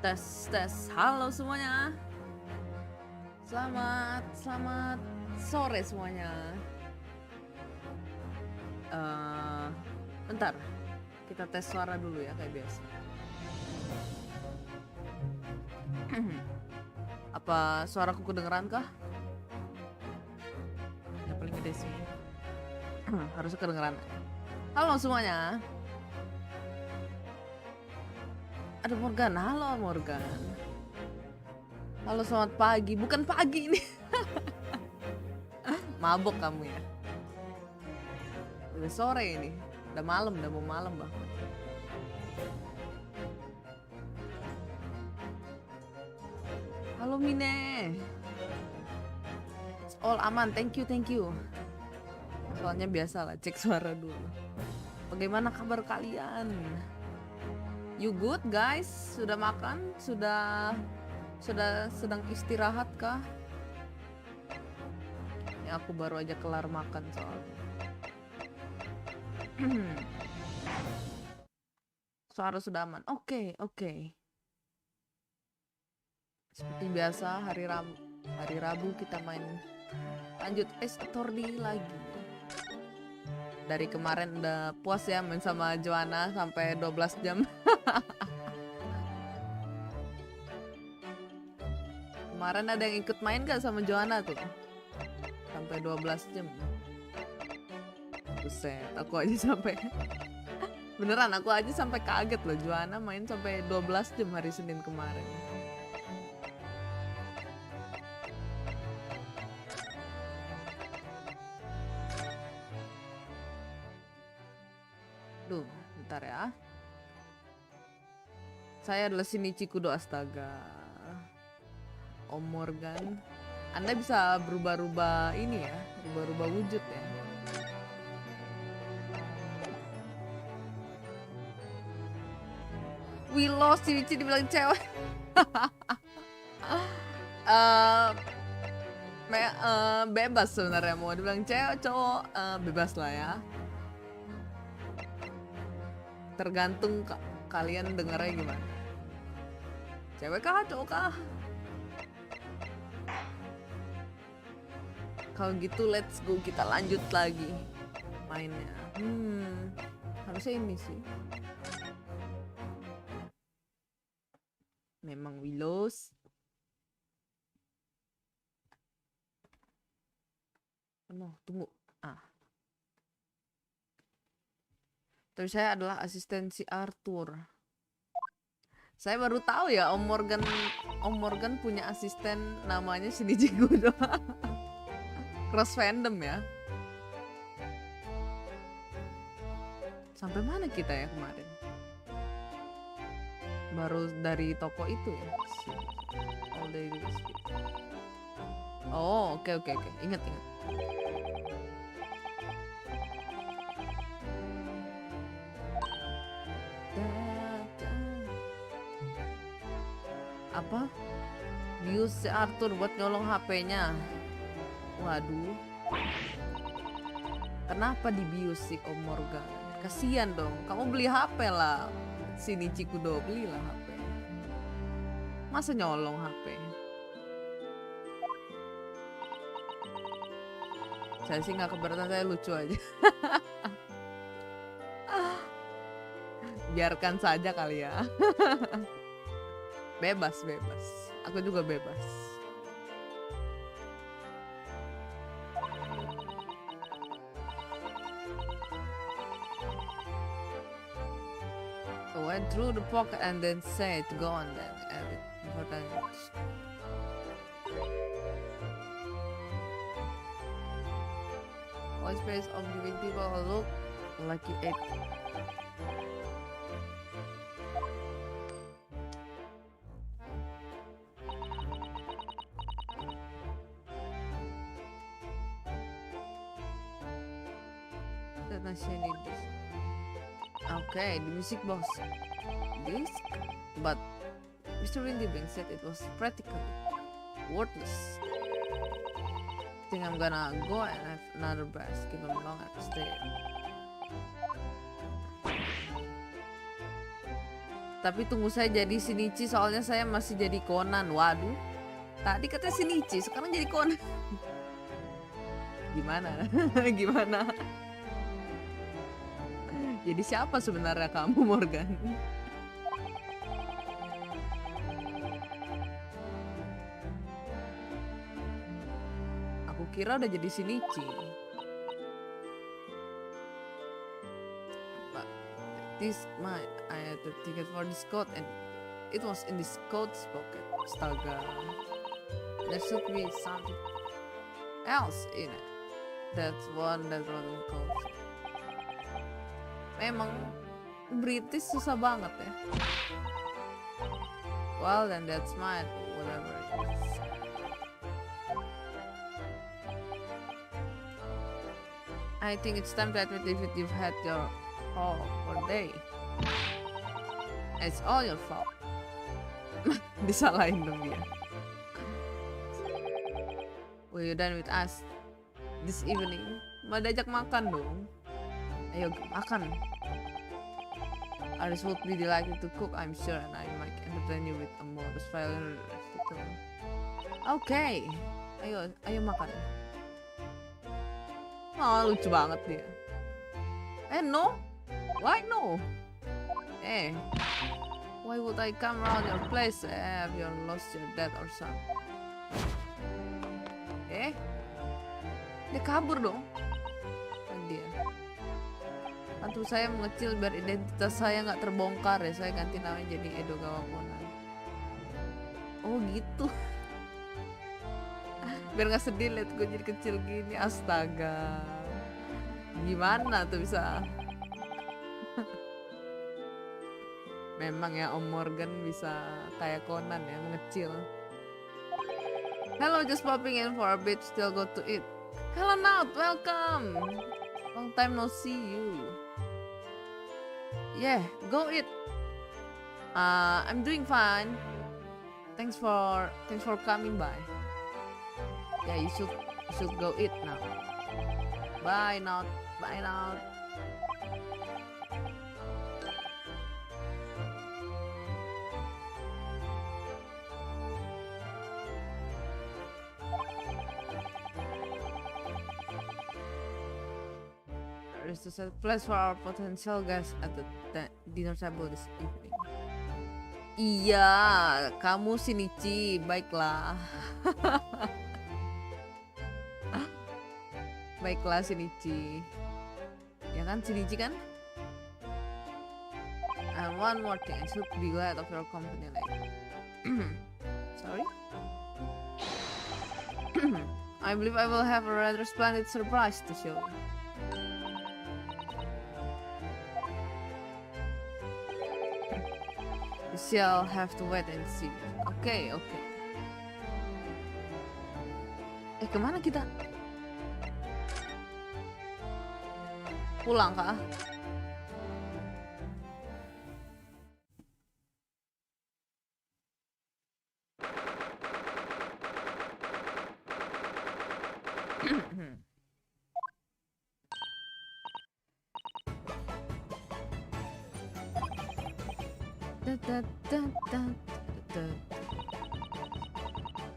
Tes. Halo semuanya. Selamat sore semuanya. Bentar. Kita tes suara dulu ya kayak biasa. Apa suaraku kedengeran kah? Ya paling gede sih. Harusnya kedengeran. Halo semuanya. Ada Morgan. Halo Morgan. Halo selamat pagi. Bukan pagi ini. Mabok kamu ya. Udah sore ini. Udah malam, udah mau malam bang. Halo Mine. It's all aman. Thank you. Soalnya biasa lah cek suara dulu. Bagaimana kabar kalian? You good guys? Sudah makan? Sudah sedang istirahat kah? Ya aku baru aja kelar makan soalnya. Suara sudah aman. Oke. Seperti biasa hari Rabu kita main lanjut Estordi lagi. Dari kemarin udah puas ya main sama Joanna sampai 12 jam. Kemarin ada yang ikut main gak sama Joanna tuh? Sampai 12 jam. Buset, aku aja sampai beneran aku aja sampai kaget loh, Joanna main sampai 12 jam hari Senin kemarin. Duh, bentar ya. Saya adalah Shinichi Kudo, astaga. Om Morgan, Anda bisa berubah-ubah ini ya, berubah-ubah wujud ya. We lost, Yuuichi dibilang cewek. Bebas sebenarnya, mau dibilang cewek cowok bebas lah ya. Tergantung kalian dengarnya gimana. Cewek kah, cowok kah? Kalau gitu let's go, kita lanjut lagi mainnya. Harusnya ini sih. Memang we lost. No, tunggu. Tapi saya adalah asisten si Arthur. Saya baru tahu ya Om Morgan punya asisten namanya Shinichi Kudo. Cross fandom ya. Sampai mana kita ya kemarin? Baru dari toko itu ya. All day this week. Oh, oke. Ingat. Apa? Bius si Arthur buat nyolong HP-nya. Waduh. Kenapa dibius si Om Morgan? Kasian dong. Kamu beli HP lah. Shinichi Kudo, belilah HP. Masa nyolong HP? Saya sih nggak keberatan, saya lucu aja. Biarkan saja kali ya. Bebas. Aku juga bebas. Went through the pocket and then said, "Go on then." Important. One space of giving people a look like you ate. Okay, the music box. This, but Mr. Windybank said it was practically worthless. I think I'm gonna go and have another bath. Give him long at the stay. Tapi tunggu saya jadi Shinichi soalnya saya masih jadi Conan. Waduh. Tadi katanya Shinichi, sekarang jadi Conan. Gimana? Gimana? Jadi siapa sebenarnya kamu, Morgan? Aku kira udah jadi Shinichi. This I had the ticket for this coat and it was in this coat's pocket. Astaga. There should be something else in it. That's one that wasn't coat. Memang British susah banget ya. Well then that's mine. Whatever it is. I think it's time to admit if you've had your all for day. It's all your fault. Disalahin dong dia. Will you dine with us this evening? Mau diajak makan dong. Ayo makan. Aris would be delighted to cook, I'm sure, and I might entertain you with a more violent recital. Okay, ayo makan. Oh, lucu banget dia. No? Why no? Why would I come around your place? Have you lost your dad or something? Dia kabur dong. Dia. Bantu saya mengecil biar identitas saya nggak terbongkar ya. Saya ganti namanya jadi Edo Gawakonan. Oh gitu. Biar nggak sedih liat gue jadi kecil gini. Astaga. Gimana tuh bisa? Memang ya Om Morgan bisa kayak Conan ya, mengecil. Hello, just popping in for a bit, still go to eat. Hello Naut, welcome. Long time no see you. Yeah, go eat. I'm doing fine. Thanks for coming by. Yeah, you should go eat now. Bye Naut. Bye Naut. There is a set place for our potential guests at the dinner table this evening. Iya, kamu Shinichi, baiklah. Baiklah Shinichi. Ya kan Shinichi kan? And one more thing, I should be glad of your company later. Sorry? I believe I will have a rather splendid surprise to show you. You shall have to wait and see. Okay. Kemana kita? Pulang kah?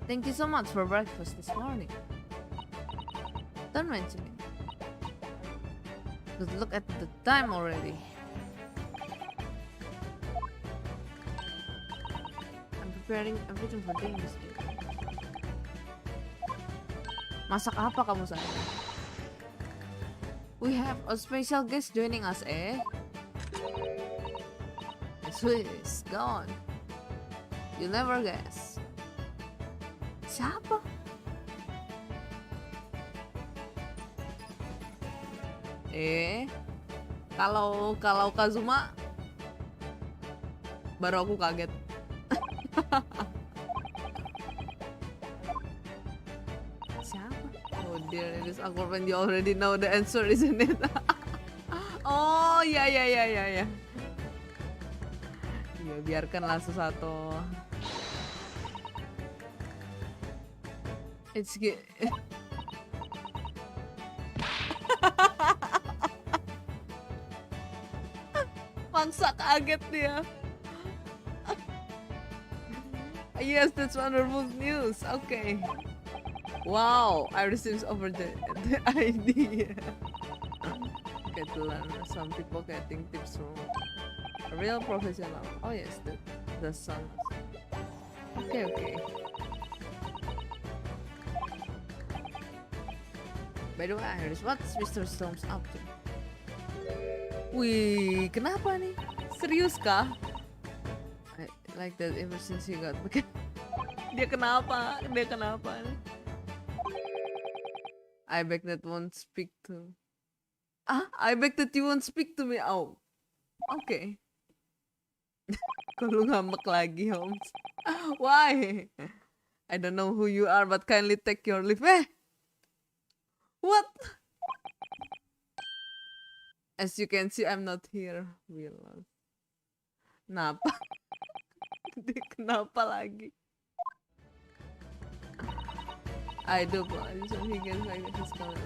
Thank you so much for breakfast this morning. Don't mention it. Just look at the time already. I'm preparing everything for dinner this evening. Masak apa kamu sayang? We have a special guest joining us, Swiss, gone. You'll never guess. Siapa? Kalau Kazuma baru aku kaget. Siapa? Oh dear, it is awkward when you already know the answer, isn't it? Oh ya. Ya, biarkanlah sesuatu. It's good. Mangsa kaget dia. Yes, that's wonderful news. Okay. Wow, I received over the idea. Okay, to learn some people getting tips from a real professional. Oh yes, the sun. Okay, okay. By the way, Iris, what's Mr. Storms up to? Wih, kenapa nih? Serius kah? I like that ever since he got back. Dia kenapa? Dia kenapa nih? I beg that won't speak to. I beg that you won't speak to me. Oh, oke. Okay. Kok lu ngambek lagi, Holmes? Why? I don't know who you are, but kindly take your leave. What? As you can see, I'm not here. Will. Kenapa? Dia kenapa lagi? I do, but I just he gets like his color.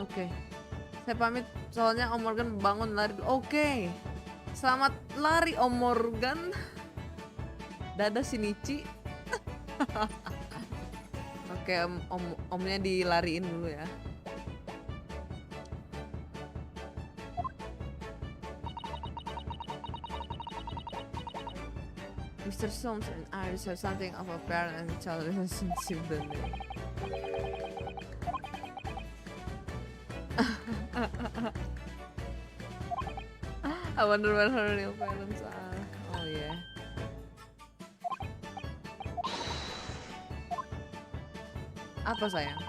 Oke. Saya pamit soalnya Om Morgan bangun lari. Oke. Selamat lari Om Morgan. Dadah Shinichi. Oke, omnya dilariin dulu ya. Mr. Soames and Iris have something of a parent and child relationship, don't they? I wonder where her real parents are. Oh yeah. Apa sayang?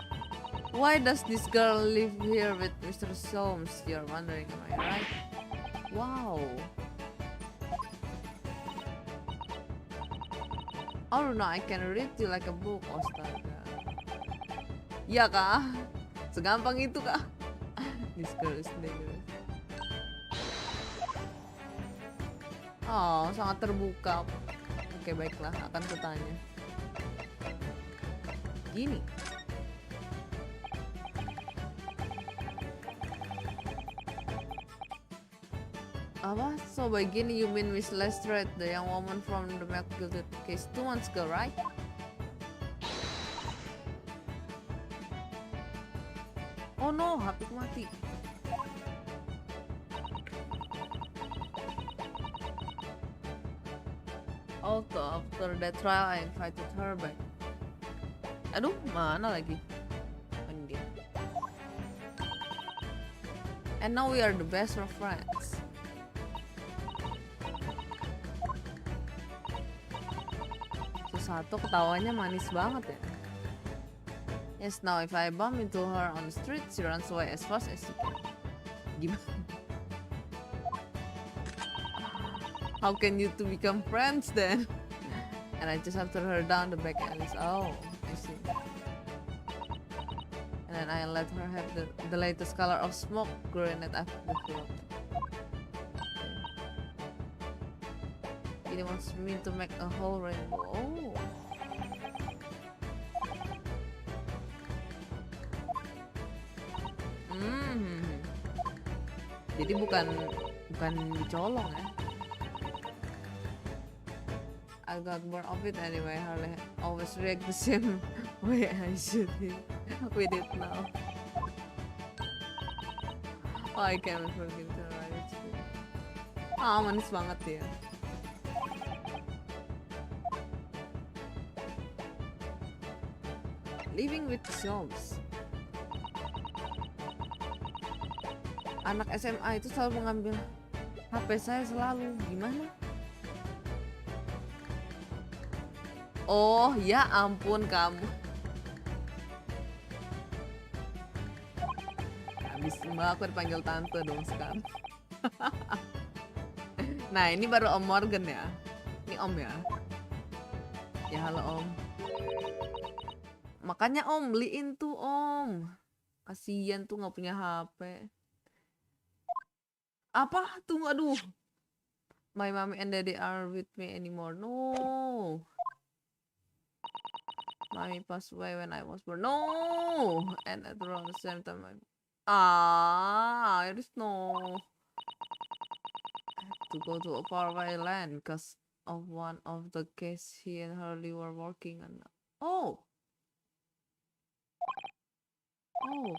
Why does this girl live here with Mr. Soames? You're wondering, am I right? Wow. Oh no, I can read you like a book, astaga. Iya kah? Segampang itu kah? This girl is dangerous. Oh, sangat terbuka. Oke, baiklah, akan kutanya. Gini. Apa? So by gini you mean Miss Lestrade, the young woman from the milk gilded case 2 months ago, right? Oh no, HP-ku mati. Also, after that trial, I invited her back. Aduh, mana lagi? Ini dia. And now we are the best of friends. Satu ketawanya manis banget ya. Yes, now if I bump into her on the street, she runs away as fast as she can. Gimana? How can you two become friends then? And I just have to her down the back alleys. Oh, I see. And then I let her have the latest color of smoke grenade I've developed. He wants me to make a whole rainbow. Oh. Jadi bukan dicolong ya. I got bored of it anyway. Harley always react the same way I should with it now. Oh, I can't forget to write it. Manis banget ya. Living with Soames. Anak SMA itu selalu mengambil HP saya selalu. Gimana? Oh, ya ampun kamu. Habis mbak aku dipanggil tante dong sekarang. Nah, ini baru Om Morgan ya. Ini Om ya. Ya halo Om. Makanya Om beliin tuh Om. Kasian tuh nggak punya HP. Apa? Tunggu, aduh. My mommy and daddy are with me anymore. No. Mommy passed away when I was born. No. And at around the same time Iris no. to go to a faraway land because of one of the cases he and Harley were working on. Oh. Oh.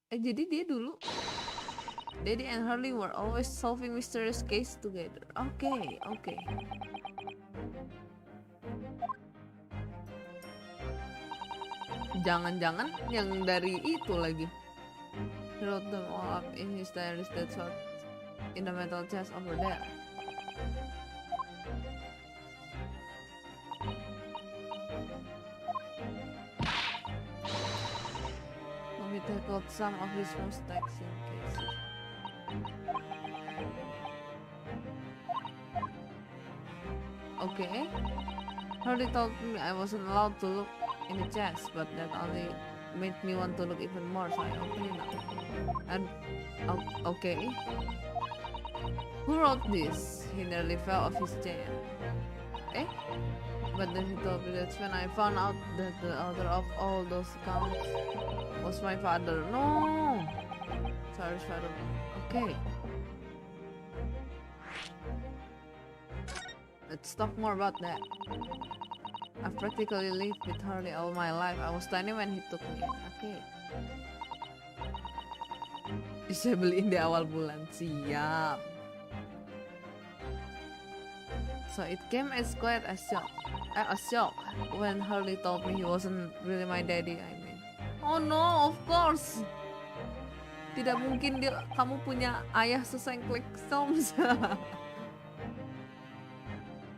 Jadi dia dulu Daddy and Harley were always solving mysterious case together. Okay. Jangan-jangan yang dari itu lagi. He wrote them all up in his diaries. That's what in the metal chest over there. He tackled some of his most taxing cases. Okay. Harley told me I wasn't allowed to look in the chest, but that only made me want to look even more, so I opened it up. And okay. Who wrote this? He nearly fell off his chair. But then he told me that's when I found out that the author of all those accounts was my father. No! Sorry, father. Okay. Let's talk more about that. I've practically lived with Harley all my life. I was tiny when he took me. Okay. Bisa beliin di awal bulan. Siap. So it came as quite a shock when Harley told me he wasn't really my daddy. I mean, oh no, of course. Tidak mungkin kamu punya ayah sesengklek Storms.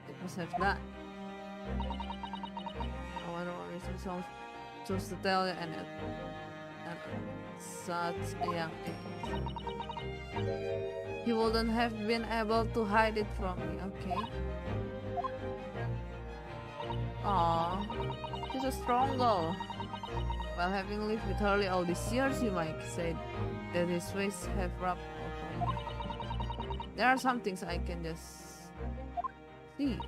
It must have that. I wonder what is some truth to tell you and such young age. He wouldn't have been able to hide it from me. Okay. Aww, she's a strong girl. While having lived with Harley all these years, you might say that his ways have rubbed off on me. There are some things I can just see,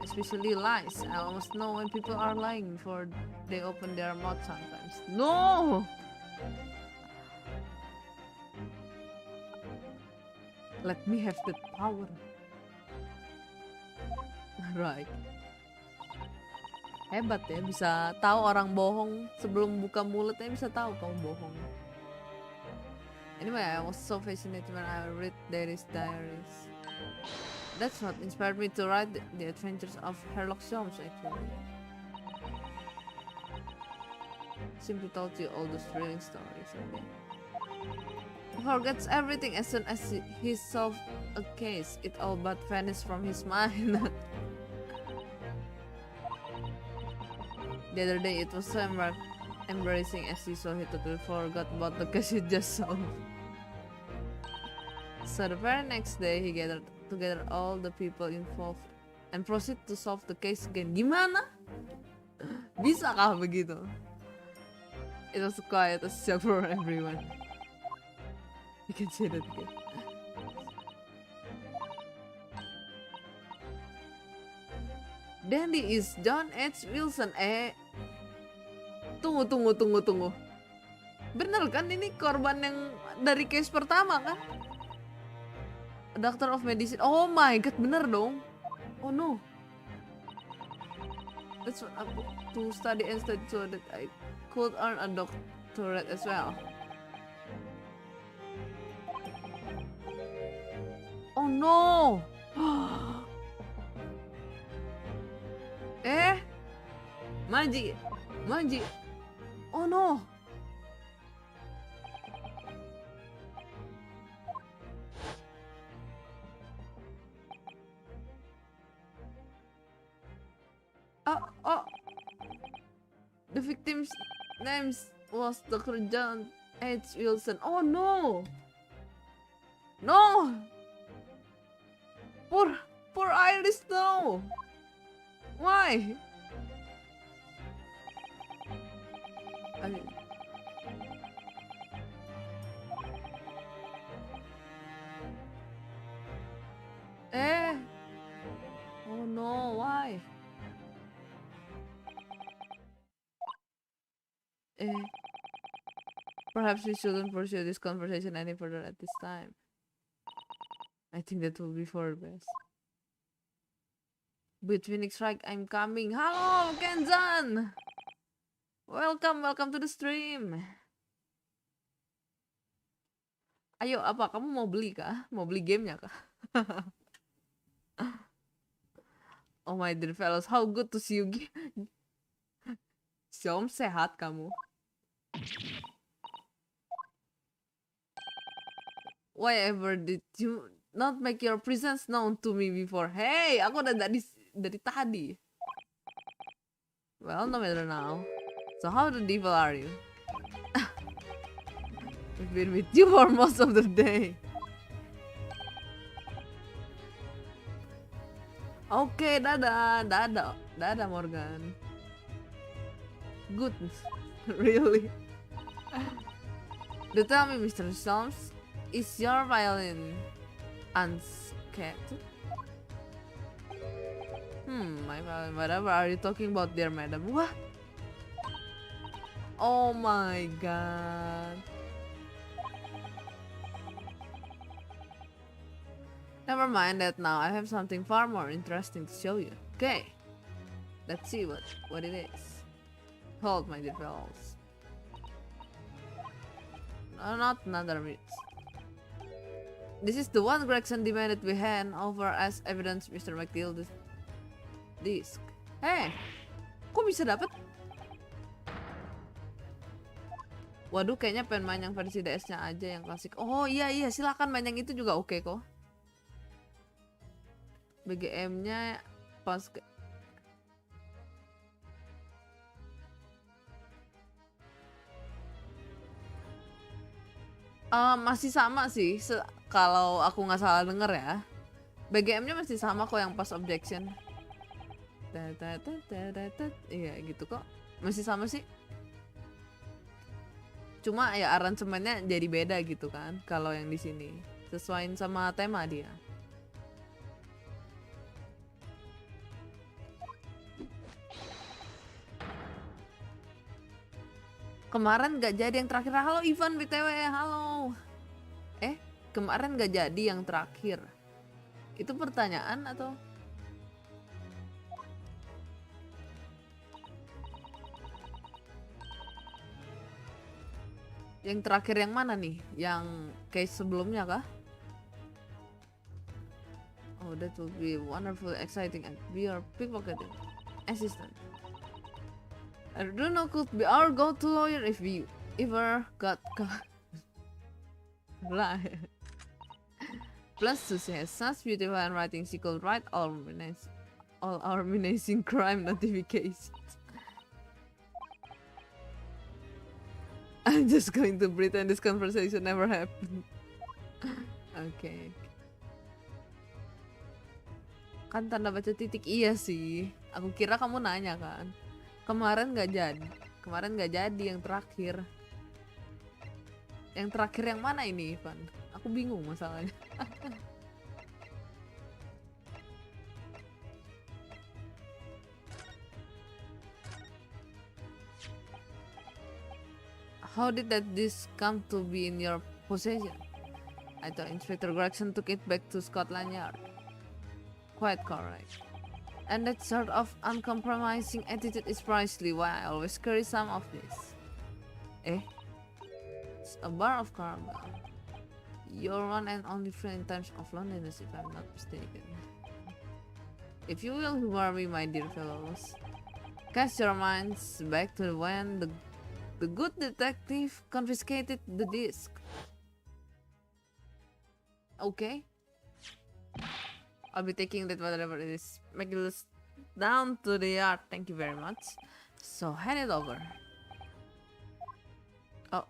especially lies. I almost know when people are lying before they open their mouth sometimes. No! Let me have that power. Right. Hebat ya, bisa tahu orang bohong sebelum buka mulutnya, bisa tahu kamu bohong. Anyway, I was so fascinated when I read Daddy's diaries. That's what inspired me to write the adventures of Sherlock Holmes, actually. Simply told you all those thrilling stories, okay? He forgets everything as soon as he solves a case. It all but vanished from his mind. The other day it was so embarrassing as he saw he totally forgot about the case he just solved. So the very next day he gathered together all the people involved and proceeded to solve the case again. Gimana? Bisakah begitu? It was quite a shock for everyone. You can say that again. Dandy is John H. Wilson. Tunggu. Bener kan ini korban yang dari case pertama kan? Doctor of Medicine. Oh my god, bener dong. Oh no. That's what I booked to study and study so that I could earn a doctorate as well. Oh no. Maji. Oh no. Oh. The victim's name was Dr. John H. Wilson. Oh no. No. Poor Iris, no. Why? Oh no, why? Perhaps we shouldn't pursue this conversation any further at this time. I think that will be for the best. With Phoenix Strike, I'm coming. Halo, Kenzan! Welcome to the stream. Ayo, apa? Kamu mau beli kah? Mau beli gamenya kah? Oh my dear fellows, how good to see you. Syom, sehat kamu? Why ever did you not make your presence known to me before? Hey, aku udah dari tadi. Well, no matter now. So how the devil are you? I've been with you for most of the day. Oke, dadah Morgan. Good, really. Do tell me, Mr. Solms, is your violin unscathed? My violin, whatever are you talking about, dear madam? What? Oh my god. Never mind that now. I have something far more interesting to show you. Okay. Let's see what it is. Hold, my dear fellows. No, not another minute. This is the one Gregson demanded we hand over as evidence, Mr. McGill's disc. Hey, kok bisa dapet? Waduh, kayaknya pengen main yang versi DS-nya aja, yang klasik. Oh iya, silakan main yang itu juga oke kok. BGM-nya pas ke... masih sama sih, kalau aku nggak salah denger ya. BGM-nya masih sama kok yang pas objection. Iya gitu kok, masih sama sih. Cuma ya aransemennya jadi beda gitu kan, kalau yang di sini sesuaiin sama tema dia. Kemarin gak jadi yang terakhir. Halo Ivan BTW, halo. Kemarin gak jadi yang terakhir. Itu pertanyaan atau? Yang terakhir yang mana nih? Yang case sebelumnya kah? Oh, that will be wonderful, exciting, and be your pickpocketing assistant. I don't know, could be our go-to lawyer if we ever got caught. Plus, Susie has such beautiful handwriting, she could write all our menacing crime notifications. I'm just going to pretend this conversation never happened. Okay. Kan tanda baca titik, iya sih. Aku kira kamu nanya kan. Kemarin gak jadi yang terakhir. Yang terakhir yang mana ini, Ivan? Aku bingung masalahnya. How did that disc come to be in your possession? I thought Inspector Gregson took it back to Scotland Yard. Quite correct. And that sort of uncompromising attitude is precisely why I always carry some of this. It's a bar of caramel. Your one and only friend in times of loneliness, if I'm not mistaken. If you will humor me, my dear fellows, cast your minds back to when the good detective confiscated the disc. Okay? I'll be taking that whatever it is. Make it down to the yard. Thank you very much. So hand it over. Oh.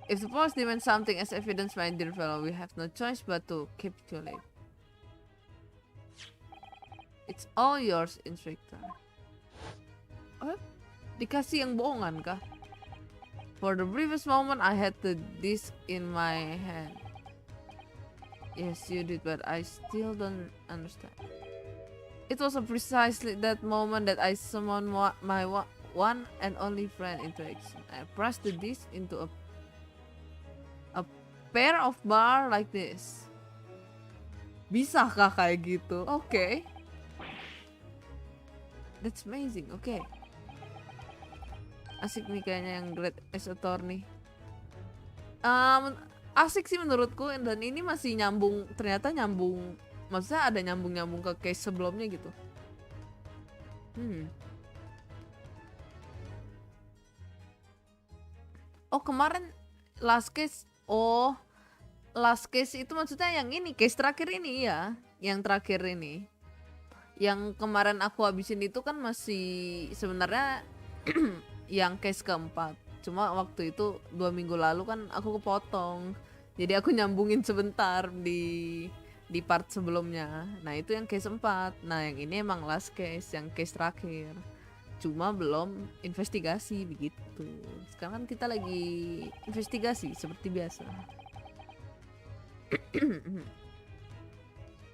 If the police demand something as evidence, my dear fellow, we have no choice but to capitulate. It's all yours, Inspector. Oh, dikasih yang bohongan kah? For the briefest moment, I had the disc in my hand. Yes, you did, but I still don't understand. It was precisely that moment that I summoned my one and only friend into action. I pressed the disc into a pair of bar like this. Bisakah kayak gitu? Oke. That's amazing. Oke. Asik nih kayaknya yang Great as a Attorney. Asik sih menurutku, dan ini masih nyambung, ternyata nyambung. Maksudnya ada nyambung-nyambung ke case sebelumnya gitu. Oh kemarin last case. Oh last case itu maksudnya yang ini, case terakhir ini ya. Yang terakhir ini. Yang kemarin aku habisin itu kan masih sebenarnya yang case keempat. Cuma waktu itu 2 minggu lalu kan aku kepotong. Jadi aku nyambungin sebentar di part sebelumnya. Nah itu yang case 4. Nah yang ini emang last case, yang case terakhir. Cuma belum investigasi begitu. Sekarang kan kita lagi investigasi seperti biasa.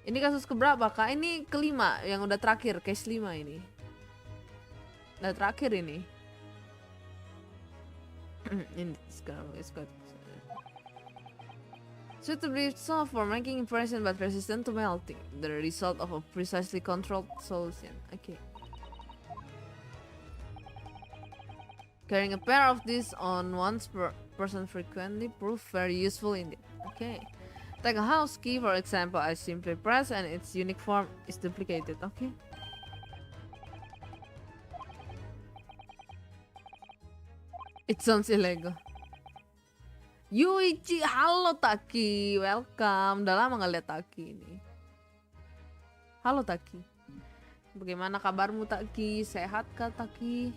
Ini kasus keberapa kak? Ini kelima, yang udah terakhir, case 5 ini. Udah terakhir ini. Ini sekarang suitably soft for making impression but resistant to melting. The result of a precisely controlled solution. Okay. Carrying a pair of these on one's person frequently prove very useful indeed. Okay. Take a house key, for example. I simply press and its unique form is duplicated. Okay. It sounds illegal. Yuuichi, halo Taki, welcome. Udah lama gak lihat Taki ini. Halo Taki. Bagaimana kabarmu Taki? Sehat kah Taki?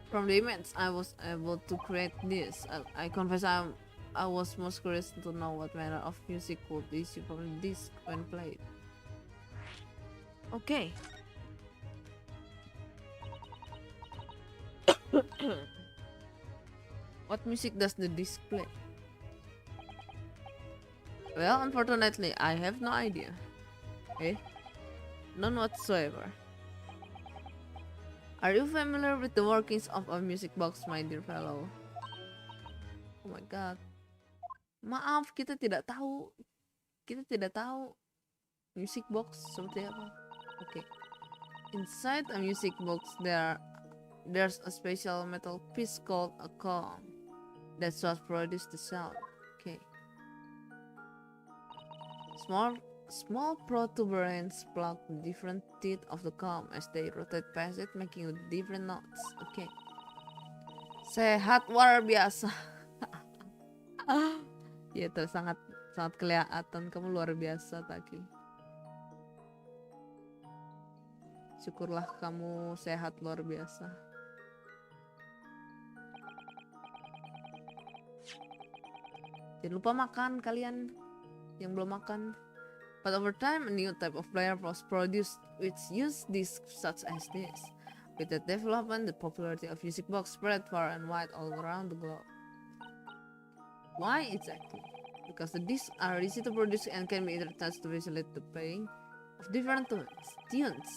From the image I was able to create this, I confess I was most curious to know what manner of music would issue from the disc when played. Okay. What music does the disc play? Well, unfortunately, I have no idea. None whatsoever. Are you familiar with the workings of a music box, my dear fellow? Oh my god. Maaf, kita tidak tahu. Kita tidak tahu music box seperti apa. Okay. Inside a music box, there's a special metal piece called a comb. That's what produces the sound. Okay. Small protuberance plug the different teeth of the comb as they rotate past it, making different notes. Okay. Sehat luar biasa. Ya, itu sangat kelihatan kamu luar biasa Taki. Syukurlah kamu sehat luar biasa. Jangan lupa makan kalian yang belum makan. But over time, a new type of player was produced which used discs such as this. With that development, the popularity of music box spread far and wide all around the globe. Why exactly? Because the discs are easy to produce and can be interchangeable to facilitate the playing of different tunes.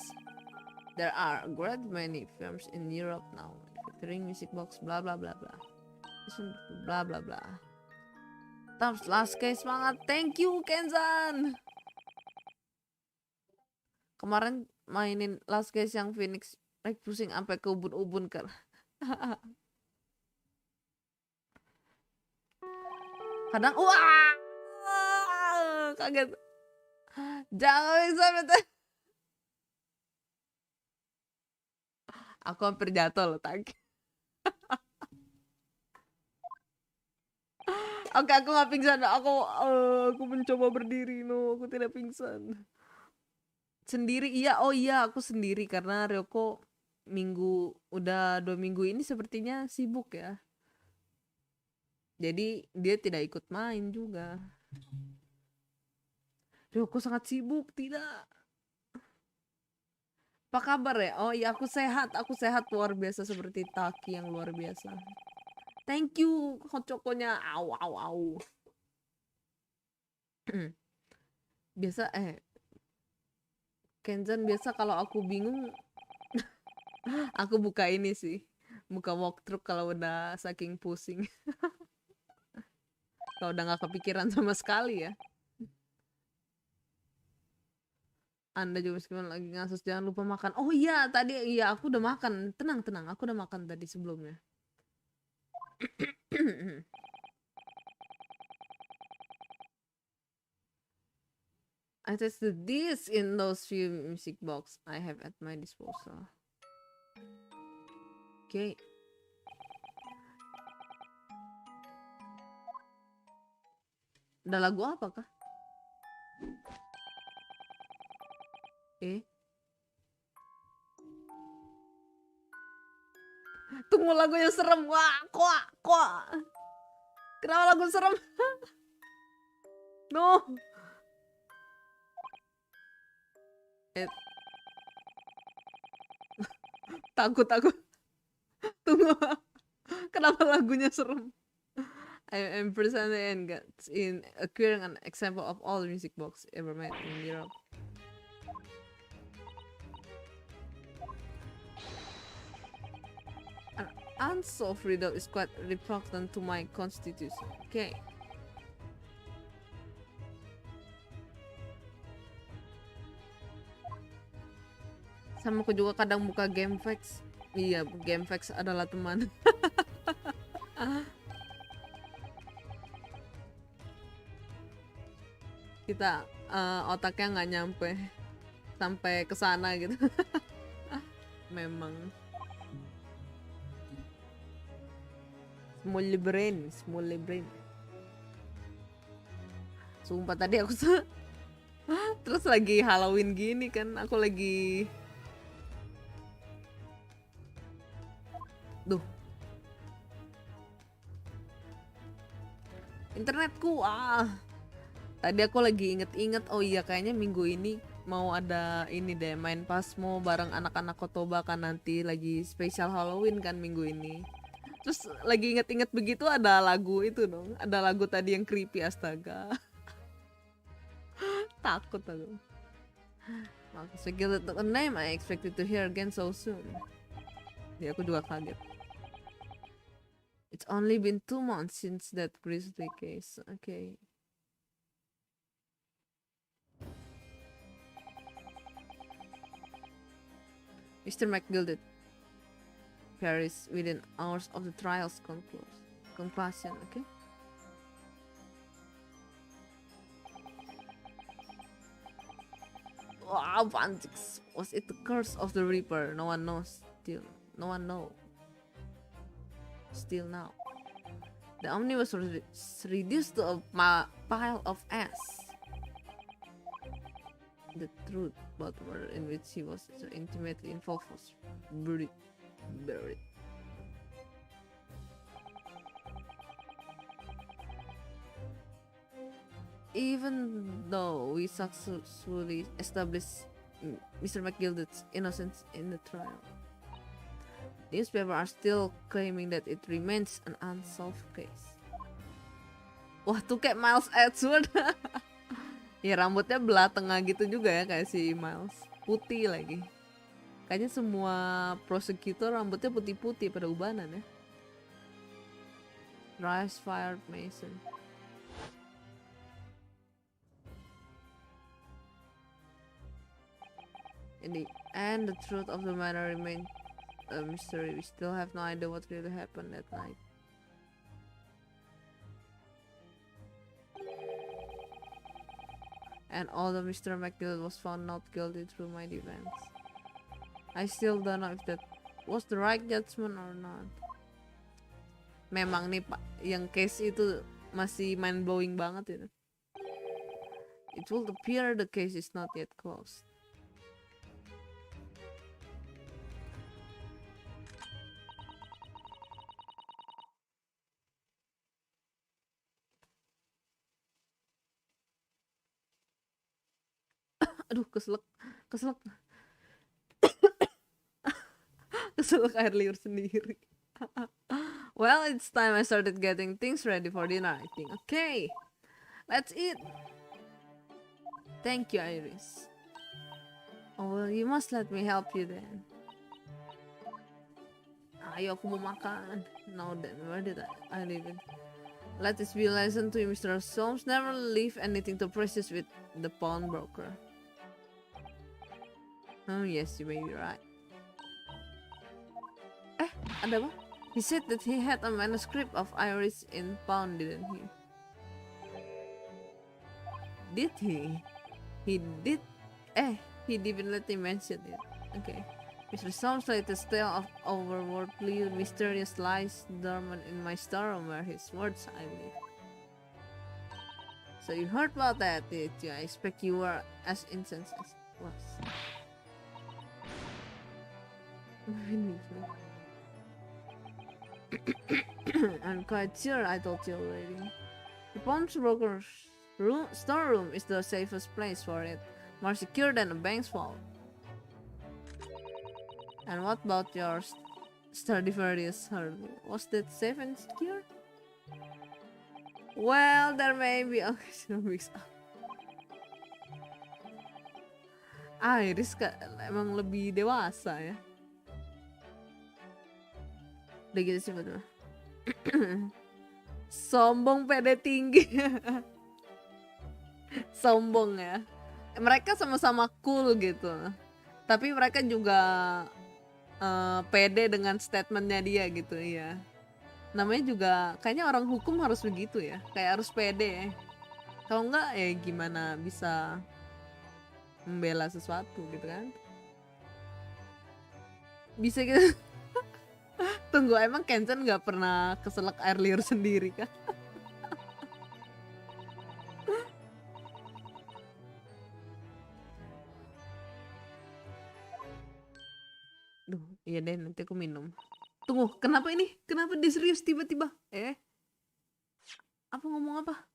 There are a great many firms in Europe now manufacturing music box blah blah blah blah. Blah blah blah. Thumbs last case semangat. Thank you Kenzan. Kemarin mainin last case yang Phoenix like pusing sampai ke ubun-ubun kan. Kadang wah kaget. Jangan sampai aku hampir jatuh loh tadi. Oke, aku gak pingsan. Aku mencoba berdiri, no. Aku tidak pingsan. Sendiri, iya. Oh iya, aku sendiri karena Ryouko udah 2 minggu ini sepertinya sibuk ya. Jadi dia tidak ikut main juga. Ryouko sangat sibuk, tidak. Apa kabar ya? Oh iya, aku sehat luar biasa seperti Taki yang luar biasa. Thank you Choconya. Au. Biasa Kenzan biasa kalau aku bingung aku buka ini sih. Buka walkthrough kalau udah saking pusing. Kalau udah nggak kepikiran sama sekali ya. Anda juga meskipun lagi ngasus jangan lupa makan. Oh iya tadi iya aku udah makan. Tenang aku udah makan tadi sebelumnya. I tested this in those few music box I have at my disposal. Oke. Ada lagu apa kah? Tunggu lagu yang serem. Wah, kok. Kenapa lagu serem? No. Takut. Tunggu. Kenapa lagunya serem? I am personally engaged in acquiring an example of all music box ever made in Europe. An unsolved riddle is quite repugnant to my constitution. Okay. Sama aku juga kadang buka game facts. Iya, game facts adalah teman. Kita otaknya nggak nyampe sampai ke sana gitu. Memang small brain. Sumpah tadi aku terus lagi Halloween gini kan, aku lagi internetku tadi aku lagi inget-inget, oh iya kayaknya minggu ini mau ada ini deh, main pasmo bareng anak-anak Kotoba kan, nanti lagi spesial Halloween kan minggu ini. Terus lagi inget-inget begitu ada lagu itu dong, ada lagu tadi yang creepy, astaga. Takut aku. Maksudnya the name I expected to hear again so soon. Ya aku juga kaget. It's only been 2 months since that grisly case. Okay. Mr. McGilded. Paris within hours of the trial's conclusion. Okay. Wow, Pantix. Was it the curse of the Reaper? No one knows. No one knows. Still now. The Omni was reduced to a pile of ash. The truth about the murder in which he was so intimately involved was buried. Even though we successfully established Mr. McGilded's innocence in the trial, newspapers are still claiming that it remains an unsolved case. Wah, tuh kayak Miles Edgeworth. Ya rambutnya belah tengah gitu juga ya kayak si Miles. Putih lagi. Kayaknya semua prosecutor rambutnya putih-putih pada ubanan ya. Rice fired Mason. In the end, the truth of the matter remains a mystery. We still have no idea what really happened that night. And although Mr. McGill was found not guilty through my defense, I still don't know if that was the right judgment or not. Memang nih Pak, yang case itu masih mind blowing banget itu. It will appear the case is not yet closed. Aduh, keselak air liur sendiri. Well, it's time I started getting things ready for dinner, I think. Okay, let's eat. Thank you, Iris. Oh, well, you must let me help you then. Ayo aku mau makan. Now then, where did I leave it? Let this be a lesson to you, Mr. Soames. Never leave anything too precious with the pawnbroker. Oh yes, you may be right. Ada apa? He said that he had a manuscript of Irish in pawn, didn't he? Did he? He did. He didn't let me mention it. Okay. Mr. Soames' latest tale of overworldly, mysterious lies dormant in my storeroom were his words, I believe. So you heard about that, did you? I expect you were as incensed as was. I'm quite sure I told you already. The pawnbroker's storeroom is the safest place for it, more secure than a bank's vault. And what about your Stradivarius, Harley? Was that safe and secure? Well, there may be occasional mix up. Iris emang lebih dewasa ya. Udah gitu sih betul. Sombong pede tinggi. Sombong ya. Mereka sama-sama cool gitu. Tapi mereka juga pede dengan statementnya dia gitu ya. Namanya juga kayaknya orang hukum harus begitu ya. Kayak harus pede. Kalau enggak ya gimana bisa membela sesuatu gitu kan. Bisa gitu. Tunggu, emang Kenzen nggak pernah keselak air liur sendiri kan? Duh, iya deh, nanti aku minum. Tunggu, kenapa ini? Kenapa dia serius tiba-tiba? Apa ngomong apa?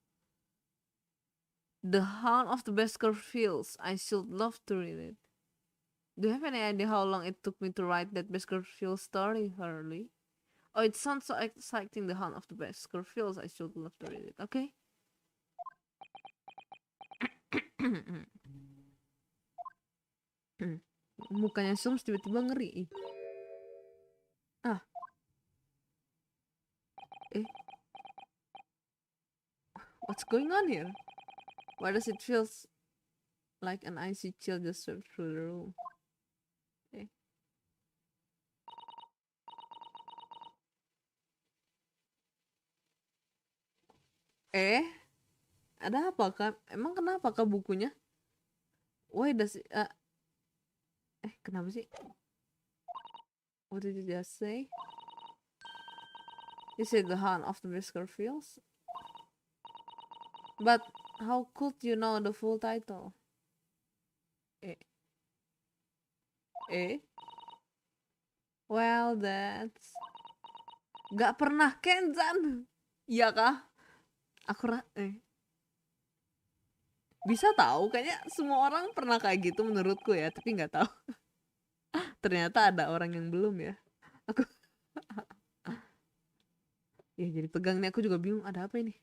The Hound of the Baskervilles. I should love to read it. Do you have any idea how long it took me to write that Baskerville story, Harley? Oh, it sounds so exciting, The Hound of the Baskervilles. I should love to read it. Okay. Mukanya Sums tiba-tiba ngeri. What's going on here? Why does it feel like an icy chill just swept through the room? Ada apa kak? Emang kenapa kak bukunya? Why does it, kenapa sih? What did you just say? You said The Hound of the Baskervilles? But how could you know the full title? Well, that's... Gak pernah Kenzan. Iya kah? Aku bisa tahu, kayaknya semua orang pernah kayak gitu menurutku ya, tapi nggak tahu. Ternyata ada orang yang belum ya. Aku ya jadi tegang nih, aku juga bingung ada apa ini.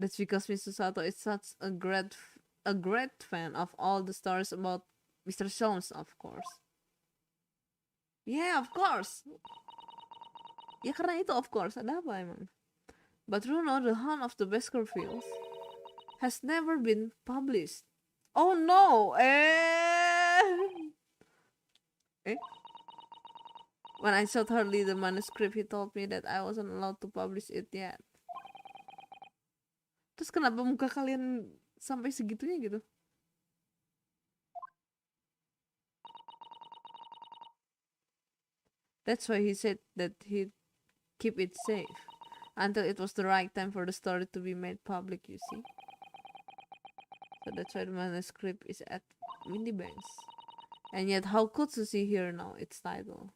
That's because Mr. Sato is such a great fan of all the stories about Mr. Soames, of course. Yeah, of course. Ya karena itu of course, ada apa emang? But Runo, The Hound of the Baskervilles has never been published. Oh no! When I showed Harley the manuscript, he told me that I wasn't allowed to publish it yet. Terus kenapa muka kalian sampai segitunya gitu? That's why he said that he'd keep it safe until it was the right time for the story to be made public, you see. So that's why the manuscript is at Windy Banks. And yet how could Susie hear now its title?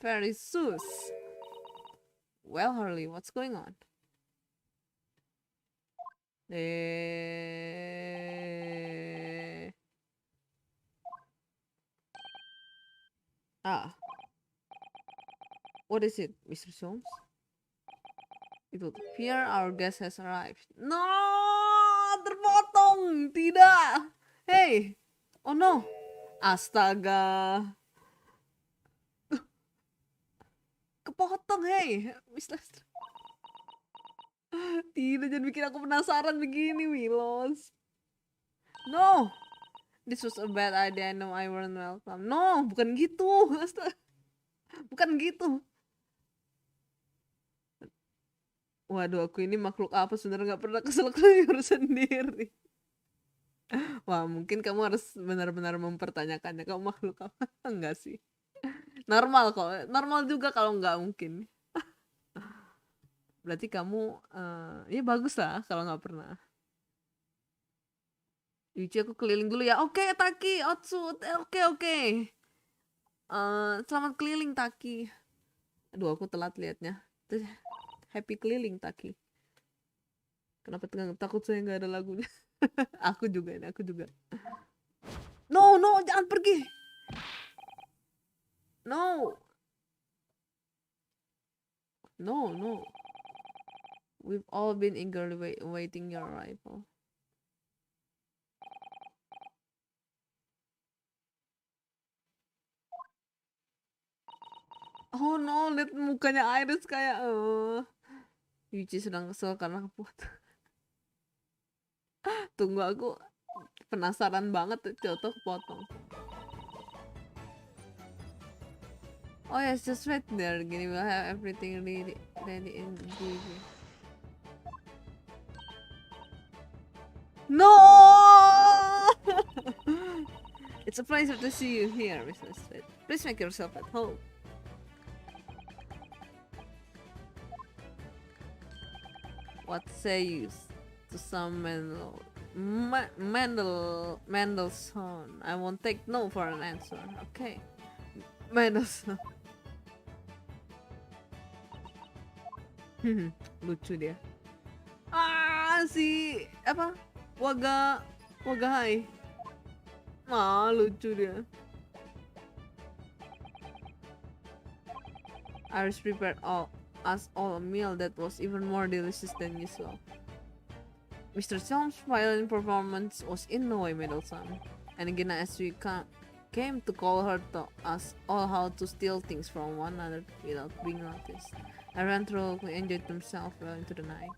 Very sus. Well, Harley, what's going on? What is it, Mr. Soames? It would appear our guest has arrived. No, terpotong, tidak. Hey, oh no, astaga. kepotong, hey. Tidak, jangan bikin aku penasaran begini, Milos. No, this was a bad idea. I know I weren't welcome. No, bukan gitu. Bukan gitu. Waduh, aku ini makhluk apa sebenarnya, nggak pernah kesel keluyur sendiri. Wah, mungkin kamu harus benar-benar mempertanyakannya. Kamu makhluk apa? Enggak sih. Normal kok. Normal juga kalau nggak mungkin. Berarti kamu, ya bagus lah kalau nggak pernah. Yuuichi, aku keliling dulu ya. Oke, Taki, Otsu. Oke. Selamat keliling, Taki. Aduh, aku telat liatnya. Happy keliling, Taki. Kenapa takut saya nggak ada lagunya? Aku juga. No, jangan pergi. No. We've all been eagerly waiting your arrival. Oh no, lihat mukanya Iris kayak Yuuichi sedang kesel karena kepotong. Tunggu, aku penasaran banget contoh kepotong. Oh yes, just right there. Gini, we'll have everything ready in the No! It's a pleasure to see you here, Mr. Sweet. Please make yourself at home. What say you to some Mendelssohn? I won't take no for an answer. Okay. Mendelssohn. Lucu dia. Si apa? Wagahai. Lucu dia. Iris prepared us all a meal that was even more delicious than usual. Mr. Chelm's violin performance was in no way Mendelssohn, and again as we came to call her to us all how to steal things from one another without being noticed. Everyone thoroughly enjoyed themselves well into the night.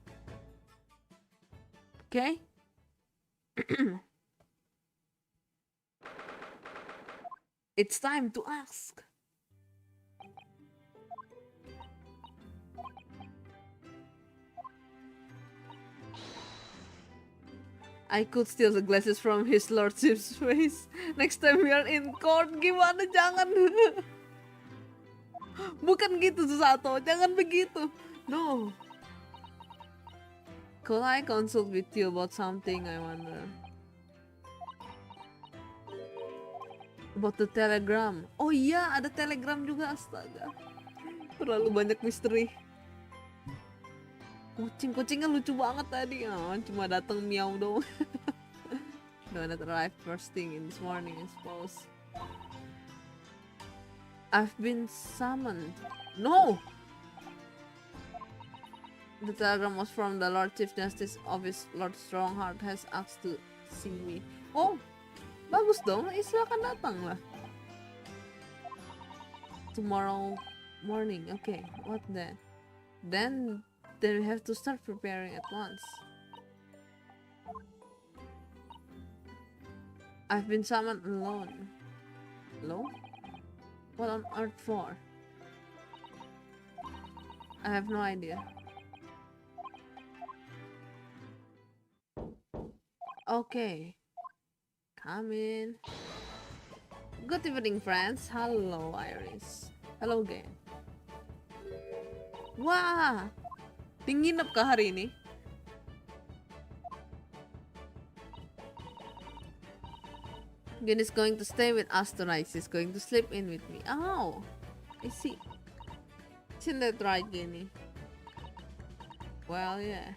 Okay? It's time to ask. I could steal the glasses from his lordship's face. Next time we are in court, gimana? Jangan. Bukan gitu, Susato. Jangan begitu. No. Could I consult with you about something, I wonder? About the telegram. Oh iya, ada telegram juga, astaga. Terlalu banyak misteri. Kucingnya lucu banget tadi. Cuma datang miau dong. Donut arrived first thing in this morning, I suppose. I've been summoned. No! The telegram was from the Lord Chief Justice Office. Lord Strongheart has asked to see me. Oh, bagus dong. Silakan datang lah. Tomorrow morning. Okay, what then? Then we have to start preparing at once. I've been summoned alone. Alone? What on earth for? I have no idea. Okay. Come in. Good evening, friends. Hello, Iris. Hello again. Wah! Nginep kah hari ini? Gen is going to stay with us tonight. She's going to sleep in with me. Oh, I see. Isn't that right, Genny? Well, yeah.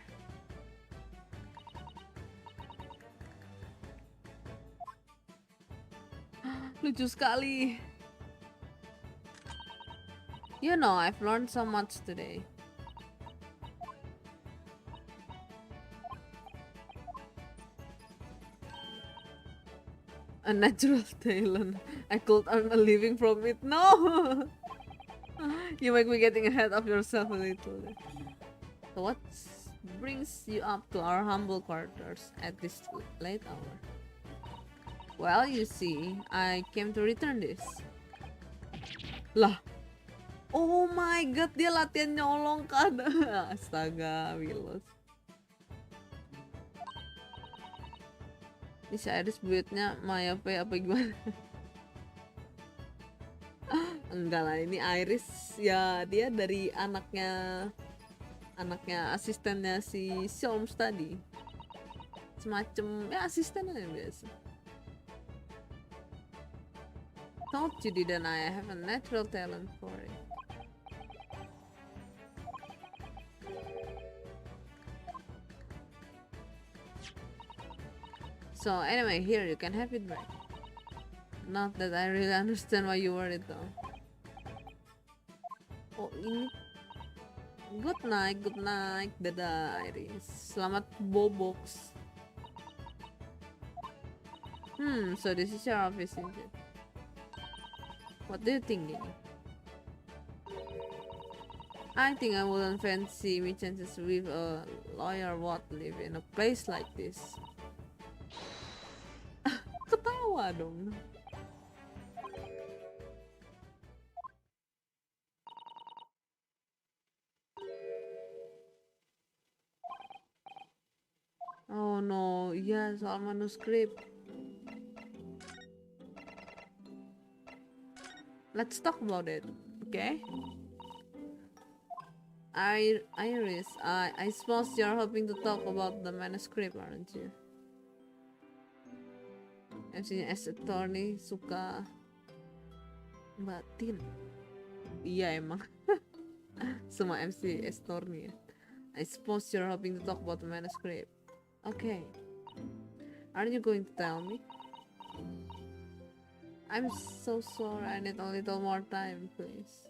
Lucu sekali. You know, I've learned so much today. A natural talent. I could earn a living from it. No! You might be getting ahead of yourself a little. So what brings you up to our humble quarters at this late hour? Well, you see, I came to return this. Lah, oh my god, dia latihan nyolong kan. Astaga, Willows. Ini si Iris buatnya Maya P apa gimana? Enggak lah, ini Iris ya, dia dari anaknya asistennya si Sholmes tadi, semacam ya asistennya biasa. Told you didn't I have a natural talent for it. So anyway, here you can have it back. Not that I really understand why you wore it though. Oh ini good night, dadah Iris. Selamat bobox. So this is your office, isn't it? What do you think, Gini? I think I wouldn't fancy me chances with a lawyer what live in a place like this. Ketawa dong. Oh no, iya soal manuskrip. Let's talk about it, okay? Iris, I suppose you're hoping to talk about the manuscript, aren't you? MC as attorney suka batin. Iya emang. Semua MC as attorney ya. I suppose you're hoping to talk about the manuscript. Okay. Aren't you going to tell me? I'm so sorry, I need a little more time, please.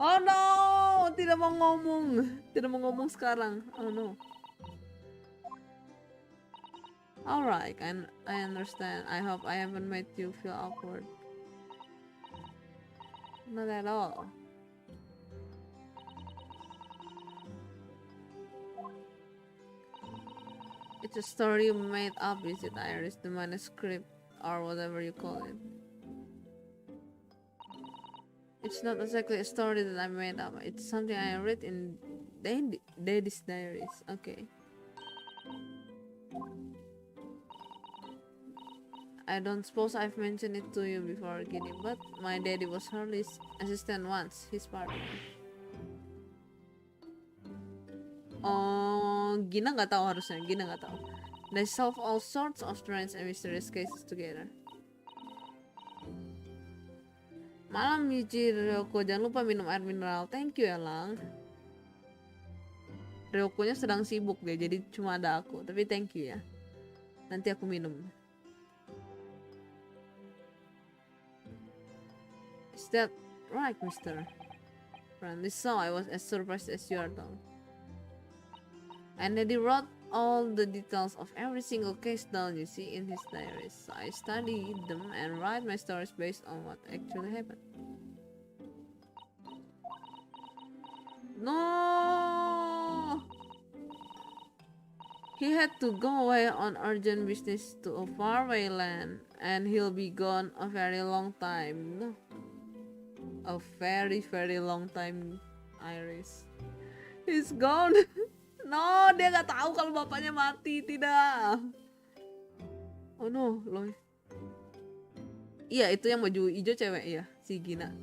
Oh no! Tidak mau ngomong sekarang. Oh no. Alright, I understand. I hope I haven't made you feel awkward. Not at all. It's a story you made up, is it, Iris? The manuscript, or whatever you call it. It's not exactly a story that I made up. It's something I read in Daddy's diaries. Okay. I don't suppose I've mentioned it to you before, Gini, but my daddy was Hurley's assistant once, his partner. Oh, Gina nggak tahu harusnya. Gina nggak tahu. They solve all sorts of strange and mysterious cases together. Malam Yuuichi, Ryouko, jangan lupa minum air mineral. Thank you ya Lang. Ryouko-nya sedang sibuk deh, jadi cuma ada aku. Tapi thank you ya. Nanti aku minum. Is that right, Mister? Apparently so. I was as surprised as you are, though. And Daddy wrote all the details of every single case down, you see, in his diaries. So I study them and write my stories based on what actually happened. No! He had to go away on urgent business to a faraway land, and he'll be gone a very long time. No. A very, very long time, Iris. He's gone. No, dia nggak tahu kalau bapaknya mati, tidak. Oh no, loh. Iya, itu yang baju hijau cewek ya, si Gina.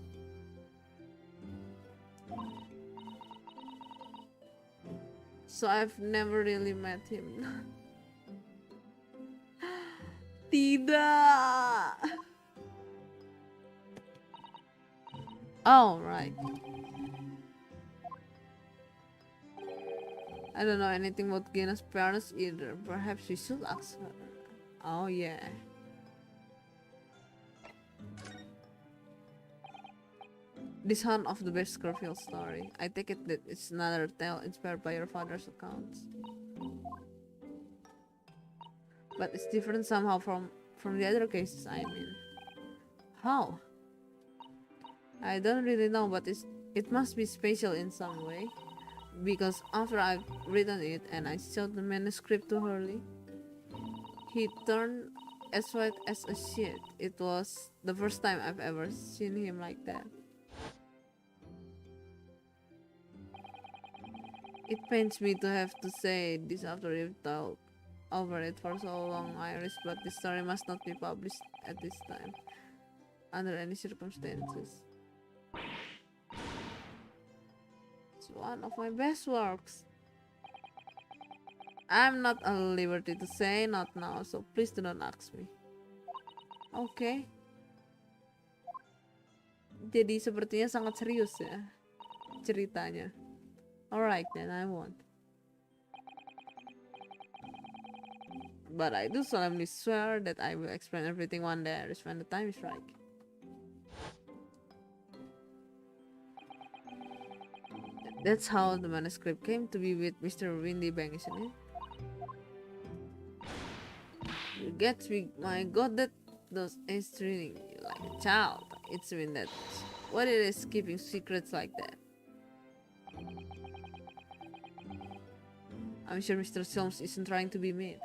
So I've never really met him. Tidak. Oh, right. I don't know anything about Gina's parents either. Perhaps we should ask her. Oh yeah. This hunt of the Baskerville story. I take it that it's another tale inspired by your father's accounts. But it's different somehow from the other cases, I mean. How? I don't really know, but It must be special in some way, because after I've written it and I showed the manuscript to Hurley, he turned as white as a sheet. It was the first time I've ever seen him like that. It pains me to have to say this after you've thought over it for so long, Iris, but this story must not be published at this time, under any circumstances. It's one of my best works. I'm not at liberty to say not now, so please do not ask me. Oke. Jadi sepertinya sangat serius ya ceritanya. Alright, then I won't. But I do solemnly swear that I will explain everything one day, Iris, when the time is right. That's how the manuscript came to be with Mr. Windybank, isn't it? You get me, my god, that those is treating you like a child. It's mean that what it is keeping secrets like that. I'm sure Mr. Solms isn't trying to be mean.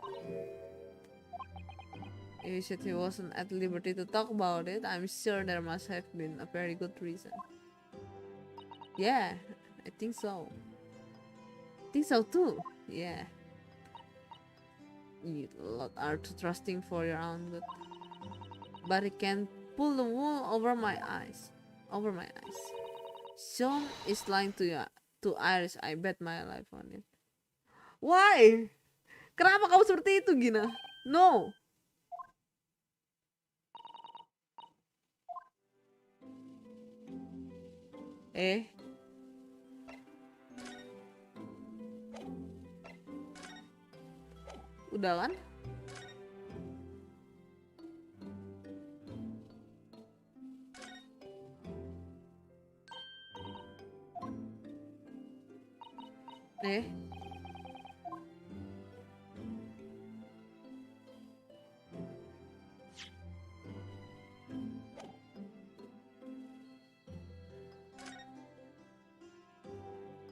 If he said he wasn't at liberty to talk about it, I'm sure there must have been a very good reason. Yeah, I think so. I think so too. Yeah. You lot are too trusting for your own good. But it can pull the wool over my eyes. Over my eyes. Sean is lying to you, to Iris. I bet my life on it. Why? Kenapa kamu seperti itu, Gina? No. Udah kan?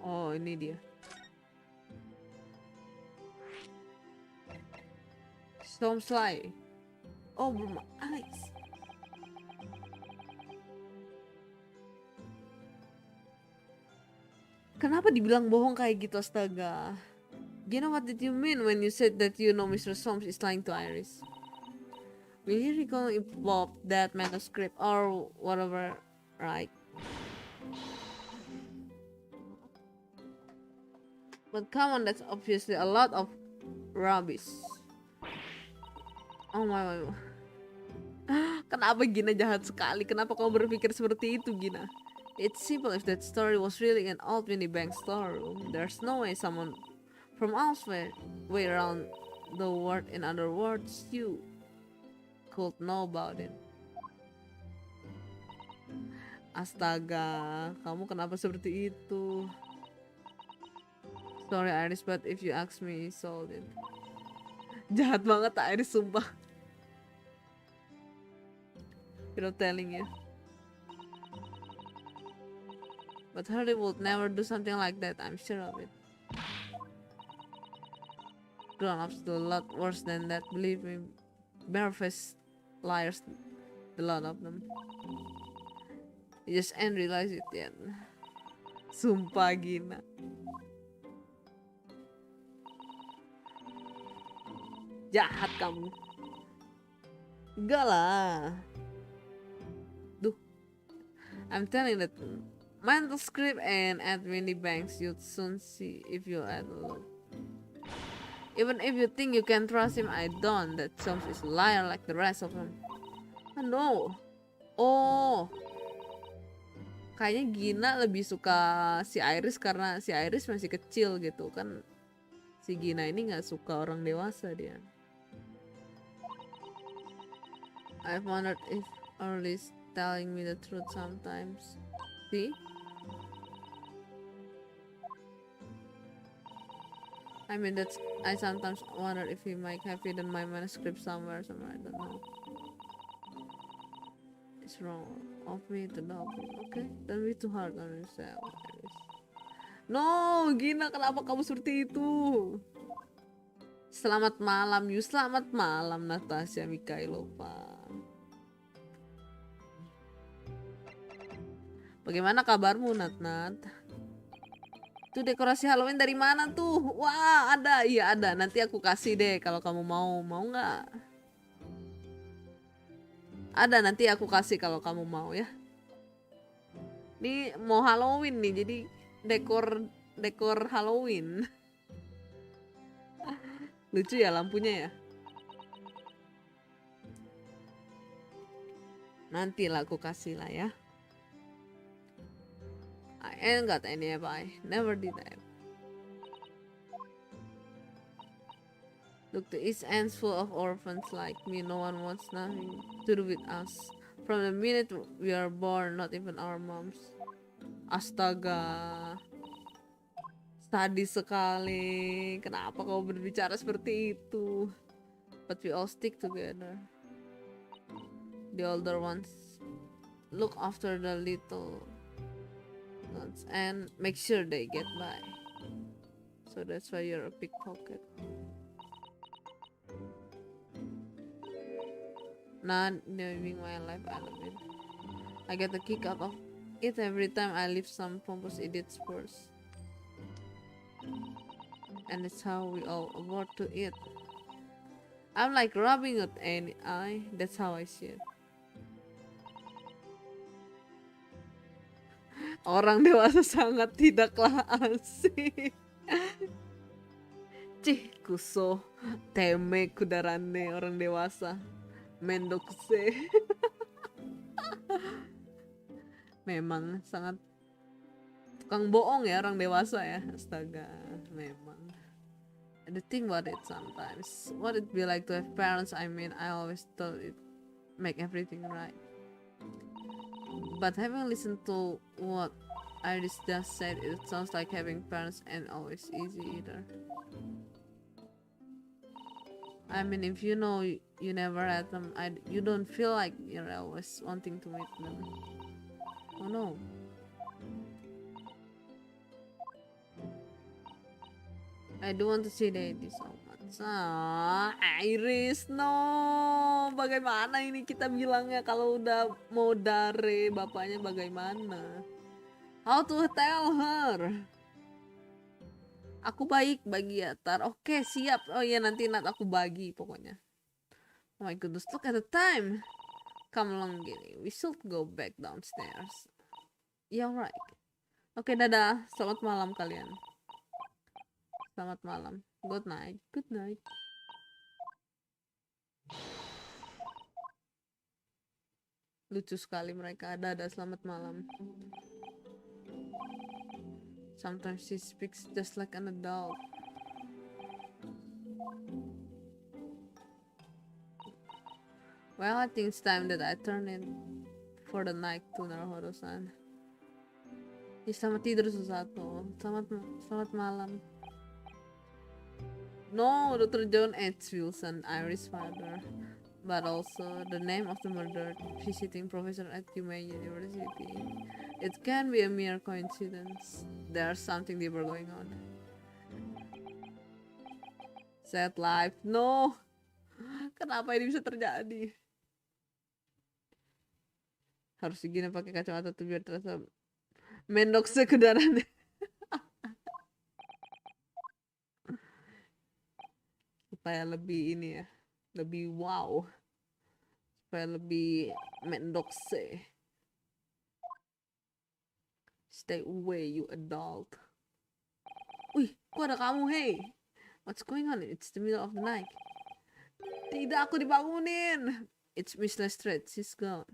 Oh, ini dia. Storm Sly. Oh, my eyes. Kenapa dibilang bohong kayak gitu, astaga? You know, what did you mean when you said that you know Mr. Solms is lying to Iris? Will you recall if Bob that manuscript or whatever, right? But come on, that's obviously a lot of rubbish. Oh my. Kenapa Gina jahat sekali? Kenapa kau berpikir seperti itu, Gina? It's simple. If that story was really an old Windybank storeroom, there's no way someone from elsewhere, way around the world, in other words, you could know about it. Astaga, kamu kenapa seperti itu? Sorry Iris, but if you ask me, sold it. Jahat banget Iris, sumpah. Without telling you. But Hurley would never do something like that, I'm sure of it. Grown-ups do a lot worse than that, believe me. Barefaced liars, a lot of them. You just ain't realize it yet. Sumpah Gina. Jahat kamu. Enggak lah. Duh. I'm telling that mental script and at Windybanks, you'd soon see if you had a look. Even if you think you can trust him, I don't. That Solms is a liar like the rest of them. Oh, no. Oh. Kayaknya Gina lebih suka si Iris karena si Iris masih kecil gitu kan. Si Gina ini nggak suka orang dewasa dia. I've wondered if Early's telling me the truth sometimes. See? I mean, I sometimes wonder if he might have hidden my manuscript somewhere, I don't know. It's wrong of me to doubt you. Okay, don't be too hard on yourself, Iris. No, Gina, kenapa kamu seperti itu? Selamat malam, Yu. Selamat malam, Natasha Mikhailova. Bagaimana kabarmu, Nat? Itu dekorasi Halloween dari mana tuh? Wah, ada. Iya, ada. Nanti aku kasih deh kalau kamu mau. Mau nggak? Ada, nanti aku kasih kalau kamu mau ya. Ini mau Halloween nih, jadi dekor Halloween. Lucu ya lampunya ya. Nanti lah aku kasih lah ya. I ain't got any have I. Never did I. Look, the East End's full of orphans like me. No one wants nothing to do with us. From the minute we are born, not even our moms. Astaga. Sadis sekali. Kenapa kau berbicara seperti itu? But we all stick together. The older ones look after the little ones and make sure they get by. So that's why you're a pickpocket. Not living my life, I love it. I get a kick out of it every time I leave some pompous idiot's purse. And it's how we all award to it. I'm like rubbing at any eye. That's how I see it. Orang dewasa sangat tidaklah asik. Cih, kuso, teme kudarane orang dewasa. Mendokse. Memang sangat tukang bohong ya orang dewasa ya. Astaga, memang. And the thing about it sometimes, what it be like to have parents, I mean, I always thought it make everything right. But having listened to what Iris just said, it sounds like having parents ain't always easy either. I mean, if you know you never had them, you don't feel like you're always wanting to meet them. Oh no. I do want to see Daddy so much. Iris, no. Bagaimana ini kita bilangnya kalau udah mau dare bapaknya bagaimana? How to tell her? Aku baik bagi ya, Tar. Oke, siap. Oh iya, nanti Nat aku bagi pokoknya. Oh my goodness, look at the time. Come along, gini. We should go back downstairs. Yeah, right. Oke, dadah. Selamat malam kalian. Selamat malam. Good night. Good night. Lucu sekali mereka. Dadah, selamat malam. Sometimes she speaks just like an adult. Well, I think it's time that I turn in for the night to Naruhodo-san. Ya, selamat tidur Susato. Selamat malam. No, Dr. John H. Wilson, Iris' father. But also the name of the murdered visiting professor at Yuuichi University. It can be a mere coincidence. There's something deeper going on. Sad life. No. Kenapa ini bisa terjadi? Harus segini pakai kacamata tuh biar terasa mendok sekedaran. Supaya lebih ini ya, lebih wow, supaya lebih mendokse. Stay away, you adult. Wih, kok ada kamu, hey? What's going on? It's the middle of the night. Tidak, aku dibangunin. It's Miss Lestrade, she's gone.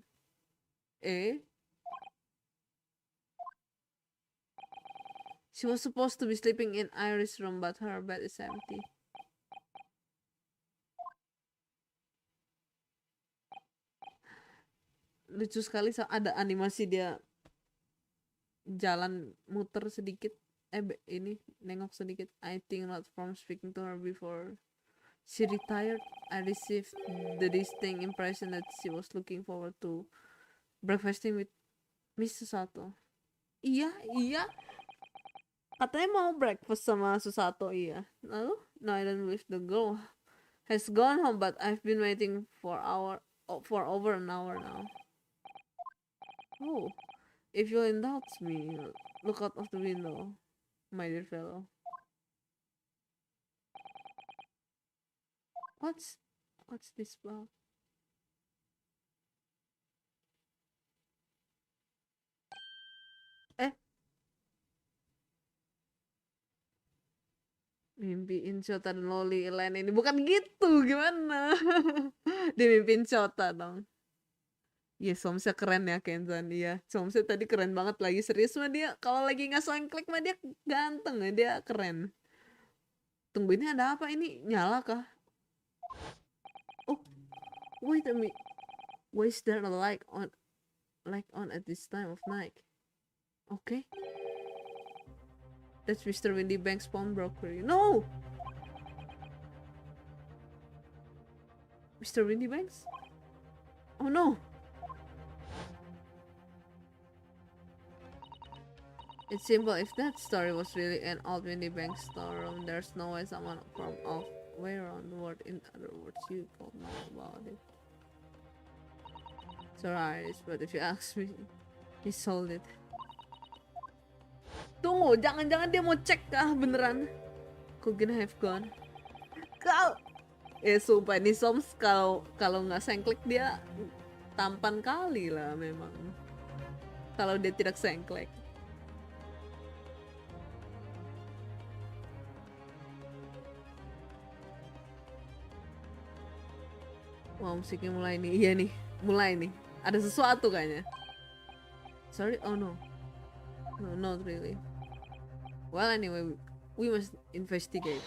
She was supposed to be sleeping in Iris' room, but her bed is empty. Lucu sekali, ada animasi dia jalan muter sedikit, ini nengok sedikit. I think not from speaking to her before she retired. I received the distinct impression that she was looking forward to breakfasting with Miss Susato. Iya. Katanya mau breakfast sama Susato, iya. Lalu? No, I don't believe the girl has gone home, but I've been waiting for over an hour now. Oh, if you'll indulge me, look out of the window, my dear fellow. What's this about? Mimpiin Shota dan Loli lain ini bukan gitu, gimana? Dia mimpiin Shota dong. Iya, Somsnya keren ya Kenzan. Iya, Somsnya tadi keren banget, lagi serius mah dia. Kalau lagi nggak sengklek mah dia ganteng ya, dia keren. Tunggu, ini ada apa ini? Nyala kah? Oh, wait a minute. Why is there a light on at this time of night? Okay. That's Mr. Windy Bank's pawnbroker. No! Mr. Windy Banks? Oh no! It's simple. If that story was really an old Windy Bank storeroom, there's no way someone from off way around the world, in other words, you don't know about it. Sorry, but if you ask me, he sold it. Tunggu, jangan-jangan dia mau cek kah beneran? Could have gone. Kau, sumpah ini Soms kalau nggak sengklek dia tampan kali lah memang. Kalau dia tidak sengklek. Wah, musiknya mulai nih. Iya nih, mulai nih. Ada sesuatu kayaknya. Sorry, oh no. No, not really. Well, anyway, we must investigate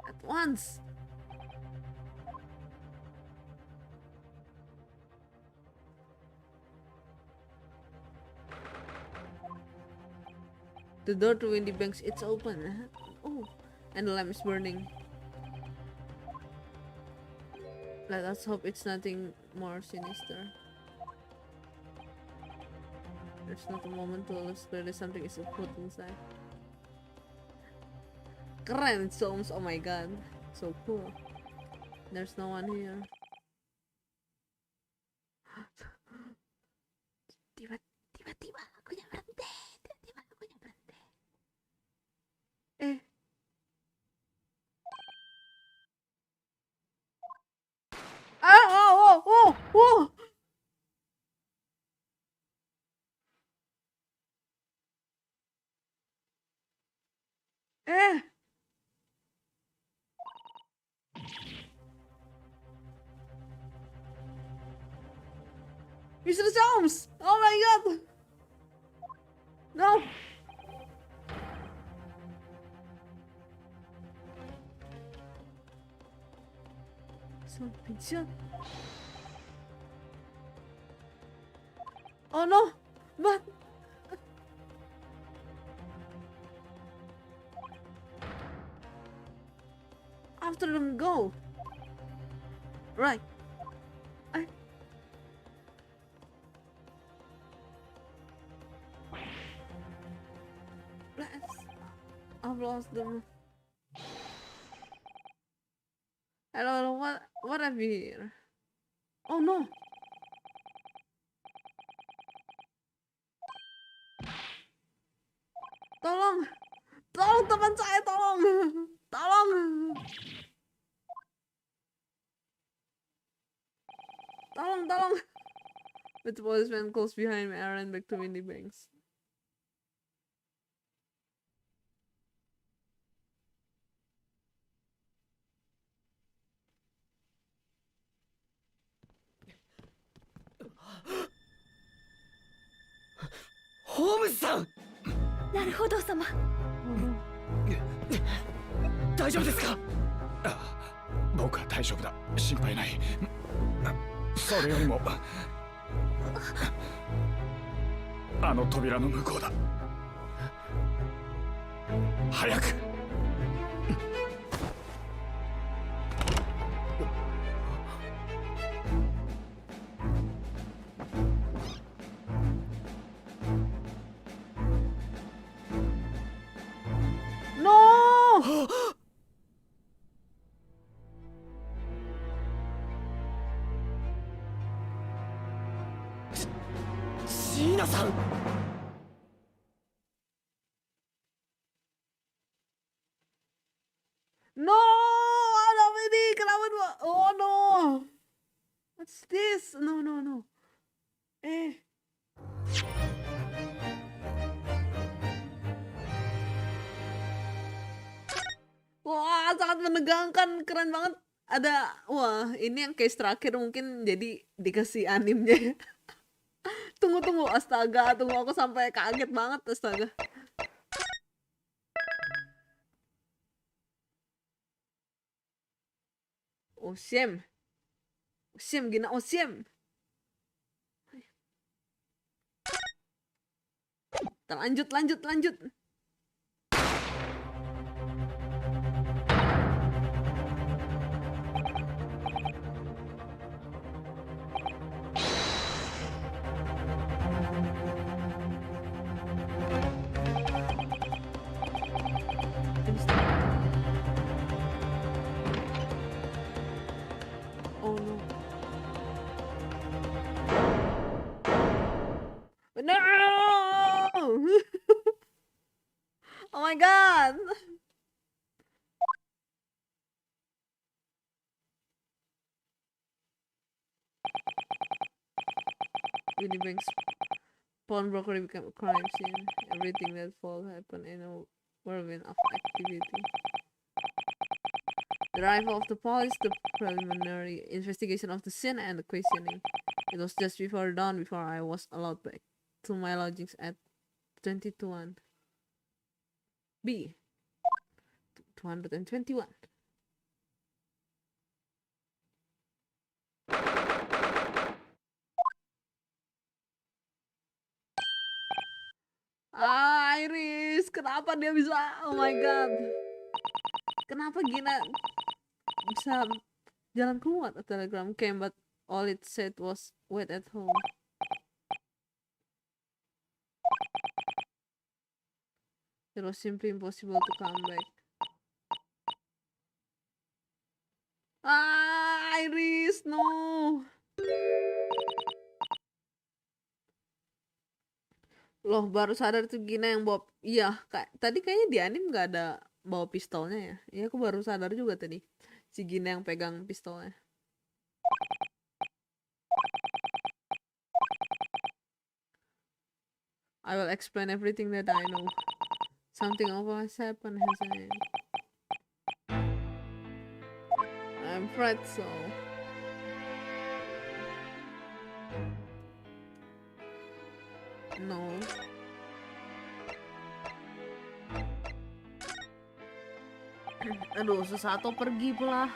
at once. The door to Windy Banks, it's open. Oh, and the lamp is burning. Let us hope it's nothing more sinister. There's not a moment to lose. Clearly something is afoot inside. Keren, Soms. Oh my god, so cool. There's no one here. Tiba-tiba akunya berhenti. Oh. Mr. Soms! Oh my god! No! Something shut. Oh no! But after them go. Right. I've lost them. Hello, what have you here? Oh no! Tolong teman saya, tolong. With the policeman close behind me, I ran back to Windy Banks. Holmes-san! なるほど様。大丈夫ですか？僕は大丈夫だ。心配ない。それよりもあの扉の向こうだ。早く。Shina-san. No, ada apa ini? Kenapa dua? Oh no, what's this? No no no. Wah, sangat menegangkan, keren banget. Wah, ini yang case terakhir mungkin jadi dikasih animnya. Tunggu, astaga, tunggu aku sampai kaget banget, astaga. Osim, gina osim. Lanjut. Oh no. No! Oh my god. Winnipeg's pawnbroker became a crime scene. Everything that fall happened in a whirlwind of activity. The arrival of the police, the preliminary investigation of the scene, and the questioning. It was just before dawn before I was allowed back to my lodgings at 22-1. B. 221. Iris, kenapa dia bisa? Oh my god. Kenapa Gina bisa jalan keluar? A telegram came, but all it said was wait at home. It was simply impossible to come back. Iris, no. Loh, baru sadar tuh Gina yang bawa. Iya, tadi kayaknya di anime nggak ada bawa pistolnya ya. Iya, aku baru sadar juga tadi. Si Gina yang pegang pistolnya. I will explain everything that I know. Something awful has happened, hasn't it? I'm afraid so. No. Aduh, sesaat pergi pula.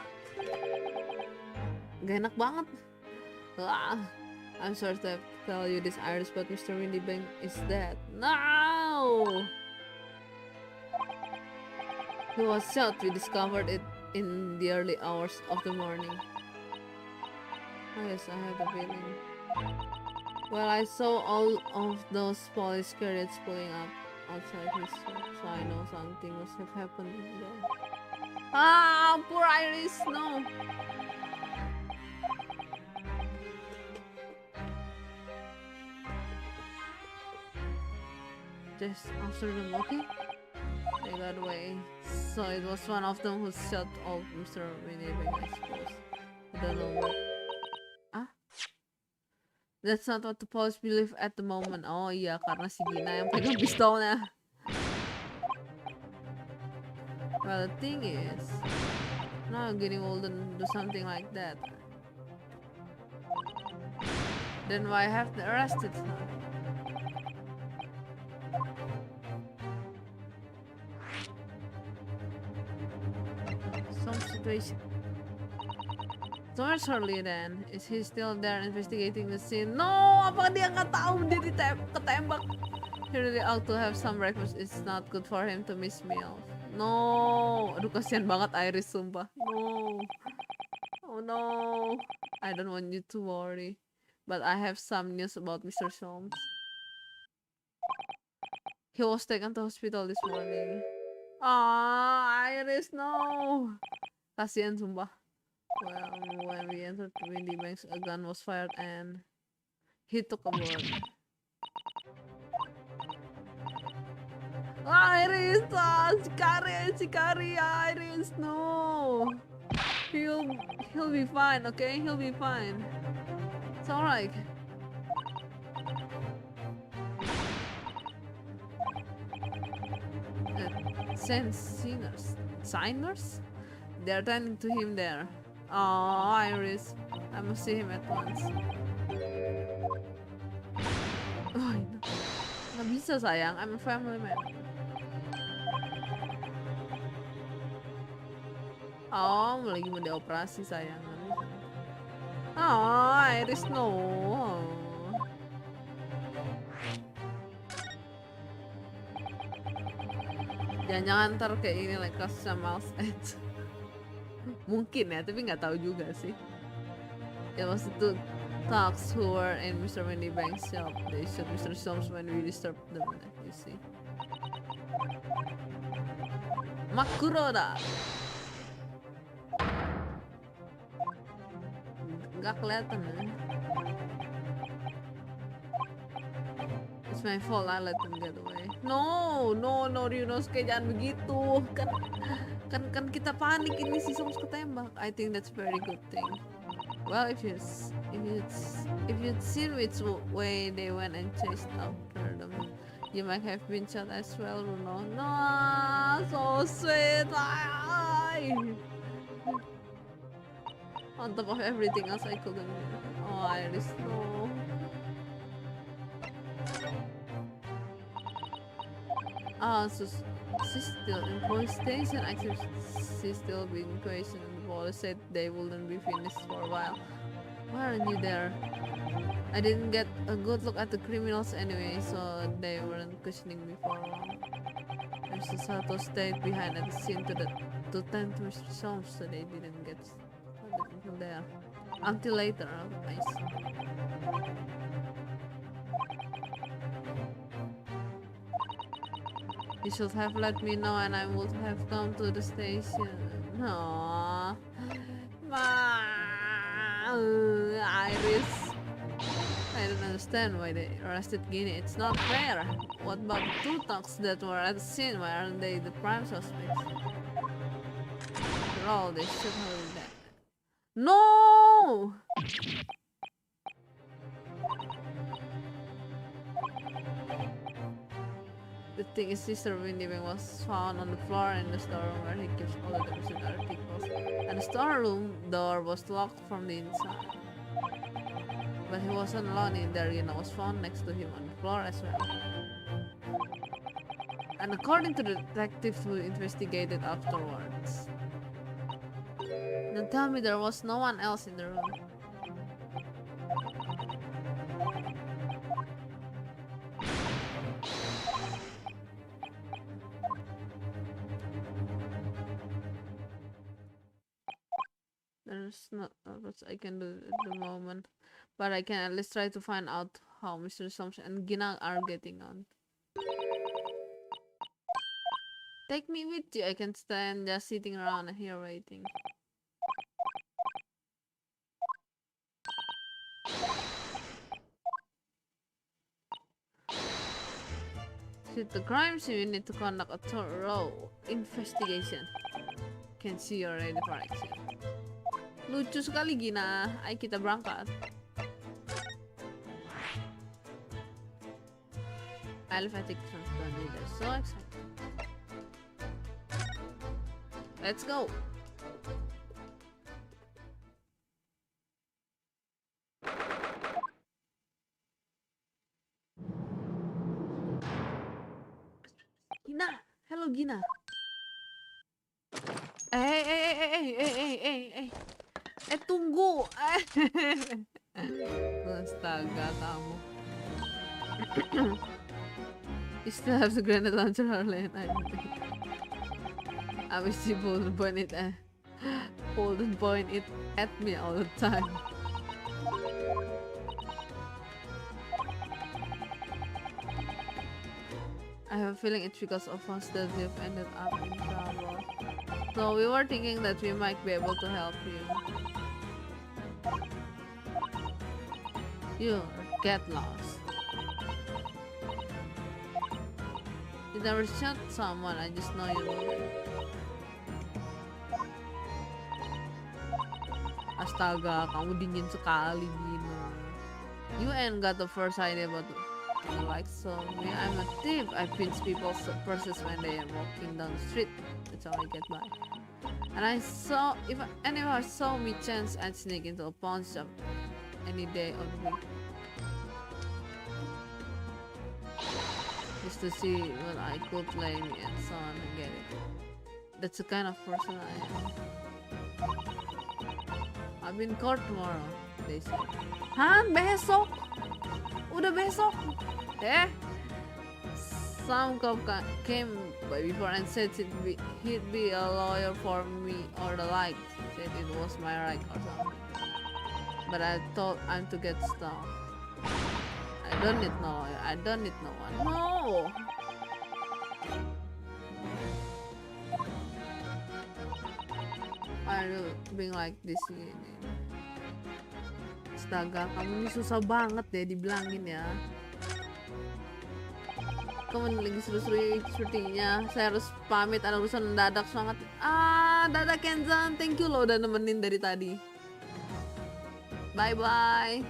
Gak enak banget. I'm sorry to tell you this, Iris, but Mr. Windybank is dead. No! He was shot. We discovered it in the early hours of the morning. Oh yes, I have a feeling. Well, I saw all of those police carriages pulling up outside his shop, so I know something must have happened there. Poor Iris, no. Just after them, okay? They got away. So it was one of them who shot off Mr. Winniebank, I suppose. I don't know what. That's not what the police believe at the moment. Oh iya, karena si Gina yang pegang pistolnya. Well, the thing is, now I'm getting old and do something like that. Then why have they arrested her? Some situation. So where's Charlie then? Is he still there investigating the scene? No, apakah dia nggak tahu dia ketembak? He really ought to have some breakfast. It's not good for him to miss meals. No, aduh kasihan banget Iris sumpah. No, oh no, I don't want you to worry, but I have some news about Mr. Solms. He was taken to hospital this morning. Iris, no, kasihan sumpah. Well, when we entered Windybanks, a gun was fired and he took a bullet. Iris, Chikari, Iris, no. He'll be fine, okay? He'll be fine. It's alright. Signers? They're tending to him there. Oh, Iris. I must see him at once. Oh, nggak bisa sayang. I'm a family man. Oh, lagi mau dioperasi sayang. Oh, Iris no. Jangan-jangan ntar kayak ini like kasusnya Miles Edge. Mungkin ya, tapi nggak tahu juga sih. It was the thugs who were in Mr. Wendy Bank's shop. They shot Mr. Soames when we disturbed them. You see. Makuro da. Nggak kelihatan ya. It's my fault, I let them get away. No, Ryunosuke, jangan begitu. Kan kita panik ini si Soames ketembak. I think that's very good thing. Well, if you'd seen which way they went and chased after them, you might have been shot as well, Runo. No, so sweet. On top of everything else, I couldn't. Oh, Iris, no. So she's still in police station. Actually, she's still being questioned, and the police said they wouldn't be finished for a while. Why aren't you there? I didn't get a good look at the criminals anyway, so they weren't questioning me for long. Mr. Sato stayed behind at the scene to tend to Mr. Soames, so they didn't get from there until later. I see. You should have let me know and I would have come to the station. No, Iris. I don't understand why they arrested Guinea. It's not fair. What about the two thugs that were at the scene? Why aren't they the prime suspects? After all, they should have been dead. No! The thing is, Mr. Windy was found on the floor in the storeroom where he keeps all the recent articles. And the storeroom door was locked from the inside. But he wasn't alone in there. Gina was found next to him on the floor as well. And according to the detective who investigated afterwards, then tell me there was no one else in the room. There's not much I can do at the moment, but I can at least try to find out how Mr. Soames and Gina are getting on. Take me with you. I can stand just sitting around here waiting. With the crime scene, we need to conduct a thorough investigation. Can see you're ready for action. Lucu sekali Gina. Ayo kita berangkat. Alphatic Transplant, they're so excited. Let's go. Gina, hello Gina. Tunggu. Astaga kamu. You still have the grenade launcher, Harlan. I wish you wouldn't point it at me all the time. I have a feeling it's because of us that we've ended up in trouble. So we were thinking that we might be able to help you. You get lost. You never shot someone, I just know you know them. Astaga, kamu dingin sekali Gina. You ain't got the first idea about you like so. Me, I'm a thief. I pinch people's purses when they are walking down the street. That's how I get by. And if anyone saw me chance, I'd sneak into a pawn shop any day of the week. Just to see what I could play me and so on and get it. That's the kind of person I am. I'll be in court tomorrow, they said. Hah? Besok? Udah besok? Some cop came by before and said he'd be a lawyer for me or the like. Said it was my right or something. But I thought I'm to get stuff. I don't need no lawyer. I don't need no one. No! Why are you being like this gini? Astaga, kamu ini susah banget deh dibilangin ya. Kamu lagi seru-seru syutingnya. Saya harus pamit, ada urusan mendadak sangat. Dadah Kenzan, thank you loh udah nemenin dari tadi. Bye bye.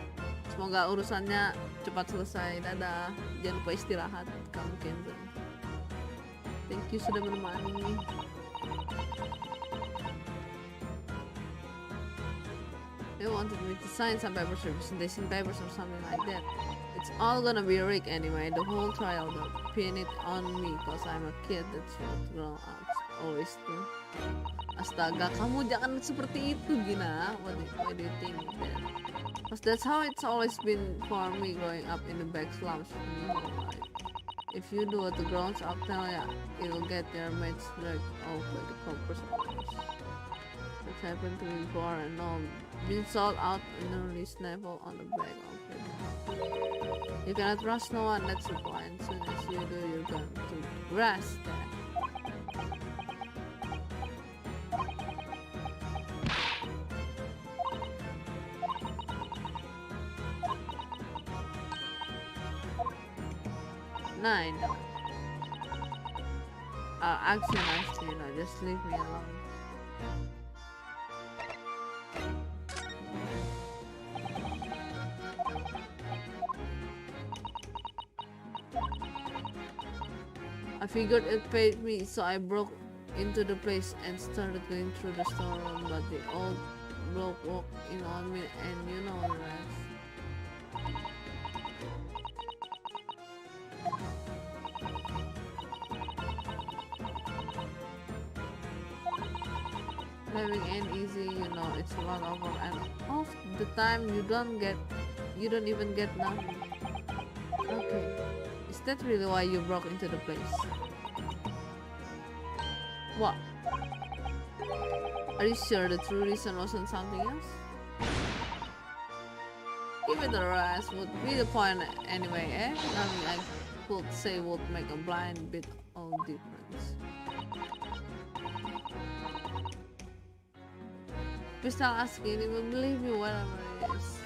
Semoga urusannya cepat selesai. Dadah. Jangan lupa istirahat kamu Kenzan. Thank you sudah menemani. They wanted me to sign some papers, representation papers or something like that. It's all gonna be rigged anyway, the whole trial. They'll pin it on me cause I'm a kid that's what grown ups always do. Astaga, kamu jangan seperti itu Gina. What do you think then? Cause that's how it's always been for me growing up in the back slums. Like, if you do what the grown up tell ya, it'll get their mates dragged off by the coppers. It's happened to me before and all. Been sold out and only snaffle on the back of it. You cannot trust no one, that's the point. As soon as you do, you're going to grasp that. Nine. Actually, just leave me alone. I figured it paid me, so I broke into the place and started going through the storeroom, but the old bloke walked in on me and you know the rest. Living ain't easy, you know, it's a lot of work, and half the time you don't even get nothing. Okay. Is that really why you broke into the place? What? Are you sure the true reason wasn't something else? Even the rest would be the point anyway, eh? Nothing I could say would make a blind bit of difference. Please stop asking, he will believe you whatever it is.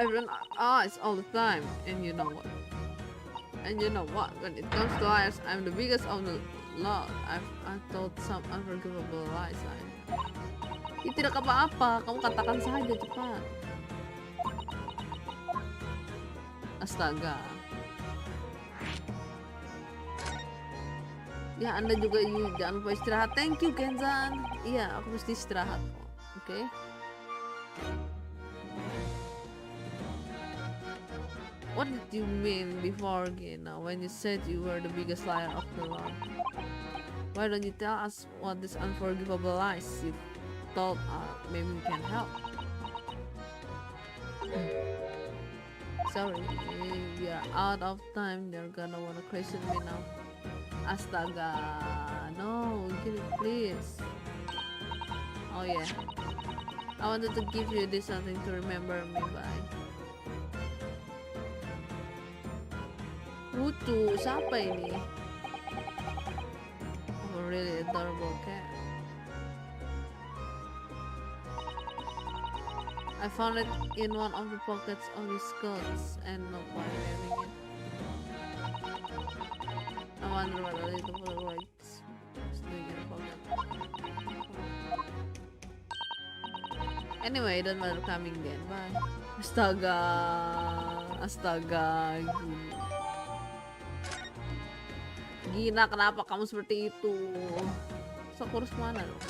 Everyone asks all the time, and you know what? When it comes to liars, I'm the biggest of the lot. I've told some unforgivable lies. Tidak apa-apa, kamu katakan saja cepat. Astaga. Ya Anda juga jangan lupa istirahat. Thank you Kenzan. Iya, aku mesti istirahat. Oke. What did you mean before, Gina, when you said you were the biggest liar of the lot? Why don't you tell us what these unforgivable lies you told are? Maybe we can help. Sorry, we are out of time. They're gonna wanna question me now. Astaga, no, please. Oh yeah, I wanted to give you this something to remember me by. Lucu, siapa ini? Oh, really adorable cat. I found it in one of the pockets of his coats and no point wearing it. I wonder what a little photo rights is doing in the pocket. Anyway, don't bother coming then. Bye. Astaga, astaga, Gina, kenapa kamu seperti itu? So, aku harus kemana dong?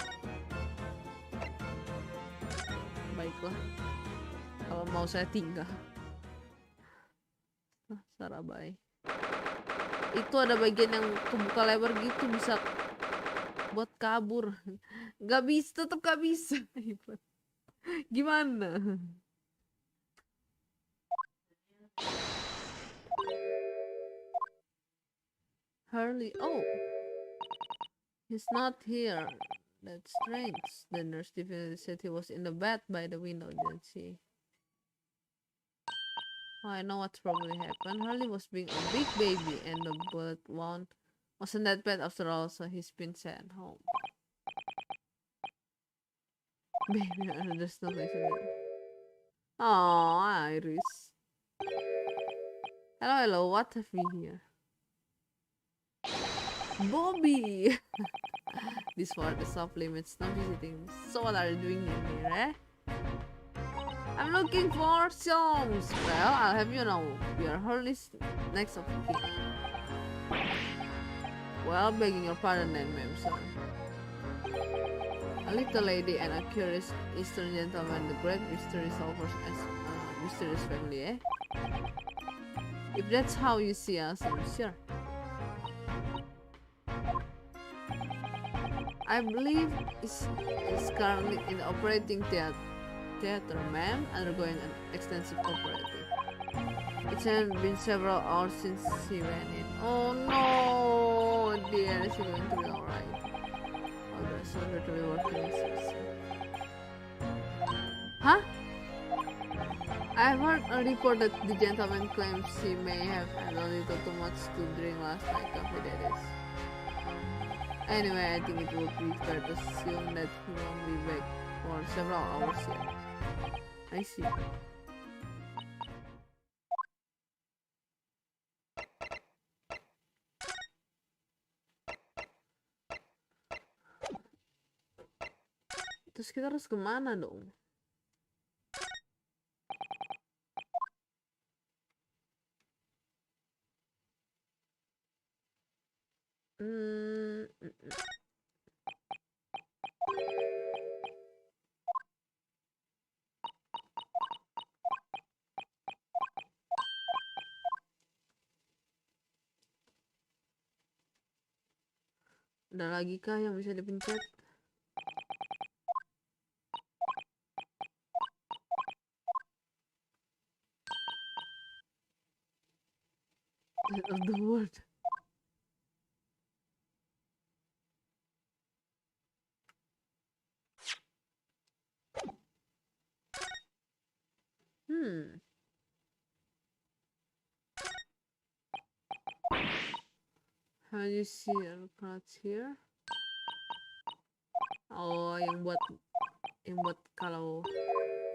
Baiklah, kalau mau saya tinggal. SARA, bye. Itu ada bagian yang kebuka lebar gitu, bisa buat kabur. Gak bisa, tetap gak bisa. Gimana? Hurley, oh, he's not here. That's strange. The nurse definitely said he was in the bed by the window, didn't she? Oh, I know what's probably happened. Hurley was being a big baby, and the bullet wound wasn't that bad after all, so he's been sent home. Baby, there's no reason. Oh, Iris. Hello, hello. What have we here? Bobby. This for the soft limits, no visiting. So what are you doing in here, eh? I'm looking for songs. Well, I'll have you know, we are Hurley's next of kin. Well, begging your pardon then, ma'am, sir. A little lady and a curious Eastern gentleman, the great mystery solvers as mysterious family, eh? If that's how you see us, I'm sure. I believe is currently in the operating theater, ma'am, undergoing an extensive operative. It's been several hours since she went in. Oh no, dear, is she going to be alright? Oh, there's so literally working. Huh? I've heard a report that the gentleman claims she may have had a little too much to drink last night. Coffee, that is. Anyway, I think it would be fair to assume that he won't be back for several hours yet. I see. Terus kita harus kemana dong? Ada lagi kah yang bisa dipencet? Of the word. How do you see our cards here? Oh, yang buat kalau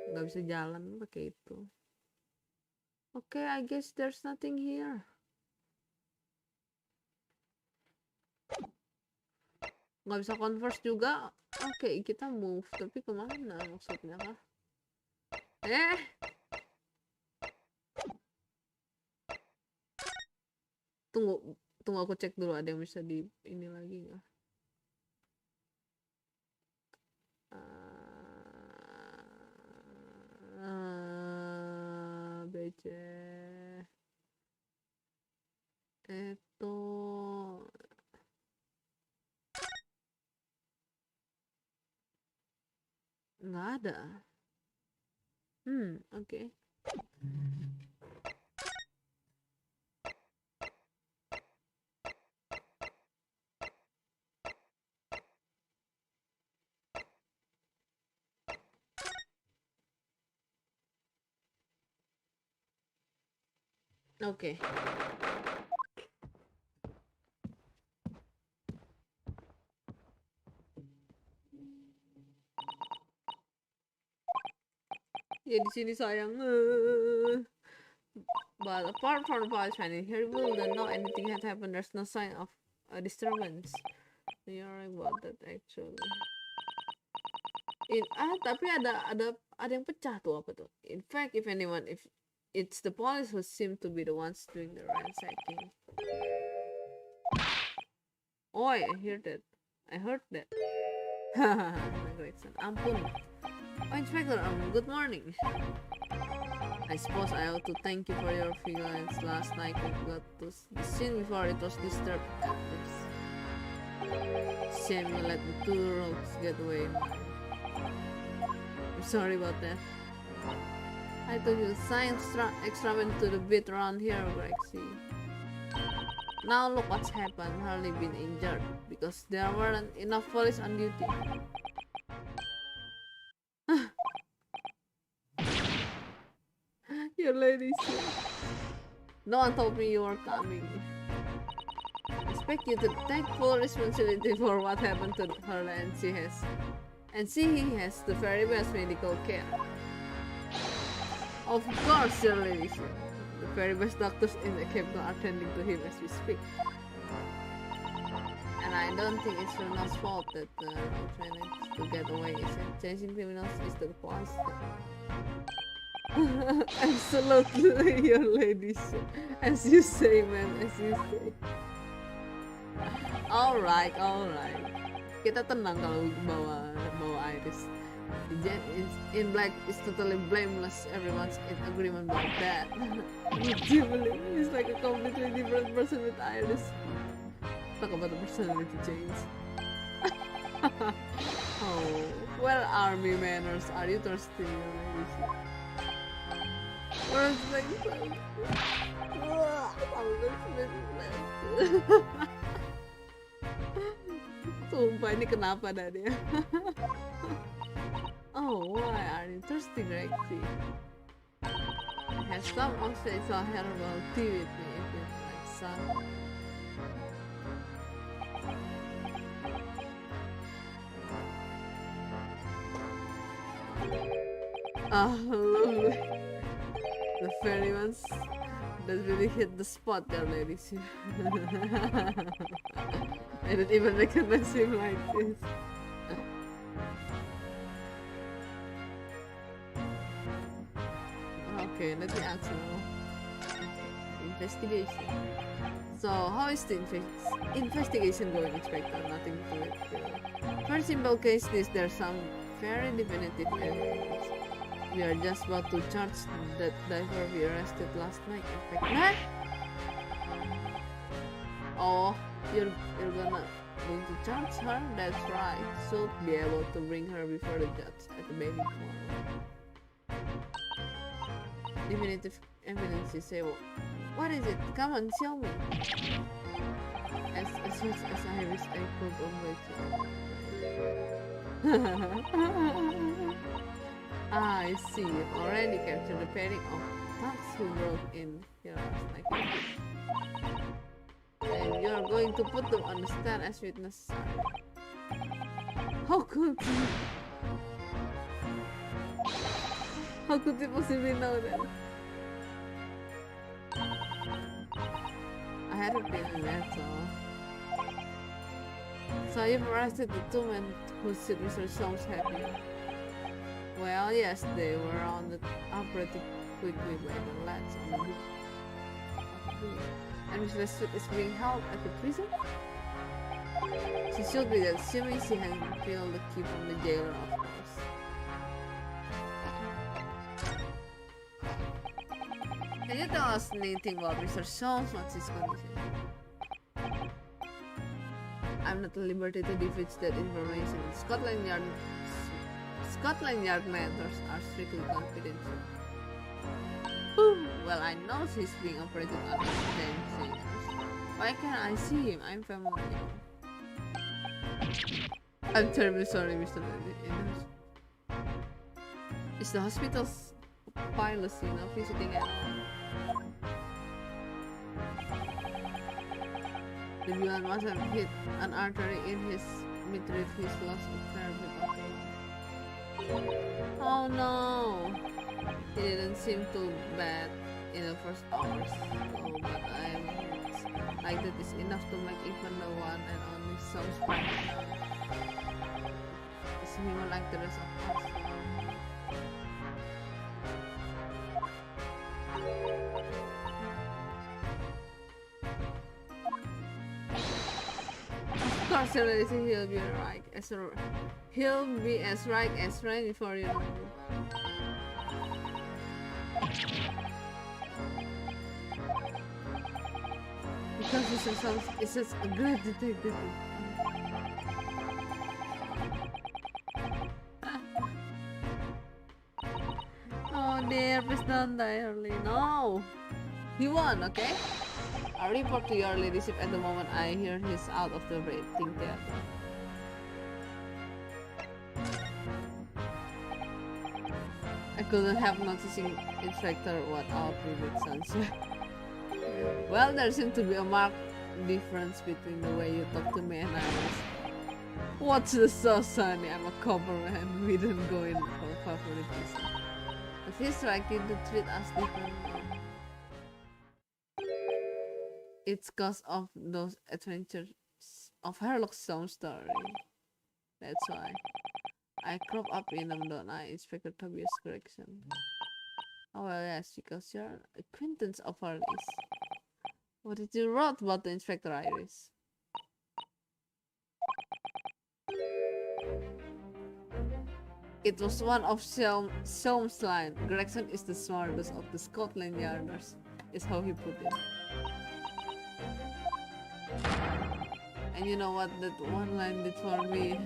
nggak bisa jalan pakai itu. Okay, I guess there's nothing here. Nggak bisa converse juga. Oke, kita move, tapi kemana maksudnya kah? Tunggu aku cek dulu ada yang bisa di ini lagi nggak? BC itu nggak ada. Oke. Oke. Ya di sini sayang. But apart from the police finding here, we don't know anything had happened. There's no sign of a disturbance. You're right about that actually. Tapi ada yang pecah tuh, apa tuh? In fact, if it's the police who seem to be the ones doing the ransacking. Oh, I heard that. Ampun. Oh, Inspector, good morning. I suppose I ought to thank you for your vigilance last night. We got to the scene before it was disturbed. Shame you let the two rogues get away. I'm sorry about that. I told you science extra went to the beat around here, Grexy. Now look what's happened. Hardly been injured because there weren't enough police on duty. Your ladies. No one told me you were coming. I expect you to take full responsibility for what happened to her, and she has the very best medical care. Of course, your ladies. The very best doctors in the capital are tending to him as we speak. And I don't think it's Rena's fault that the rogues managed to get away, is it? Chasing criminals is the police. Absolutely, your ladies. As you say, man, as you say. Alright. Kita tenang kalau bawa Iris. The Jen in black is totally blameless. Everyone's in agreement about that. He's like a completely different person with Iris. Talk about the personality change. Oh, well, army manners. Are you thirsty, your ladies? Sumpah, ini kenapa dah dia? Oh, why are you thirsty, Grexy? I have some occidental herbal tea with me if you'd like some. Oh, lovely. The fairy ones that really hit the spot there, ladies. I didn't even recognize him like this. Okay, let me ask now. Investigation. So, how is the investigation going, Inspector? Nothing to it. For a simple case, there's some very definitive evidence. We are just about to charge that diver we arrested last night. In fact, what? Oh, you're going to charge her? That's right. Should be able to bring her before the judge at the baby tomorrow. Definitive evidence, you say. What is it? Come on, show me. As soon as I wish I could I see. You've already captured the pairing of thugs who broke in here last night. And you're going to put them on the stand as witnesses. How could you? How could you possibly know that? I had a feeling that's all. So you've arrested the two men who said Mr. Soames happy. Well, yes, they were on the pretty quickly by the lads on the beach. And Miss Westwood is being held at the prison? She should be there, assuming she hasn't filled the key from the jailer, of course. Can you tell us anything about Mr. Soames? What's his condition? I'm not at liberty to divulge that information. Scotland Yard matters are strictly confidential. Well, I know she's being operated under same singers. Why can't I see him? I'm familiar. I'm terribly sorry, Mr. Innes. Is the hospital's policy not visiting anyone? The villain must have hit an artery in his midriff. He's lost a fair bit of blood. Oh no! He didn't seem too bad in the first hours, so, but I'm like that is enough to make even the one and only sounds fine. Is he more like the rest of us? Of course, he'll be right as right as rain before you know it. Because it's such a great detective. Oh dear, please don't die early. No! He won, okay? I report to your leadership at the moment I hear he's out of the rating theater. I couldn't help noticing Inspector what our previous sunset. Well, there seemed to be a marked difference between the way you talk to me and others. What's the so sunny? I'm a copper and we don't go in for favoritism. But he's likely to treat us differently. It's cause of those adventures of Sherlock's Holmes story. That's why. I crop up in them, don't I? Inspector Tobias' correction. Oh well, yes, because you're an acquaintance of our list. What did you write about the Inspector Iris? It was one of Sholmes' line. Gregson is the smartest of the Scotland Yarders, is how he put it. And you know what that one line did for me?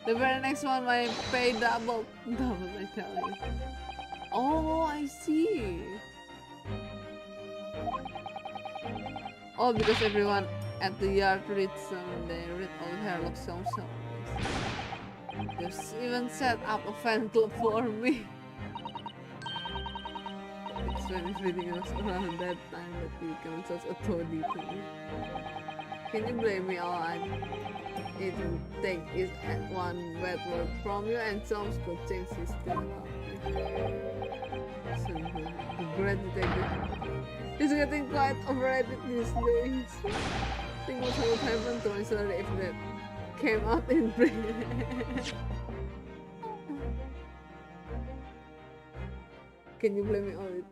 The very next one, my pay double, I tell you. Oh, I see. Oh, because everyone at the yard reads them, they read all Sherlock Holmes stories. There's even set up a fan club for me. It's when everything was around that time that you became such a toady to me. Can you blame me? All I need to take is one bad word from you and Holmes could change his tune about me. So, the great detective is getting quite overrated these days. Think what would happen to my story if that came out in print. Can you blame me on it?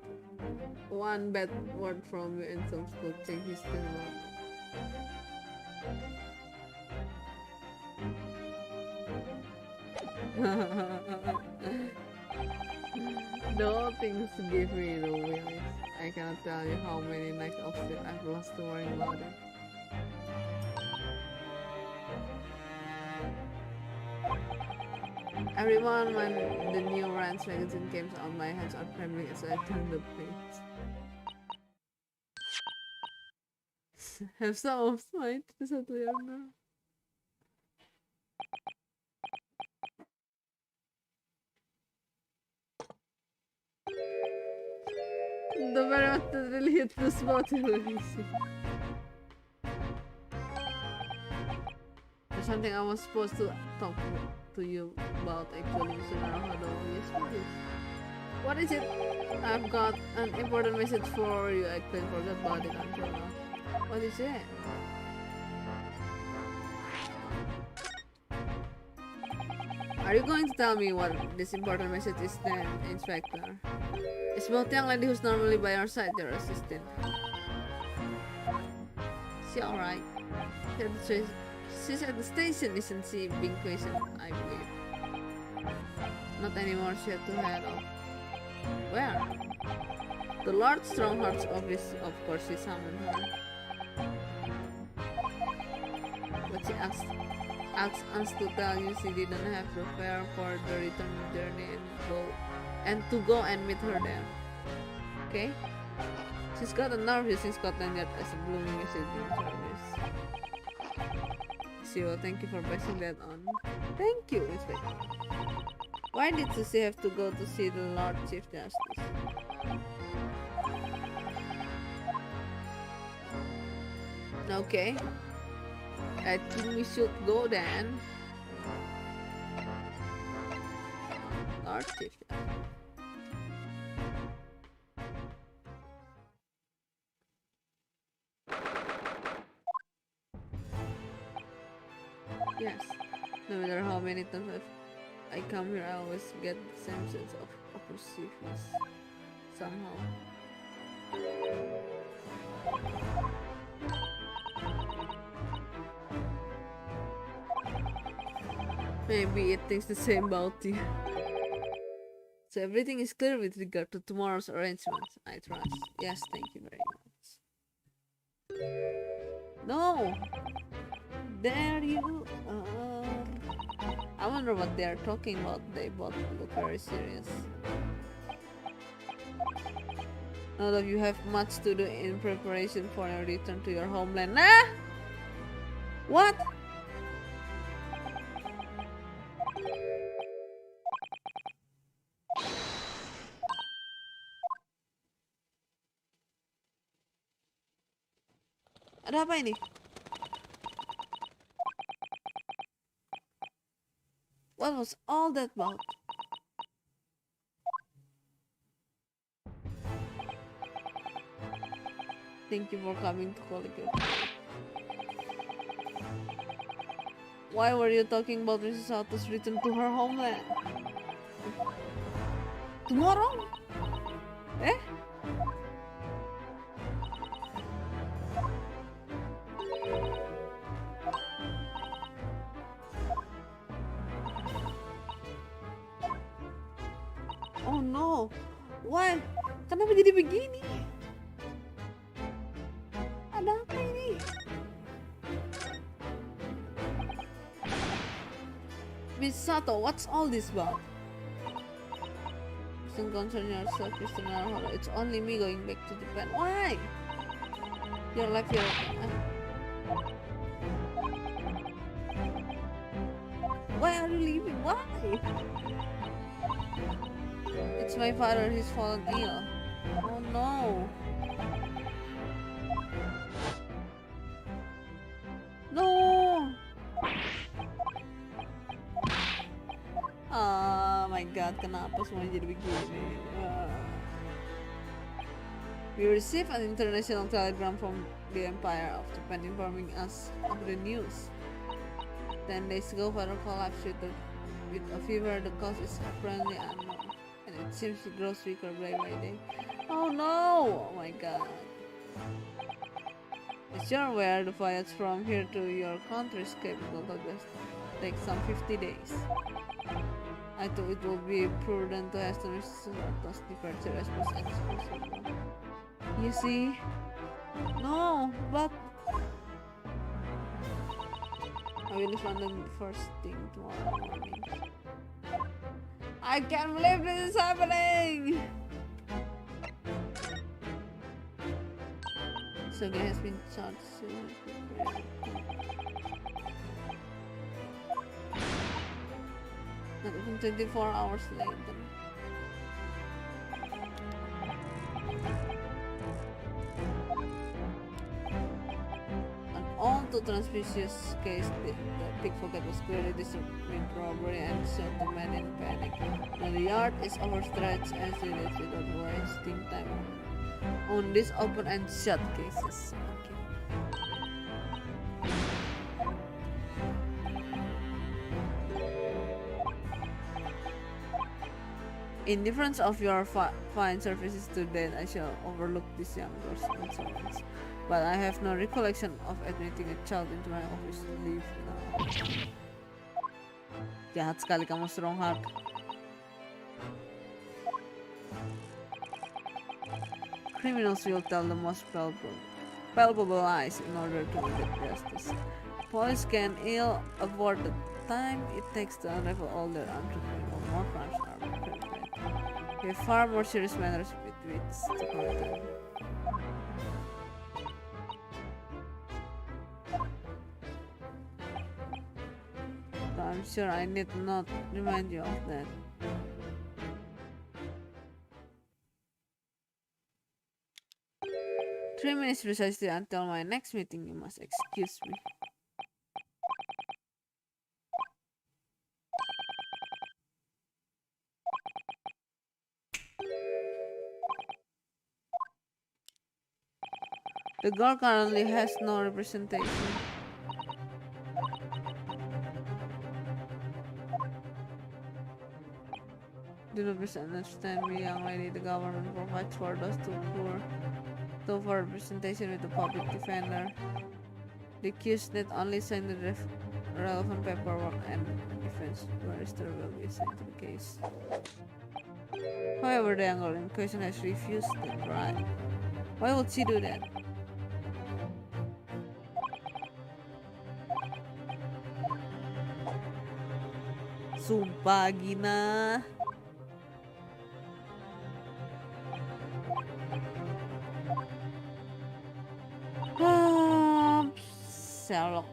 One bad word from you and Holmes could change his tune about me. No things give me the willies. I cannot tell you how many nights of sleep I've lost worrying about it. Every morning when the new Ranch magazine came out, my hands are trembling as I turn the page. Have some of my to learner. The very much that really hit the spot in the There's something I was supposed to talk to you about actually, Mr. Naruhodo. Yes, please. What is it? I've got an important message for you. I couldn't forget about it until now. What is it? Are you going to tell me what this important message is then, Inspector? It's about the young lady who's normally by our side, your assistant. She alright? She's at the station, isn't she? Being questioned, I believe. Not anymore, she had to head off. Where? The Lord Strongheart's office, of course, she summoned her. But she asked us to tell you she didn't have to prepare for the return journey and to go and meet her there. Okay? She's got a nerve using Scotland Yard as a blooming messaging service. So thank you for passing that on. Thank you, Inspector. Why did Susie have to go to see the Lord Chief Justice? Okay. I think we should go then. Lord Chief Justice. matter how many times I come here, I always get the same sense of oppressiveness somehow. Maybe it thinks the same about you. So everything is clear with regard to tomorrow's arrangements, I trust. Yes, thank you very much. No! There you are. I wonder what they are talking about. They both look very serious. None of you have much to do in preparation for your return to your homeland. Nah! What? Ada apa ini? What was all that about? Thank you for coming to collect your... Why were you talking about Mrs. Sato's return to her homeland? Tomorrow? Eh? Oh no, why? Kenapa jadi begini? Ada apa ini? Miss Sato, what's all this about? Don't concern yourself, Mr. Naruhodo. It's only me going back to Japan. Why? Your life here. Why are you leaving? Why? It's my father, he's fallen ill. Oh no. No. Oh my god, kenapa semuanya jadi begini? We received an international telegram from the Empire of Japan informing us of the news. 10 days ago, father collapsed with a fever. The cause is apparently unknown, and it seems he grows weaker day by day. Oh no! Oh my god. As you're aware, the voyage from here to your country's capital will take some 50 days. I thought it would be prudent to hasten Mrs. Sato's departure as much as possible. You see? No, but I will leave London first thing tomorrow morning. I can't believe this is happening! Soga has been charged soon. Not even 24 hours later. An all-too transsuspicious case, the pickpocket was clearly disturbing robbery and shot the man in panic. Now the yard is overstretched as it is without wasting time on these open and shut cases. In difference of your fine services to date, I shall overlook these young girls' concerns. But I have no recollection of admitting a child into my office. Leave now. Jahat sekali kamu, Strongheart. Criminals will tell the most palpable lies in order to get justice. Police can ill afford the time it takes to unravel all their untrue more crimes are perpetrated. We have far more serious matters with which to contend. So I'm sure I need not remind you of that. Three minutes precisely until my next meeting. You must excuse me. The girl currently has no representation. Do not misunderstand me, young lady. The government provides for those too poor to for representation with the public defender. The accused need only sign the relevant paperwork and defense barrister will be assigned to the case. However, the angle in question has refused the trial. Why would she do that? Sumpah Gina. Sherlock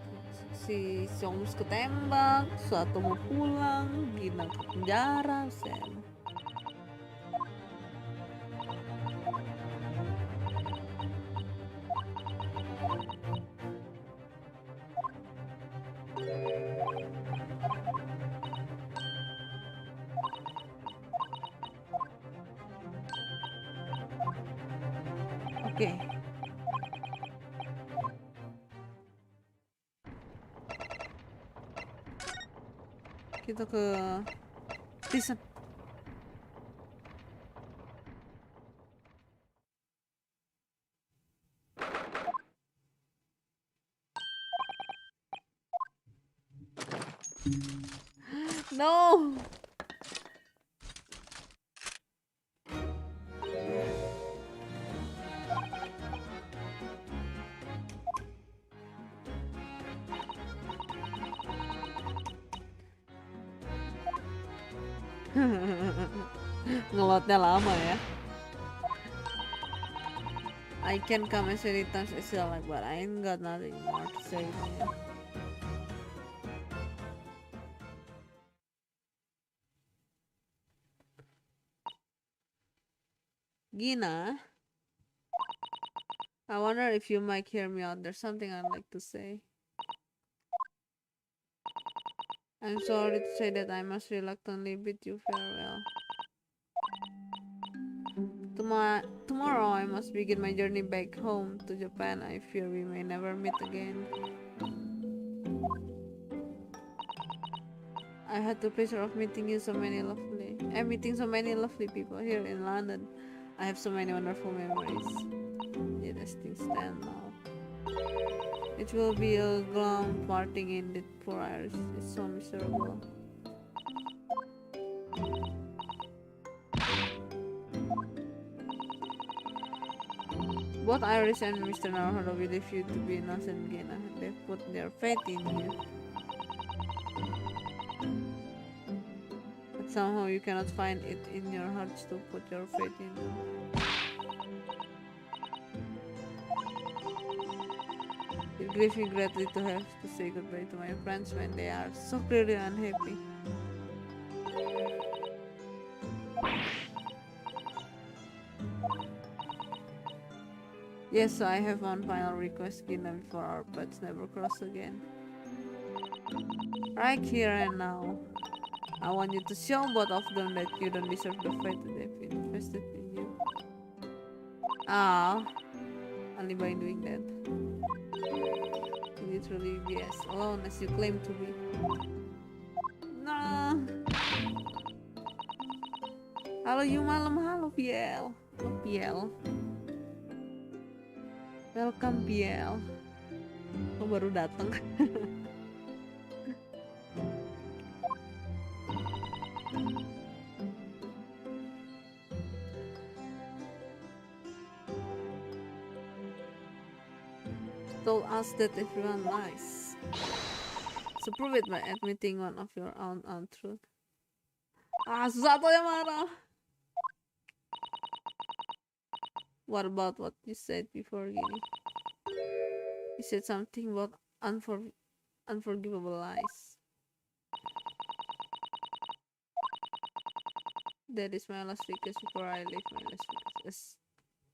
si Siongus ketembak, suatu mau pulang, Gina ke penjara, Sam. Oke. Kita ke prison. No. Ngelotnya lama ya. I can come as many times as you like, but I ain't got nothing more to say. Gina, I wonder if you might hear me out. There's something I'd like to say. I'm sorry to say that I must reluctantly bid you farewell. Tomorrow I must begin my journey back home to Japan. I fear we may never meet again. I had the pleasure of meeting so many lovely people here in London. I have so many wonderful memories. Yet as things stand now, it will be a glum parting indeed. Poor Iris is so miserable. Both Iris and Mr. Naruhodo believe you to be innocent, Gina. They put their faith in you. But somehow you cannot find it in your hearts to put your faith in them. It grieves me greatly to have to say goodbye to my friends when they are so clearly unhappy. Yes, so I have one final request, Gina, before our paths never cross again. Right here and now, I want you to show both of them that you don't deserve the fate that they've invested in you. Only by doing that. You literally be as alone as you claim to be. Nah. Halo Yumalem, halo Biel. Halo Biel. Welcome Biel. Kok baru datang? Told us that everyone lies. So prove it by admitting one of your own untruth. Susah tuh yang marah. What about what you said before, Gini? You said something about unforgivable lies. That is my last request before I leave my last request as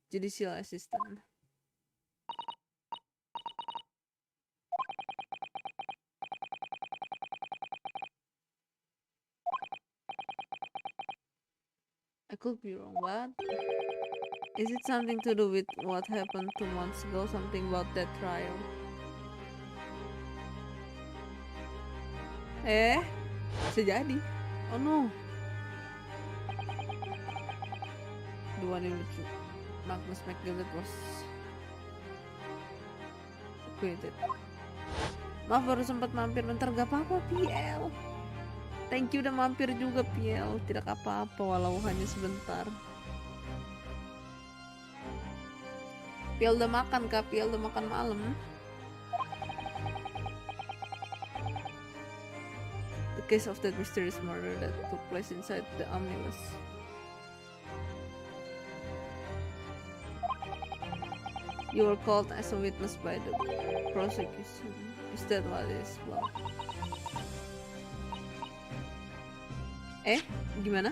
judicial assistant. I could be wrong, but is it something to do with what happened 2 months ago? Something about that trial? Bisa jadi. Oh no. The one in which Magnus McGillet was acquitted. Maaf baru sempat mampir bentar, gak apa-apa PL. Thank you udah mampir juga PL, tidak apa-apa walau hanya sebentar. PL udah makan kah? PL udah makan malam. The case of that mysterious murder that took place inside the omnibus. You were called as a witness by the prosecution. Is that what it is? Well. Gimana?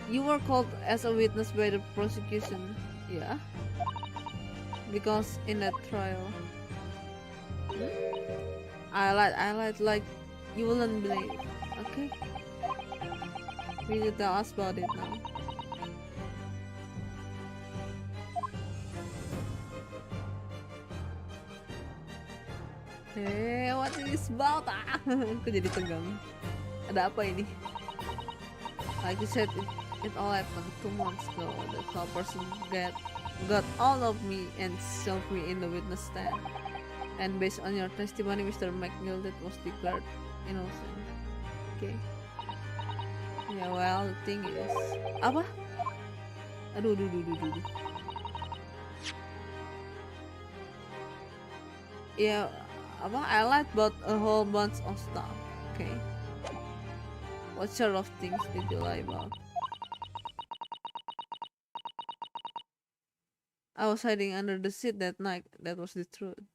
You were called as a witness by the prosecution. Yeah. Because in that trial, I lied like you wouldn't believe. Okay. Will you tell us about it now? What is about? Aku jadi tegang. Ada apa ini? Like you said, it all happened 2 months ago. The call person got all of me and shoved me in the witness stand. And based on your testimony, Mr. McGildet was declared innocent. Okay. Yeah, well, the thing is, apa? Aduh. Yeah. I lied about a whole bunch of stuff. Okay. What sort of things did you lie about? I was hiding under the seat that night. That was the truth.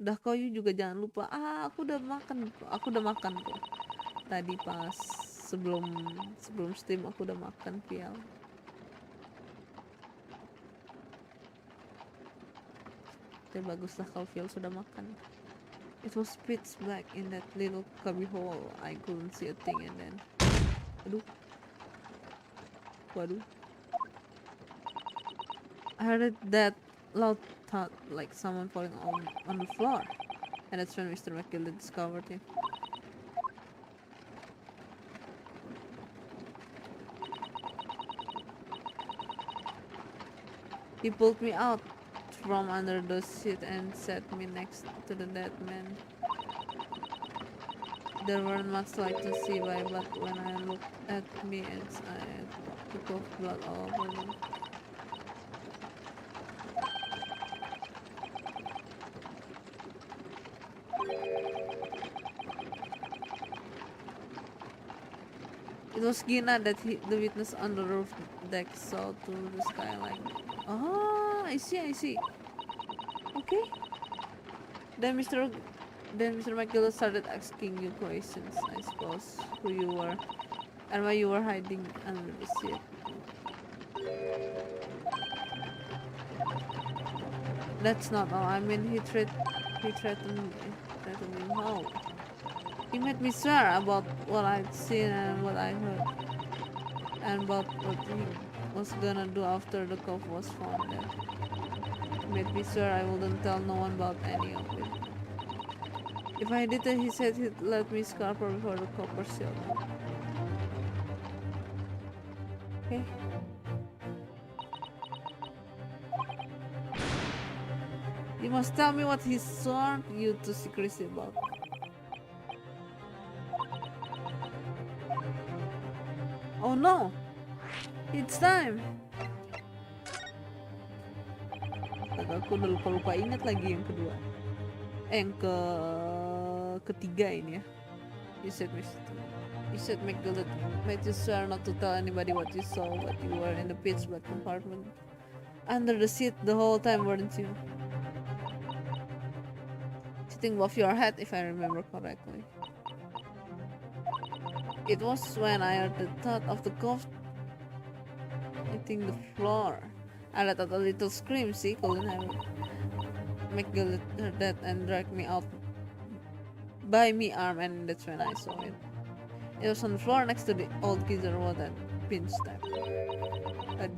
Udah kau juga jangan lupa. Aku udah makan kok. Tadi pas sebelum stream aku udah makan pial. Baguslah kalau Phil sudah makan. It was pitch black in that little cubby hole. I couldn't see a thing and then waduh. I heard that loud thud like someone falling on the floor, and that's when Mr. McGillet discovered him. He pulled me out from under the seat and set me next to the dead man. There weren't much light to see by, but when I looked at me, I took off blood all over me. It was Gina that the witness on the roof deck saw to the skyline. Oh, I see. Okay. Then Mr. McGill started asking you questions, I suppose. Who you were and why you were hiding under the seat. That's not all. I mean, he threatened me. How? He made me swear about what I'd seen and what I heard, and about what he was gonna do after the cup was found there. He made me swear I wouldn't tell no one about any of it. If I did it, he said he'd let me scarper before the copper sealed. Okay. You must tell me what he swore you to secrecy about. Oh no! It's time! Aku udah lupa ingat lagi yang kedua. Yang ketiga ini ya. You said McGill made you swear not to tell anybody what you saw, but you were in the pitch black compartment under the seat the whole time, weren't you? Sitting above your head, if I remember correctly. It was when I heard the thud of the cough hitting the floor. I let out a little scream, see, couldn't have McGill heard that and dragged me out by me arm, and that's when I saw it. It was on the floor next to the old geezer with that pinch tap.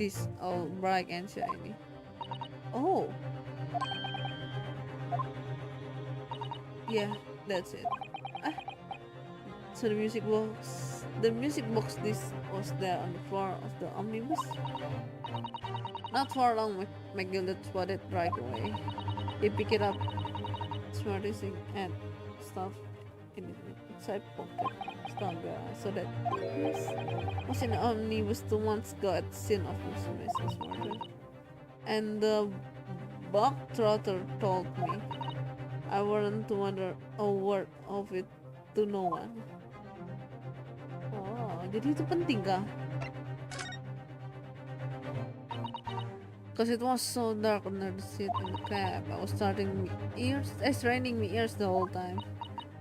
This all bright and shiny. Oh. Yeah, that's it. So the music box this was there on the floor of the omnibus. Not for long, McGill spotted right away. He picked it up, smarting at stuff in his side pocket. So that was in the omnibus 2 months ago at the scene of Mrs. murder. And the bug trotter told me I weren't to wonder a word of it to no one. Oh, jadi itu penting kah? Because it was so dark under the seat in the cab. I was straining my ears the whole time.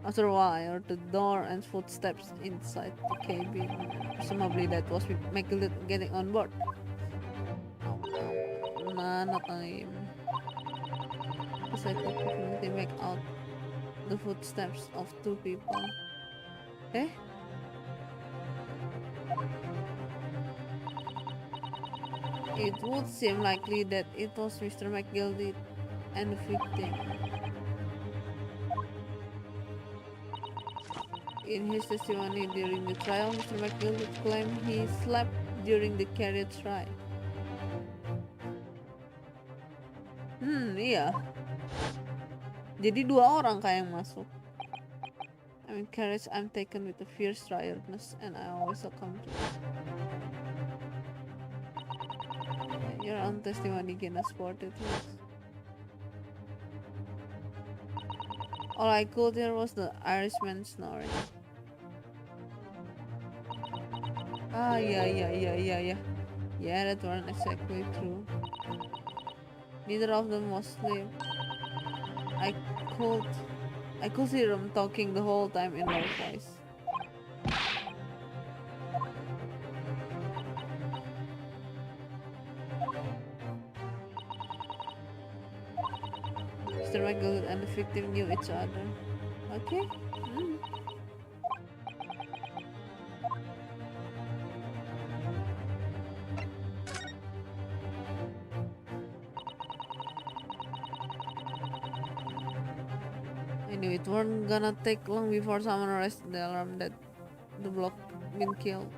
After a while, I heard the door and footsteps inside the cabin. Presumably that was McGill getting on board. Nah, not him. Because I could definitely make out the footsteps of 2 people. Eh? It would seem likely that it was Mr. McGill and the victim. In his testimony during the trial, Mr. McGill claimed he slept during the carriage ride. Iya. Jadi 2 orang kayak yang masuk. I'm in carriage, I'm taken with a fierce tiredness, and I always succumb to it. Your own testimony again supported this. All I could hear was the Irishman snoring. Yeah. Yeah, that weren't exactly true. Neither of them was asleep. I could hear them talking the whole time in low voice. Mr. McGill and the victim knew each other. Okay. I knew it weren't gonna take long before someone raised the alarm that the block been killed.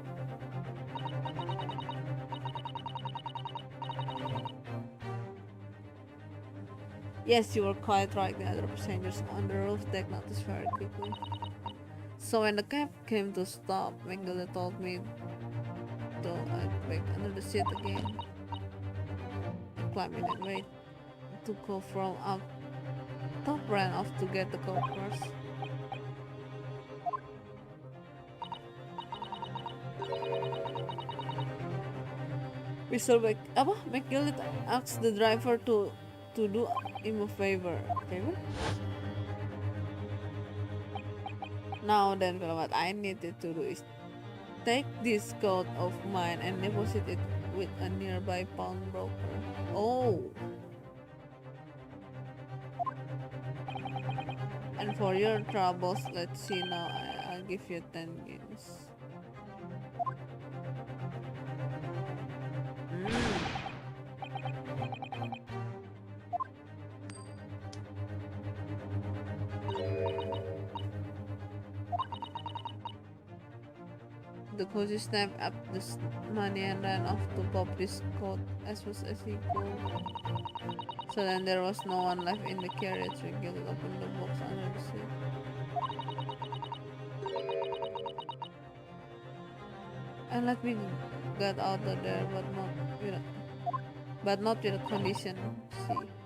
Yes, you were quite right. The other passengers on the roof deck noticed very quickly. So when the cab came to stop, McGill told me to back under the seat again. I climbed in and waited to go from out. Top ran off to get the coppers. Mr. McGill asked the driver to do him a favor. Now then, what I needed to do is take this coat of mine and deposit it with a nearby pawnbroker. Oh. And for your troubles, let's see now, I'll give you 10 guineas. The cozy snapped up the money and ran off to pop this coat as fast as he could. So then there was no one left in the carriage. McGill opened the box under the seat. And let me get out of there, but not with a condition. See.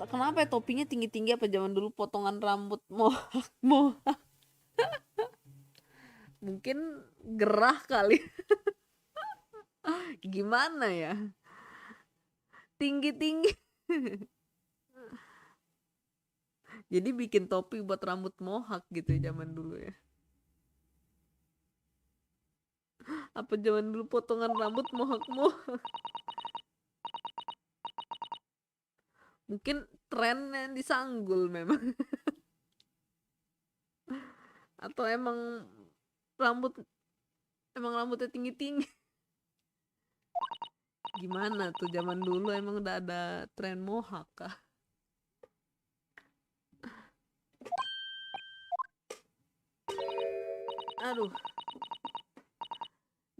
Kenapa ya topinya tinggi-tinggi apa zaman dulu potongan rambut mohak. Mungkin gerah kali. Gimana ya? Tinggi-tinggi. Jadi bikin topi buat rambut mohak gitu ya zaman dulu ya. Apa zaman dulu potongan rambut mohak-mohak? Mungkin trennya disanggul memang. Atau emang rambutnya tinggi-tinggi. Gimana tuh zaman dulu emang udah ada tren mohak kah? Aduh.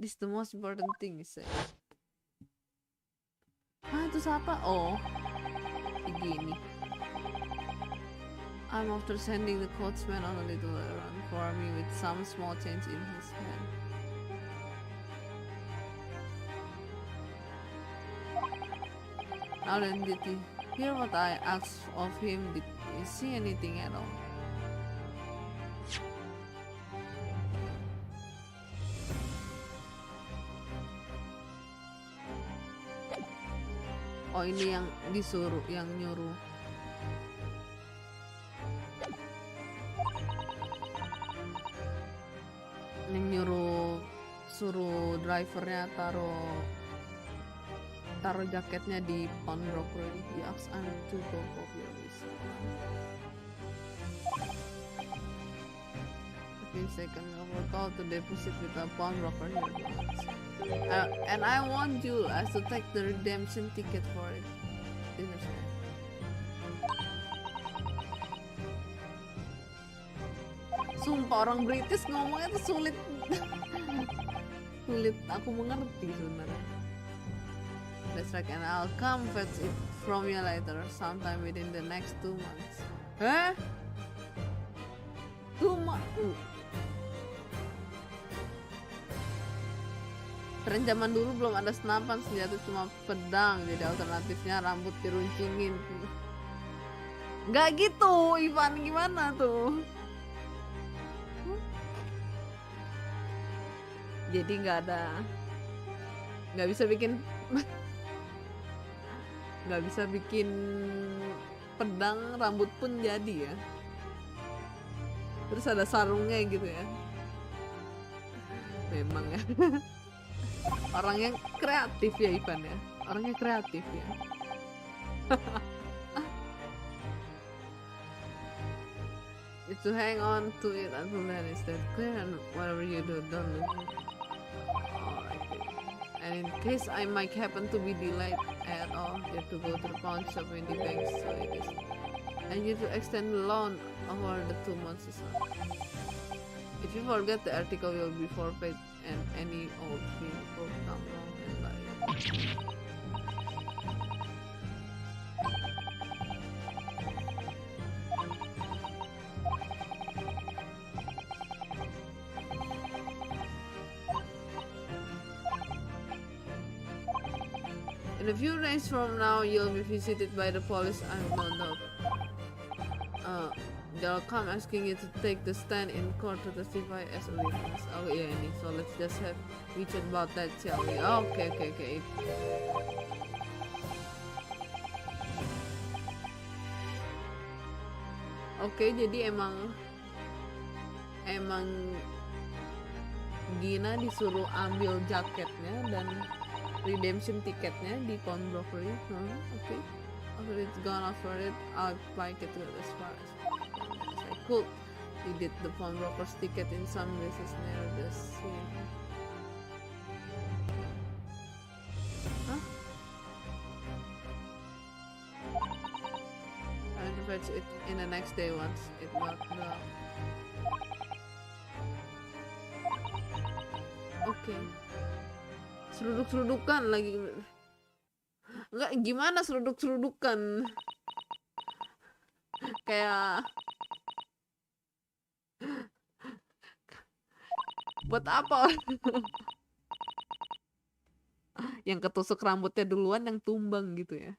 This the most important thing is itu siapa? Oh, begini. I'm after sending the coachman on a little errand for me with some small change in his hand. Now then, did he hear what I asked of him? Did he see anything at all? Oh, ini yang disuruh, yang nyuruh. Yang nyuruh, suruh drivernya taruh jaketnya di pawnbroker. He asked I'm to go for your reason. Second, I will call to deposit with a pawnbroker here. And I want you as to take the redemption ticket for it. Sumpah orang British ngomongnya tuh sulit. Sulit aku mengerti sebenarnya. That's right, and I'll come fetch it from you later, sometime within the next 2 months. Hah? 2 months? Tren zaman dulu belum ada senapan, senjata cuma pedang, jadi alternatifnya rambut diruncingin. Nggak gitu, Ivan, gimana tuh? Jadi nggak bisa bikin pedang, rambut pun jadi ya. Terus ada sarungnya gitu ya. Memang ya. Orang yang kreatif ya Ivan ya. Orangnya kreatif ya. It's to hang on to it until then is that clear, and whatever you do, don't lose it. And in case I might happen to be delayed at all, you have to go to the pawn shop in the bank, so it is. And you have to extend the loan over the 2 months as well. If you forget, the article will be forfeit and any old fee will come wrong and buy it. In a few days from now, you'll be visited by the police. I have no doubt. They'll come asking you to take the stand in court to testify as a witness. Oh yeah, ini. So let's just have we chat about that, shall we? Oh, okay. Oke, jadi emang Gina disuruh ambil jaketnya dan redemption tiketnya di pawnbroker. Okay. After it's gone after it, I'll bike it as far as I could. He did the pawnbroker's ticket in some places near the scene. Huh? I'll fetch it in the next day once it got the... Okay. Seruduk-serudukan lagi. Enggak, gimana seruduk-serudukan? Kayak buat apa? Yang ketusuk rambutnya duluan yang tumbang gitu ya.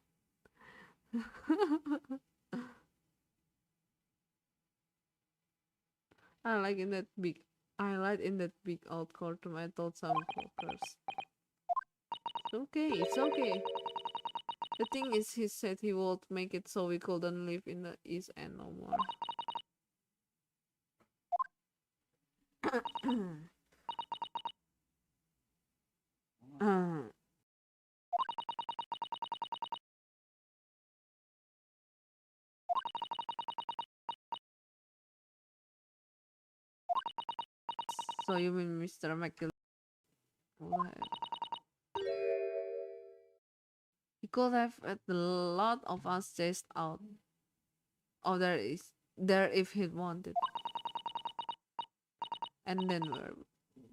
I like in that big old courtroom. I told some workers. It's okay. The thing is, he said he would make it so we couldn't live in the East End no more. So you mean Mr. McKill? could have had a lot of us chased out. Oh, there if he wanted. And then where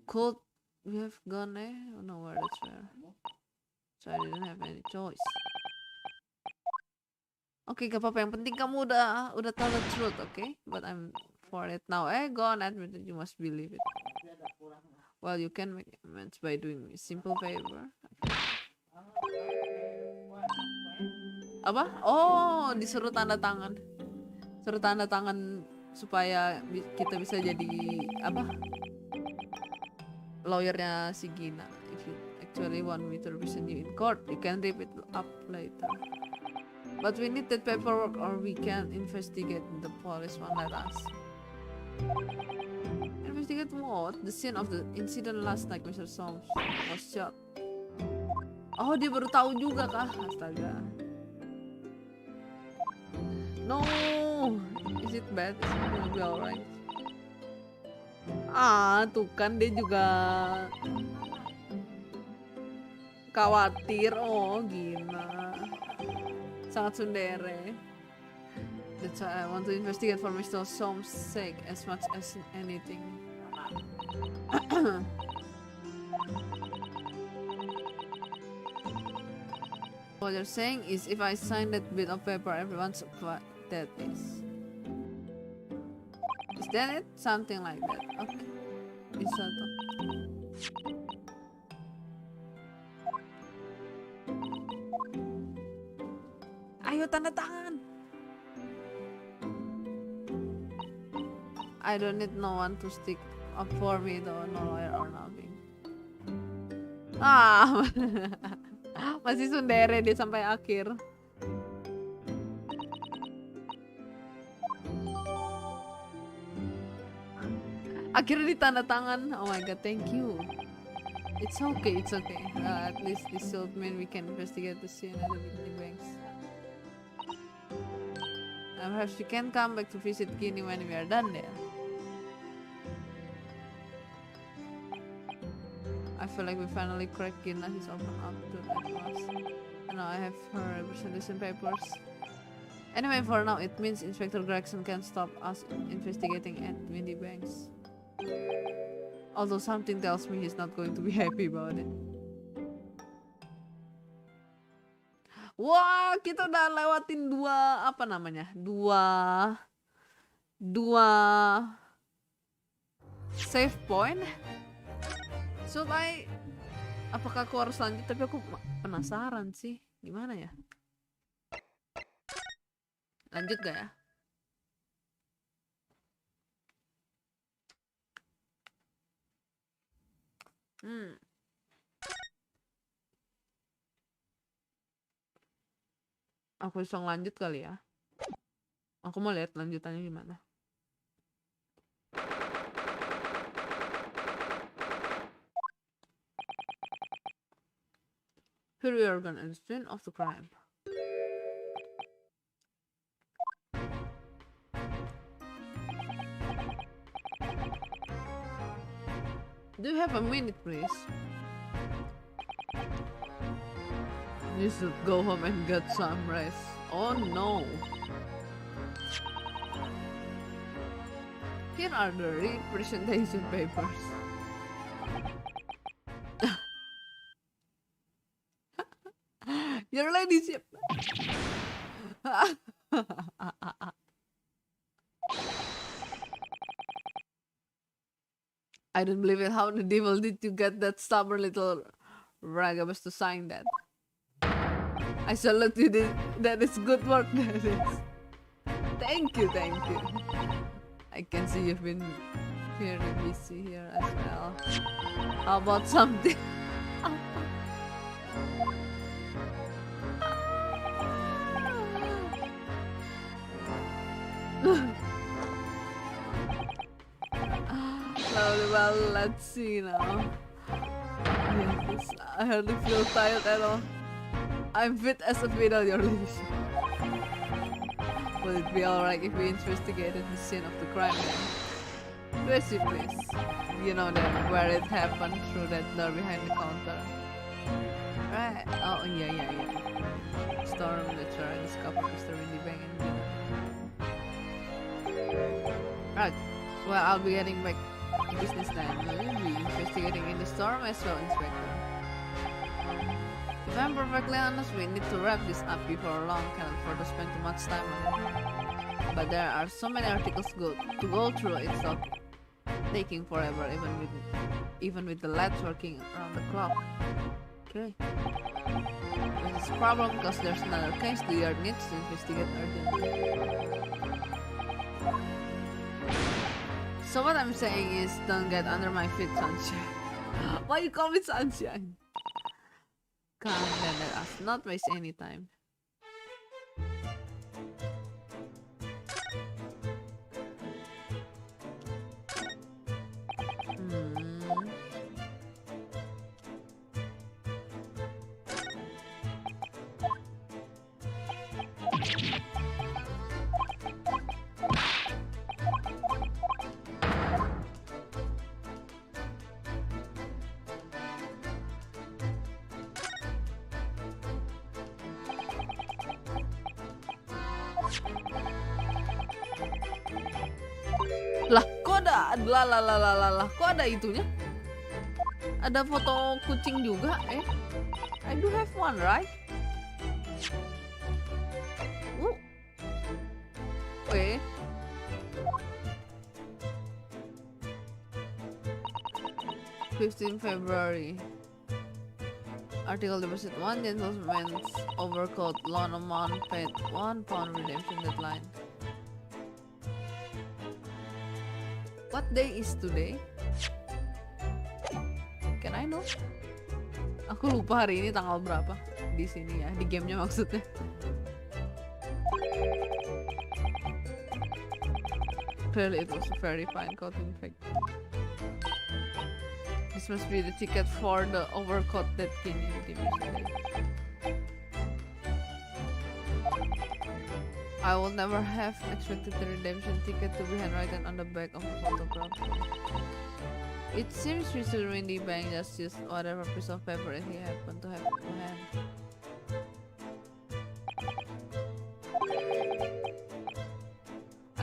could we have gone? Oh, nowhere. That's where. So I didn't have any choice. Oke, gak apa-apa. Yang penting kamu udah tell the truth, okay? But I'm for it now. Go on, admit it. You must believe it. Well, you can make amends by doing me a simple favor. Apa? Oh, disuruh tanda tangan. Suruh tanda tangan supaya kita bisa jadi apa? Lawyernya si Gina. If you actually want me to represent you in court, you can rip it up later. But we need that paperwork or we can investigate. The police won't let us. Investigate what? The scene of the incident last night, Mr. Soames was shot. Oh, dia baru tahu juga kah? Astaga. No, is it bad? Is it gonna be alright? Tuh kan dia juga khawatir. Oh, Gina. Sangat tsundere. That's why I want to investigate for Mr. Soames' sake as much as anything. What you're saying is if I sign that bit of paper, everyone's what that is. Is that it? Something like that. Okay. Bisa tuh. Ayo tanda tangan. I don't need no one to stick up for me though, no lawyer or nothing. Masih tsundere dia sampai akhir. Akhirnya ditanda tangan. Oh my god, thank you. It's okay, it's okay. At least this should mean we can investigate the scene at the beginning banks. Perhaps we can come back to visit Guinea when we are done there. I feel like we finally cracked Gina. He's open up to us. And now I have her representation papers. Anyway, for now, it means Inspector Gregson can stop us investigating at Windy Banks. Although something tells me he's not going to be happy about it. Wah, kita udah lewatin dua save point. So apakah aku harus lanjut? Tapi aku penasaran sih, gimana ya? Lanjut gak ya? Aku bisa lanjut kali ya. Aku mau lihat lanjutannya gimana. Here we are gonna understand of the crime. Do you have a minute, please? You should go home and get some rest. Oh no. Here are the representation papers. Your ladyship. I don't believe it. How the devil did you get that stubborn little ragabas to sign that? I salute you. That is good work. That is. Thank you, thank you. I can see you've been very busy here as well. How about something? Well, let's see now. Yes, I hardly feel tired at all. I'm fit as a fiddle, your ladyship. Will it be alright if we investigated the scene of the crime then? Where's your place? You know that where it happened, through that door behind the counter. Right. Oh, yeah. storm that's where I discovered Mr. Windy Bang and dinner. Right. Well, I'll be getting back to business then. Will you be investigating in the storm as well, Inspector? If I'm perfectly honest, we need to wrap this up before long. Cannot afford to spend too much time on it. But there are so many articles to go through. It's not taking forever, even with the labs working around the clock. Okay. This is a problem because there's another case the yard needs to investigate urgently. So what I'm saying is, don't get under my feet, sunshine. Why you call me sunshine? Come then, let us not waste any time. Lah, kok ada kok ada itunya? Ada foto kucing juga, I do have one, right? Wait. February 15 Article deposit 1, gentleman's overcoat, loan amount paid £1, redemption deadline. What day is today? Can I know? Aku lupa hari ini tanggal berapa di sini ya, di gamenya maksudnya. Clearly it was a very fine coat in fact. This must be the ticket for the overcoat that came in the today. I will never have expected the redemption ticket to be handwritten on the back of a photograph. It seems Mr. Windy Bang just used whatever piece of paper he happened to have to hand.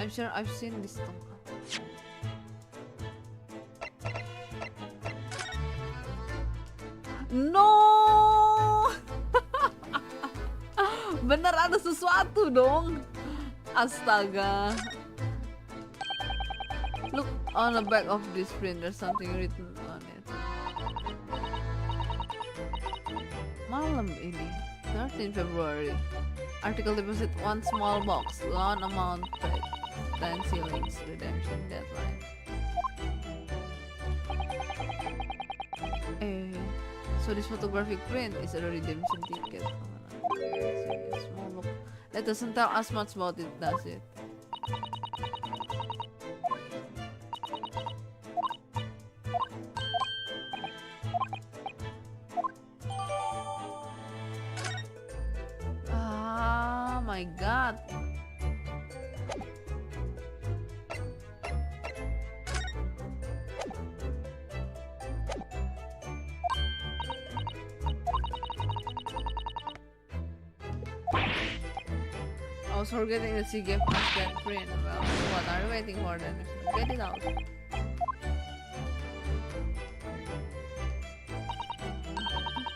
I'm sure I've seen this too. No! Bener ada sesuatu dong. Astaga. Look on the back of this print, there's something written on it. Malam ini, 13 February. Article deposit 1 small box, loan amount paid, 10 shillings, redemption deadline. So this photographic print is a redemption ticket. Small box. That doesn't tell us much about it, does it? Ah, my God. I was forgetting that she gave us that print. Well, what are you waiting for then? Get it out.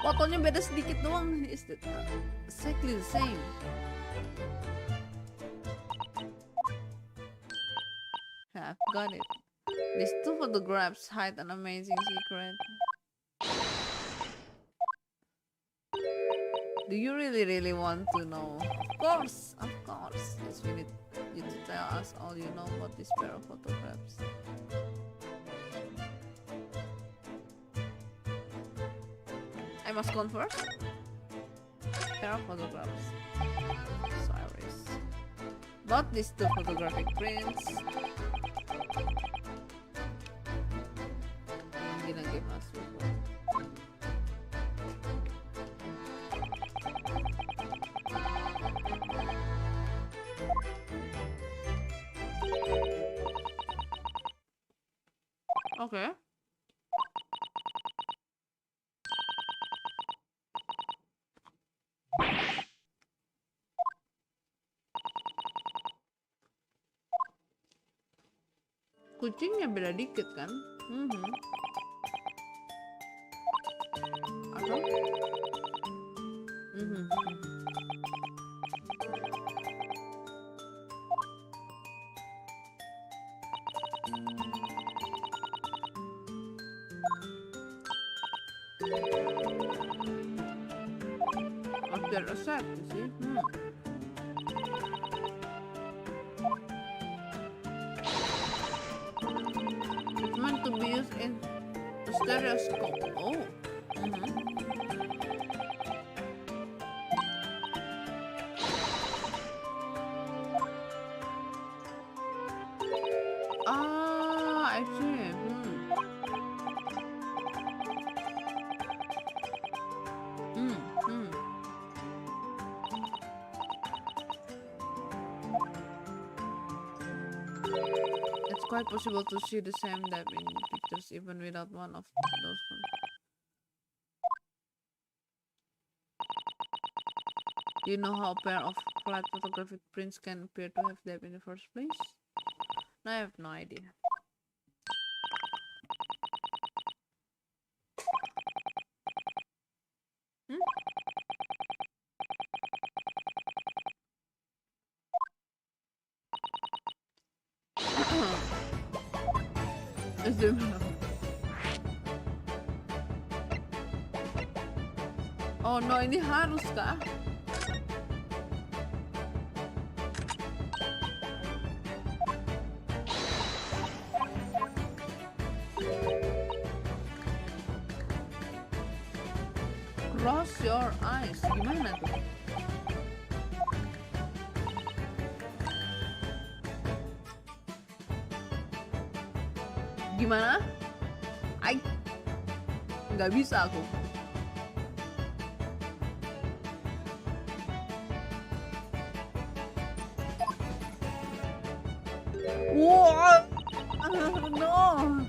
Fotonya beda sedikit doang. Is that exactly the same? I've got it. These two photographs hide an amazing secret. Do you really want to know? Of course. Yes, we need you to tell us all you know about this pair of photographs. I must confirm. Pair of photographs. Cyrus. About these two photographic prints. I'm gonna give us before. Okay. kucingnya beda dikit kan? Atau? Object accept sih. It's meant to be used in a stereoscope. Oh. I see. It's quite possible to see the same depth in pictures even without one of those. Do you know how a pair of flat photographic prints can appear to have depth in the first place? No, I have no idea. Oh no, ini harus kah? Cross your eyes, gimana tuh? Gimana? Nggak bisa aku. Wow, no,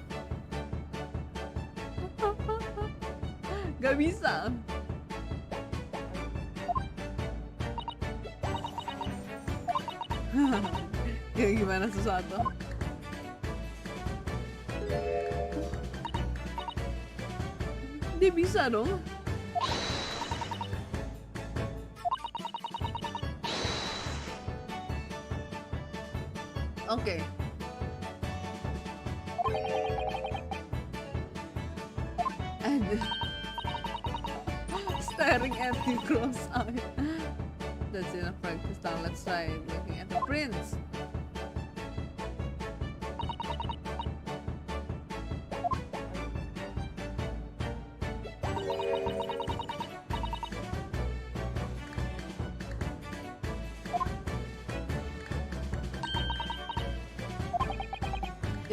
nggak bisa. Ya gimana sesuatu? Dia bisa dong. Oke. And staring at you cross-eyed. That's enough practice. Now let's try looking at the prints.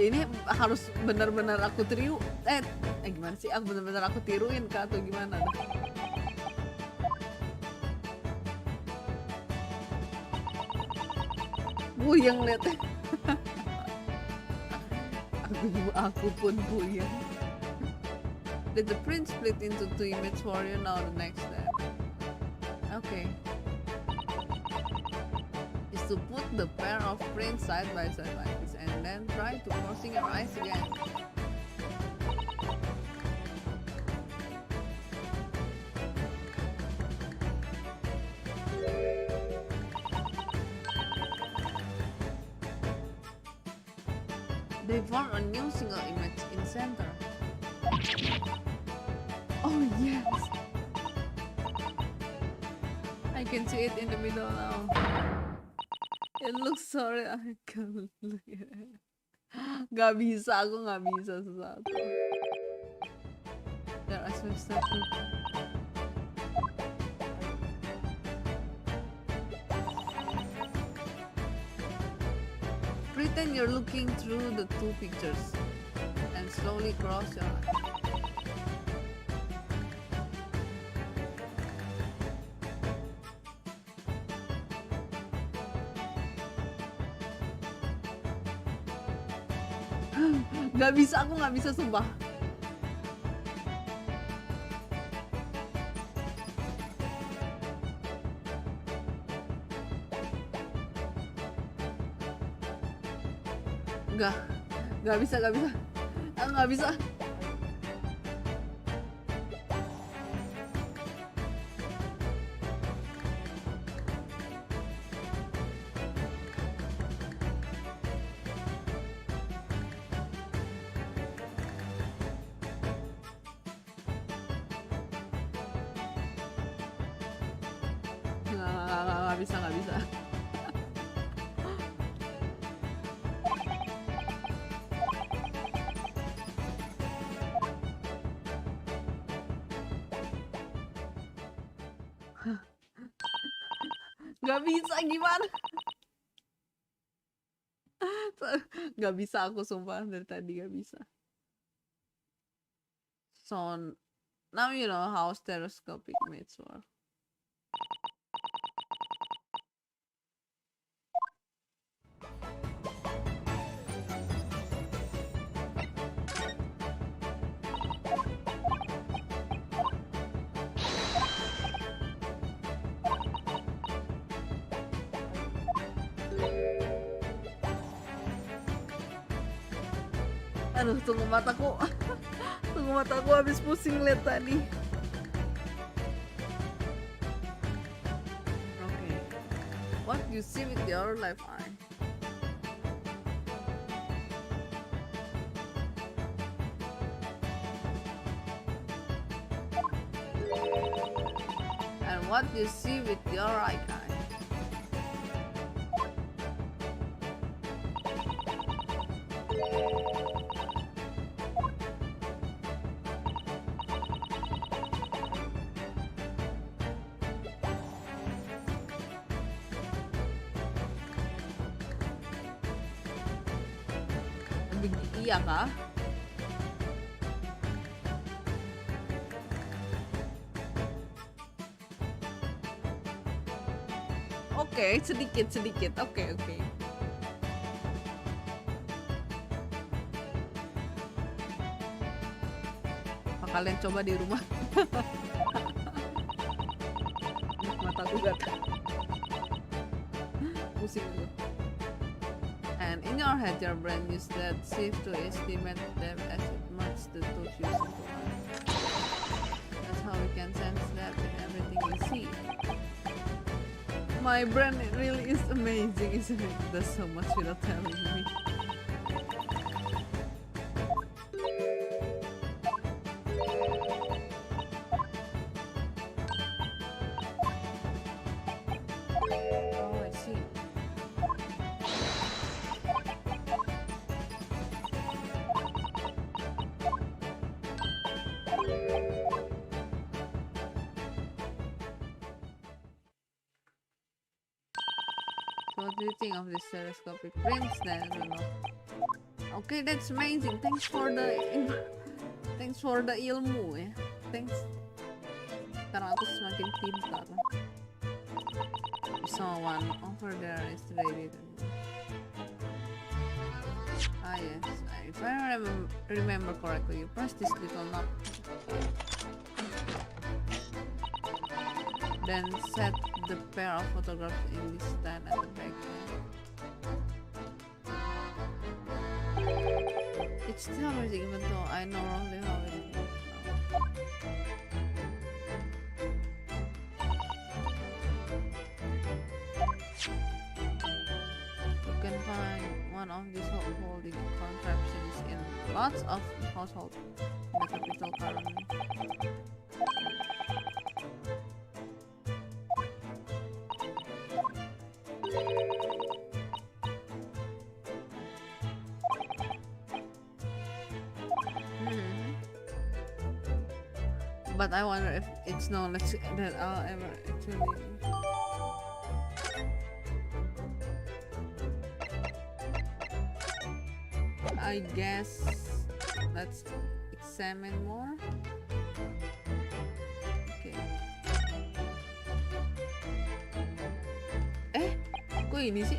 Ini harus benar-benar aku tiru gimana sih, aku benar-benar aku tiruin kah atau gimana? Buyang liat. aku pun buyang. Did the print split into two images for you? Now the next step. Okay. Is to put the pair of prints side by side like this and then try to closing your eyes again. They form a new single image in center. Oh yes! I can see it in the middle now. It looks so real. I can't look at it. Gak bisa, aku gak bisa sesuatu. There are some stuff. Pretend you're looking through the two pictures and slowly cross your eyes. Gak bisa, aku gak bisa sumpah. Gak bisa, gak bisa. Aku gak bisa. Nggak bisa, nggak bisa. Nggak bisa, gimana? Nggak bisa, aku sumpah dari tadi nggak bisa. So now you know how stereoscopic mates work. Aduh, tunggu mataku. Tunggu mataku habis pusing lihat tadi. Okay. What you see with your left eye? And what you see with your right eye? Iya kah? Oke, sedikit. Oke. Apa kalian coba di rumah? Mataku gatal. Pusing gue. And in your head, your brain uses that sieve to estimate them as it merges the two views into one. That's how we can sense that in everything we see. My brain really is amazing, isn't it? It does so much without telling me. Oh, I see. What do you think of this stereoscopic prints then? I don't know. Okay, that's amazing. Thanks for the ilmu ya. Thanks. Sekarang aku semakin pintar. Someone over there is ready. Ah yes, if I remember correctly, you press this little knob. Then set the pair of photographs in this stand at the back. It's still amazing even though I know roughly how it works now. You can find one of these holding contraptions in lots of households in the capital currently. But I wonder if it's knowledge that I'll ever actually. I guess let's examine more. Okay. Kok ini sih?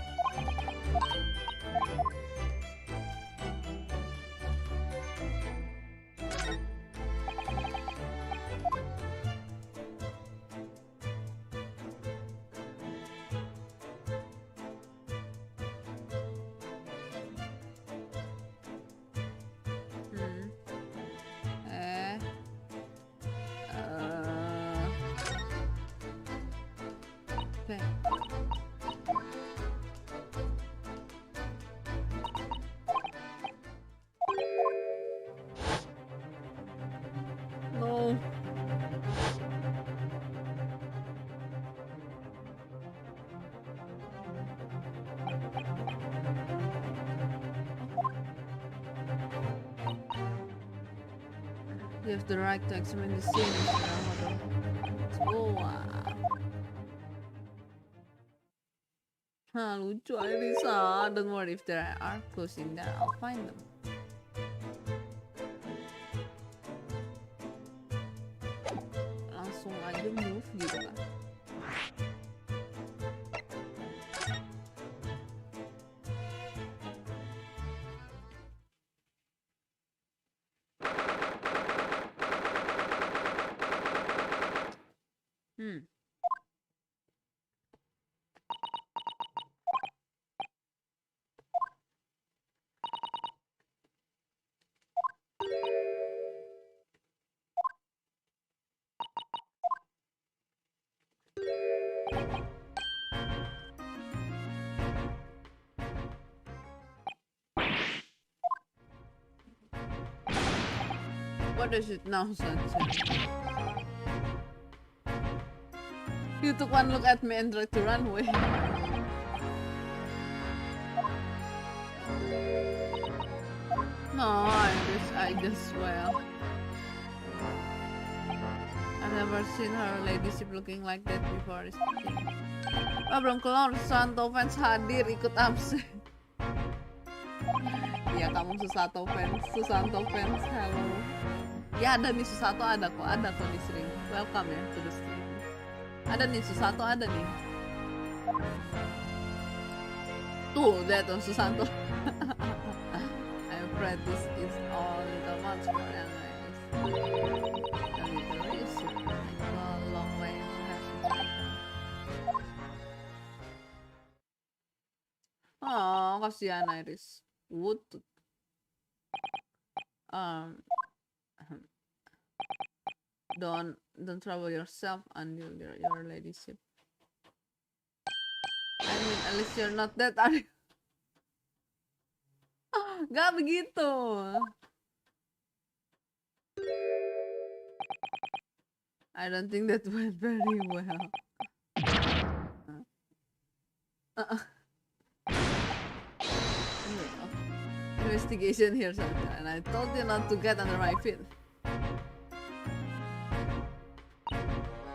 Okay. No. You have the right to examine the scene. Let's go. Hah, lucu Irisa. Don't worry, if there are clues in there, I'll find them. Langsung aja move gitu kan. What does it now, Sunset? You took one look at me and tried to run away. No, I just well. I've never seen her ladyship looking like that before. Wah, belum keluar, Susanto fans hadir ikut absen. Ya kamu Susanto fans, hello. Ya ada nih Susanto, ada kok di stream. Welcome ya to the stream. Ada nih Susanto, ada nih. Tuh, lihat tuh Susanto. I'm afraid this is all the much more than I guess. The little is a long way to have to go. Oh, kasihan Iris. Wood. Don't trouble yourself until your ladyship. I mean, at least you're not dead, are you? Gak begitu. I don't think that went very well. Investigation here, something, and I told you not to get under my feet.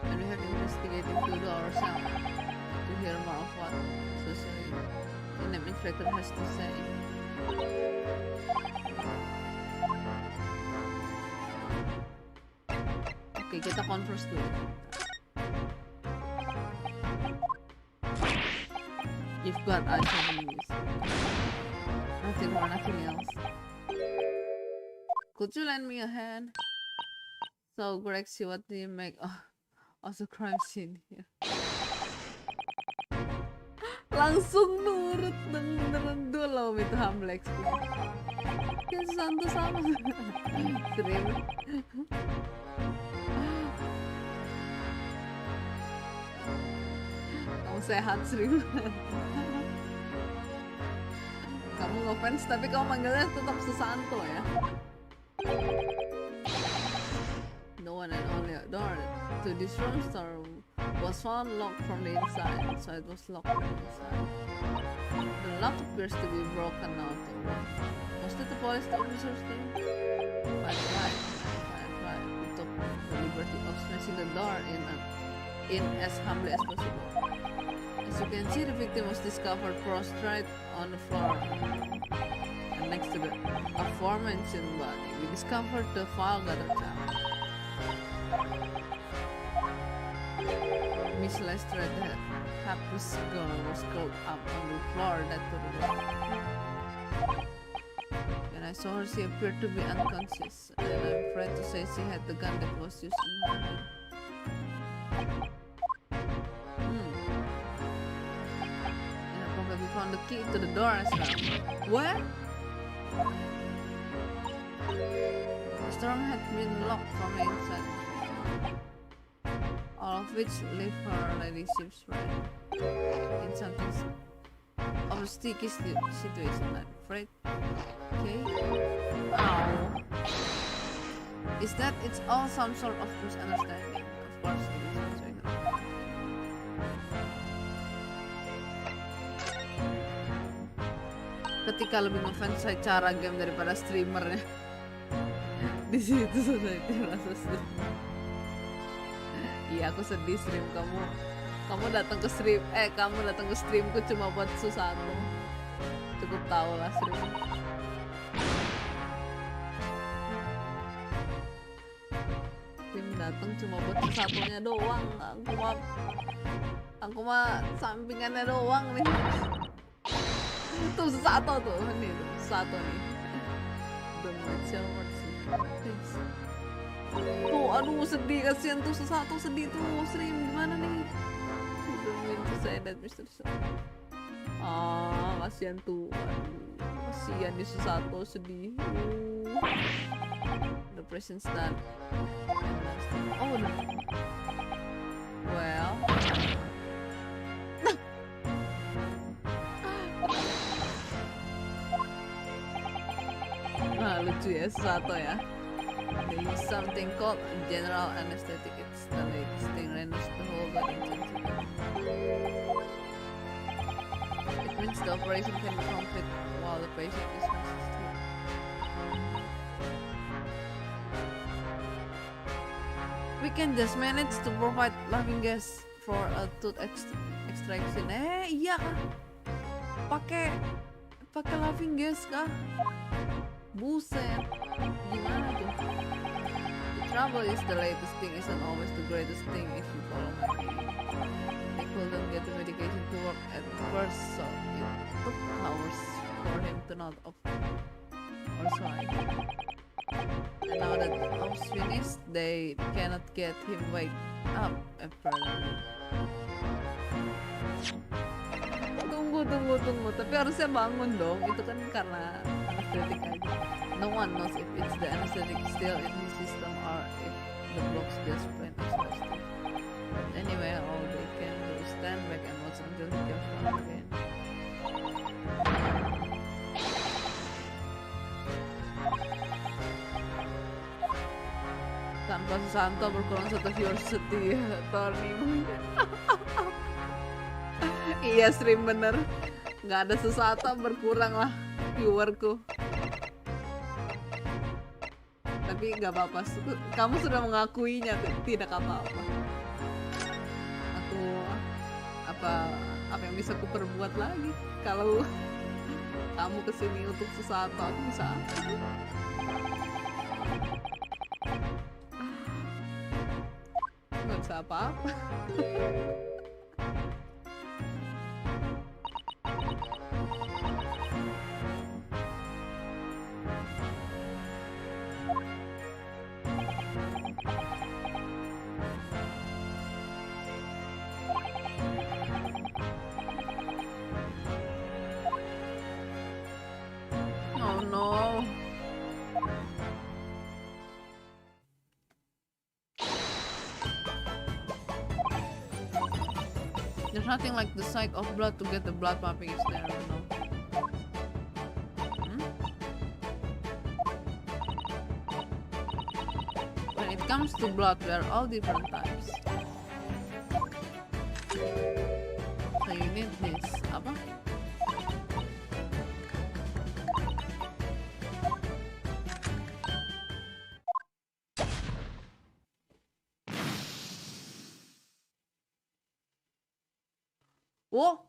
And we have investigated to ourselves to hear more of what socially the name inspector has to say. Oke, kita converse dulu. You've got eyes on this. Nothing more, nothing else. Could you lend me a hand? So, Greg, see what do you make of the crime scene here? Langsung nurut beneran dulu itu humble explain. Ya Susanto sama. Stream. Kamu sehat stream. Kamu ngefans tapi kamu manggilnya tetap Susanto ya. The one and only door to this room store was found locked from the inside, so it was locked from the inside. The lock appears to be broken now too. Was it the police officer's thing? Right. We took the liberty of smashing the door in as humbly as possible. As you can see, the victim was discovered prostrate on the floor. And next to the aforementioned body, we discovered the file gather tab. Miss Lestrade, the hapless girl, was curled up on the floor that to the door. When I saw her, she appeared to be unconscious, and I'm afraid to say she had the gun that was used in her hand. And I probably found the key to the door as well. What? The storm had been locked from the inside. all of which leave her ladyship's friend in something of a sticky situation. I'm afraid. Okay. Ow. Is that it's all some sort of misunderstanding? Of course it is. Ketika lebih ngefans cara game daripada streamernya. Di situ society merasa sedih. Iya, aku sedih stream kamu datang ke streamku cuma buat Susanto. Cukup tahu lah stream. Stream datang cuma buat Susatonya doang. Aku mah sampingannya doang nih. Tuh Susato tuh, nih tuh Susato nih. Don't mention what's tuh, aduh sedih, kasihan tuh Susato, sedih tuh stream gimana nih? Don't mean to say that Mr. Kasihan tuh, aduh kasihan nih Susato, sedih. The presence done. Oh udah. Well. Lucu ya Susato ya. They use something called general anesthetic. It's the latest thing renders the whole body insensitive. It means the operation can be complete while the patient is sensitive. We can just manage to provide laughing gas for a tooth extraction. Iya kah? Pakai laughing gas kah? Buset, gimana tuh? The trouble is the latest thing isn't always the greatest thing if you follow my lead. They couldn't get the medication to work at first, so it took hours for him to not off or try. And now that the house finished, they cannot get him wake up apparently. Tunggu. Tapi harusnya bangun dong. Itu kan karena anesthetic aja. No one knows if it's the anesthetic still in his system or if the block's just plain exhausted. But anyway, all they can do is stand back and watch until he gets one again. Tanpa Susanto berkurang satu viewer setia Tony. Iya stream bener, nggak ada Susanto berkurang lah viewerku. Tapi nggak apa-apa, kamu sudah mengakuinya, tidak apa-apa. Aku apa yang bisa aku perbuat lagi? Kalau kamu kesini untuk Susanto, aku bisa apa? Nggak bisa apa-apa. Oh no. There's nothing like the sight of blood to get the blood pumping is there, no. When it comes to blood, there are all different types. So you need this. Apa? Oh.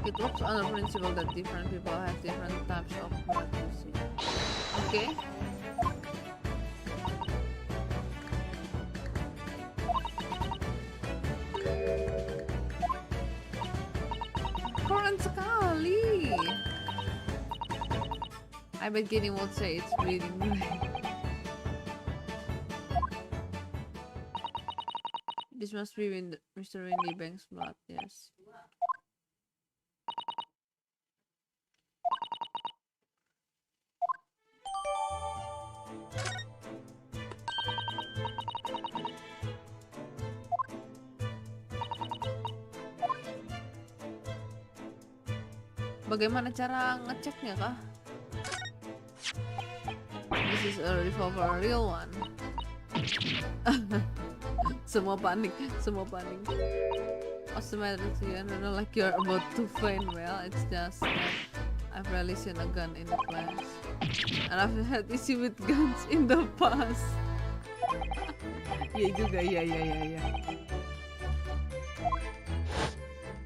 It works on the principle that different people have different types of blood usage. Okay. Keren sekali. I bet Gini would say it's breathing great. This must be Mr. Windy Bank's blood, yes. Bagaimana cara ngeceknya kah? This is a revolver, a real one. Semua panik. What's the matter with you? I don't know, like you're about to faint. Well, it's just that I've rarely seen a gun in the class, and I've had issue with guns in the past. Iya juga, iya.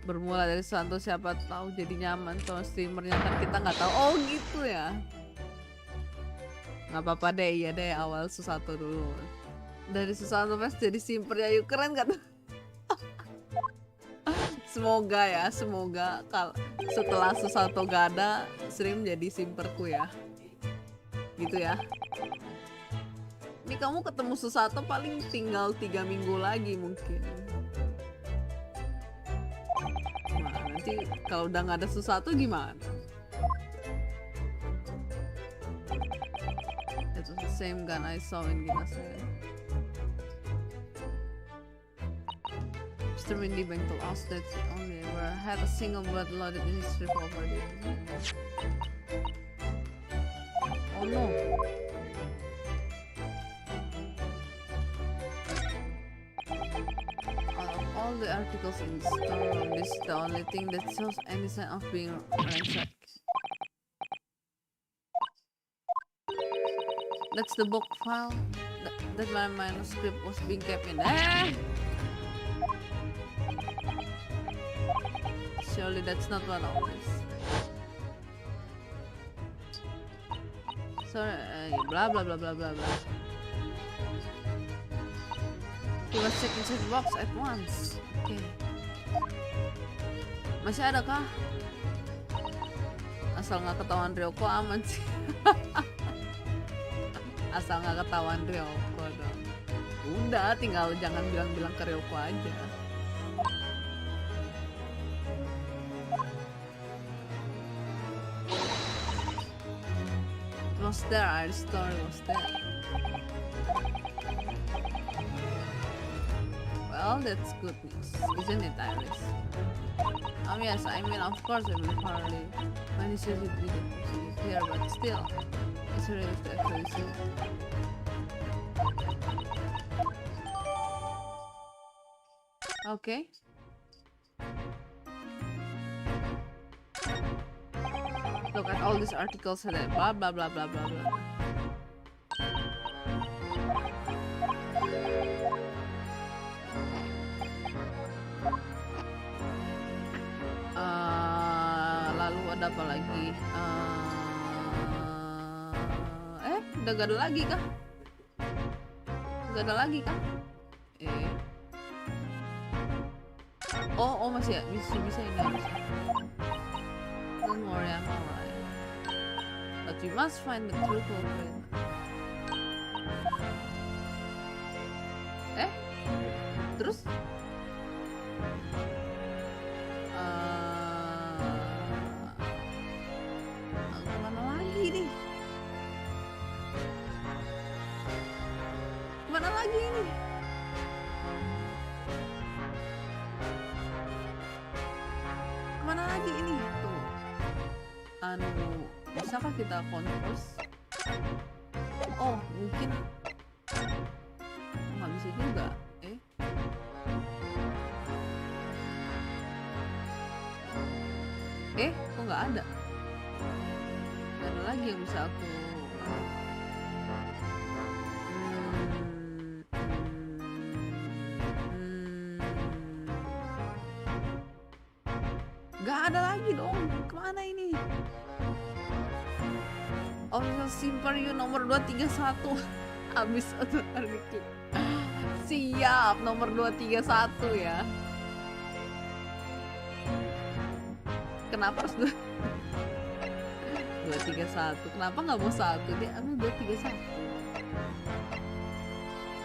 Bermula dari sesuatu, siapa tahu jadi nyaman. Kalau streamernya kan kita nggak tahu. Oh gitu ya. Nggak apa-apa deh, iya deh, awal sesuatu dulu. Dari sesuatu pas jadi simper ya, yuk keren kan? Semoga ya, semoga kalau setelah sesuatu gak ada, stream jadi simperku ya. Gitu ya. Ini kamu ketemu sesuatu paling tinggal 3 minggu lagi mungkin. Nah, nanti kalau udah nggak ada sesuatu gimana? It was the same gun I saw in Indonesia. Mr. Windy Bank told us that he only ever had a single bullet loaded in his revolver. Oh no. Out of all the articles in the storeroom, this is the only thing that shows any sign of being ransacked. That's the book file that my manuscript was being kept in. Surely that's not one of this. Sorry, blah blah blah blah blah blah. He was checking his box at once. Okay. Masih ada kah? Asal nggak ketahuan ryouko aman sih. Asal nggak ketahuan ryouko dong. Udah, tinggal jangan bilang-bilang ke ryouko aja. Was there, our story was there. Well, that's good news, isn't it, Iris? Yes, I mean, of course, I will hardly manage it with the here, but still, it's really to actually see it. Okay. Look at all these articles and blah blah blah blah blah blah. Lalu ada apa lagi? Udah gak ada lagi kah? Gak ada lagi kah? Oh masih ya, bisa ini harusnya. Don't worry, I'm alright. But we must find the true culprit. Terus? Kemana lagi nih? Kemana lagi ini? Kemana lagi ini? Tuh. Bisakah kita converse? Oh, mungkin nggak bisa juga. Kok nggak ada? Nggak ada lagi yang bisa aku. Nggak ada lagi dong. Kemana ini? Official simper you nomor 231. Abis atau target. Siap, nomor 231 ya. Kenapa harus 231? Kenapa nggak mau 1? Dia ambil 231.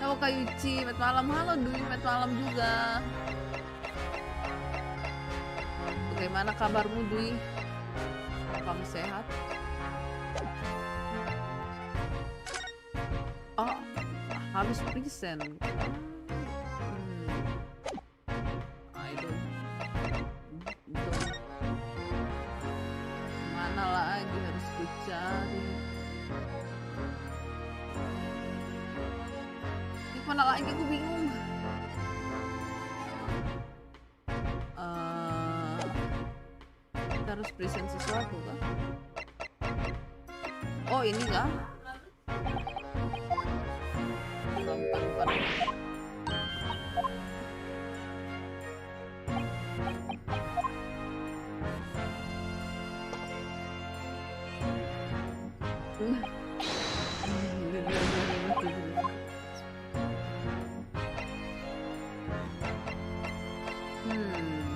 Halo Kak Yuuichi, met malam. Halo Dwi, met malam juga. Bagaimana kabarmu Dwi? Kamu sehat? Oh, habis present. lagi harus ku cari. Ini mana lagi, aku bingung. Kita harus present sesuatu kah? Oh ini kah? Bentar.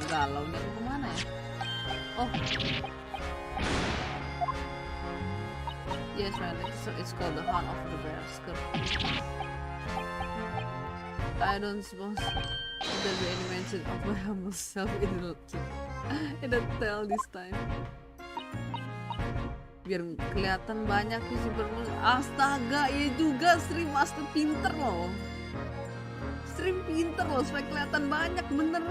Galau nih, aku kemana ya? Oh, yes man, it's called the Hunt of the Bear. I don't suppose there'll be any mention of my humble self in the tale this time. Biar kelihatan banyak visi bermulut. Astaga, ya juga stream master pinter loh. Stream pinter loh supaya kelihatan banyak, bener.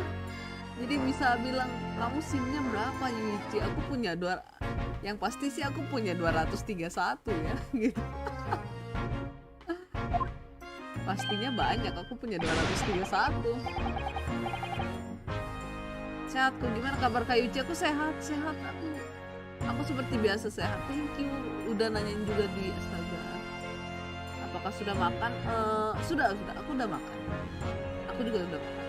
Jadi bisa bilang kamu SIM-nya berapa Yuuichi? Aku punya yang pasti sih aku punya 231 ya. Gitu. Pastinya banyak, aku punya 231. Sehatku, gimana kabar Kak Yuuichi? Aku sehat. Aku seperti biasa sehat. Thank you. Udah nanyain juga di Instagram. Apakah sudah makan? Sudah. Aku udah makan. Aku juga udah makan.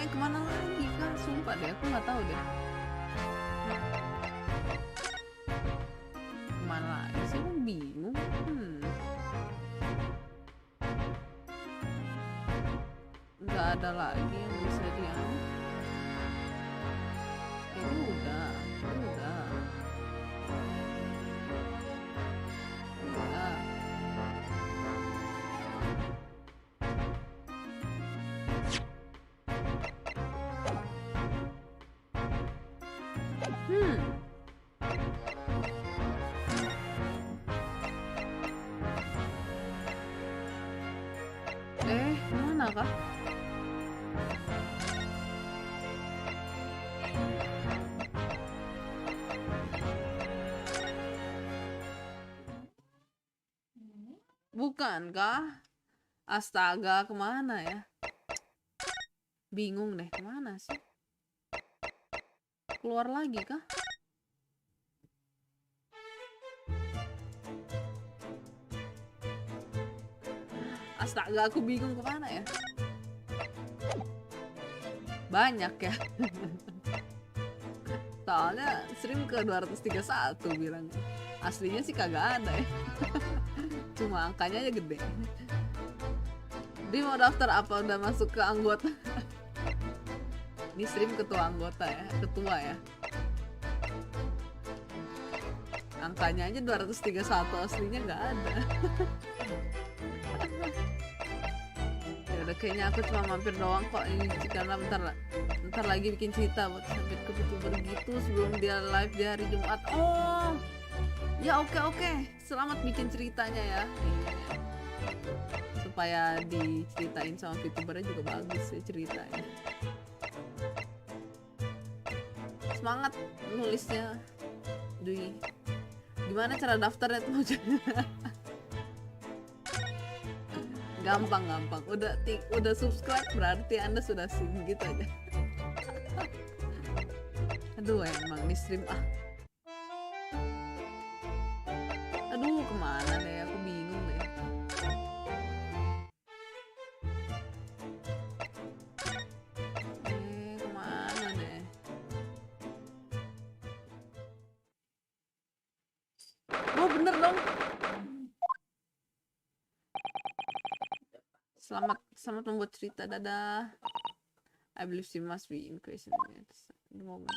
Kemana lagi Kak? Sumpah deh, aku nggak tahu deh. Kemana lagi sih? Aku bingung. Nggak ada lagi yang bisa diambil. Ini udah. Kemana kah? Bukan kah? Astaga, kemana ya? Bingung deh, kemana sih? Keluar lagi kah? Astaga, aku bingung kemana ya? Banyak ya. Soalnya stream ke 231 bilang. Aslinya sih kagak ada ya. Cuma angkanya aja gede. Dia mau daftar apa? Udah masuk ke anggota. Ini stream ketua anggota ya. Ketua ya. Angkanya aja 231, aslinya nggak ada. Ya udah, kayaknya aku cuma mampir doang kok ini, karena bentar lagi bikin cerita buat sampai ke Vtuber gitu sebelum dia live di hari Jumat. Oh ya, oke. Selamat bikin ceritanya ya. Supaya diceritain sama Vtubernya juga bagus ya ceritanya. Semangat nulisnya Dwi. Gimana cara daftarnya tuh? Gampang. Udah subscribe berarti Anda sudah SIM gitu aja. Aduh, emang di stream Aduh, kemana deh? Aku bingung deh. Kemana deh? Oh, bener dong. Selamat membuat cerita, dadah. I believe she must be increasing the moment.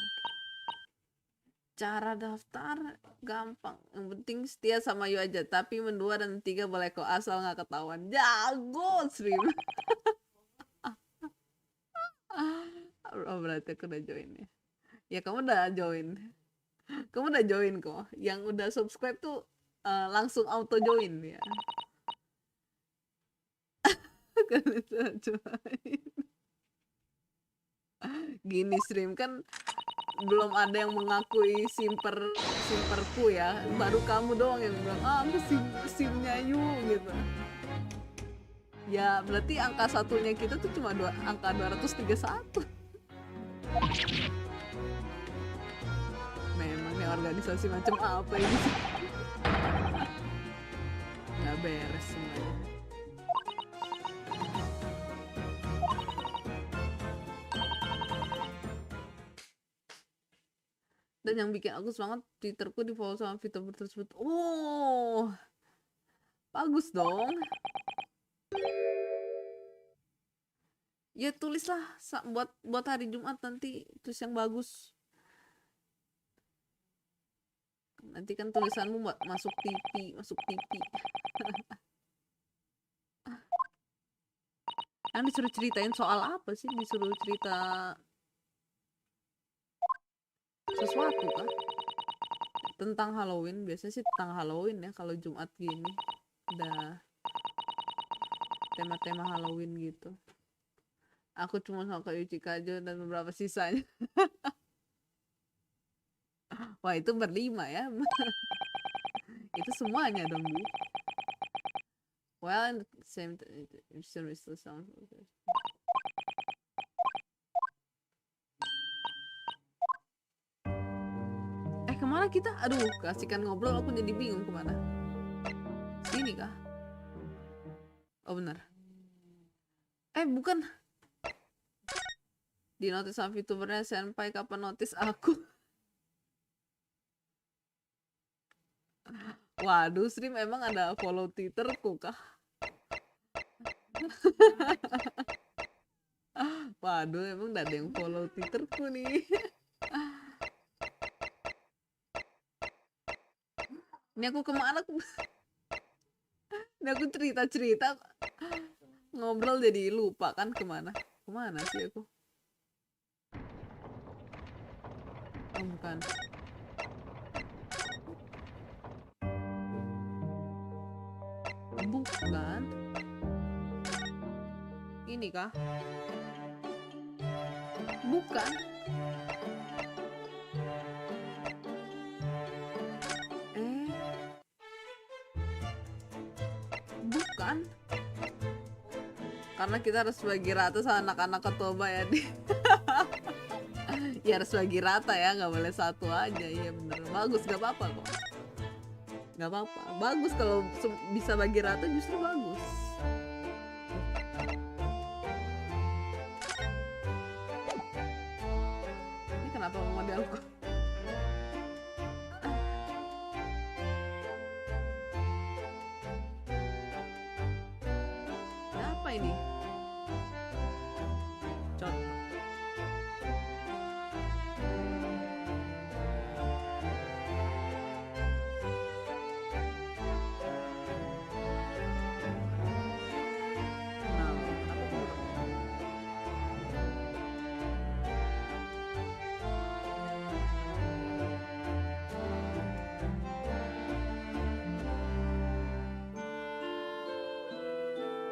Cara daftar gampang, yang penting setia sama Yu aja, tapi 2 dan 3 boleh kok asal nggak ketahuan. Jago stream. Oh, berarti aku udah join ya. Ya kamu udah join kok. Yang udah subscribe tuh langsung auto join ya. Gini stream kan belum ada yang mengakui simperku ya, baru kamu doang yang bilang aku simnya Yu gitu. Ya berarti angka satunya kita tuh cuma angka 231. Memang ya organisasi macam apa ini sih? Nggak beres semuanya. Dan yang bikin aku semangat, Twitterku di follow sama Vtuber tersebut. Oh, bagus dong. Ya tulislah buat hari Jumat nanti, tulis yang bagus. Nanti kan tulisanmu buat masuk TV. Kan disuruh ceritain soal apa sih? Disuruh cerita sesuatu kan? Tentang Halloween, biasanya sih tentang Halloween ya kalau Jumat gini. Udah tema-tema Halloween gitu. Aku cuma suka chikage dan beberapa sisanya. Wah itu berlima ya. Itu semuanya dong Bu. Well, same sound. Kemana kita? Aduh, kasihkan ngobrol aku jadi bingung kemana. Sini kah? Oh benar. Bukan. Di notis sama Vtubernya senpai kapan notis aku? Waduh, stream emang ada follow Twitterku kah? Waduh, emang gak ada yang follow Twitterku nih. Ini aku kemana? Ini aku cerita ngobrol jadi lupa kan kemana sih aku? Oh bukan. Bukan. Ini kah? Bukan. Bukan. Karena kita harus bagi rata sama anak-anak Kotoba ya di. Ya harus bagi rata ya, nggak boleh satu aja. Iya bener, bagus, nggak apa-apa kok. Nggak apa-apa, bagus kalau bisa bagi rata, justru bagus. Ini kenapa modelku? Apa ini? Cot.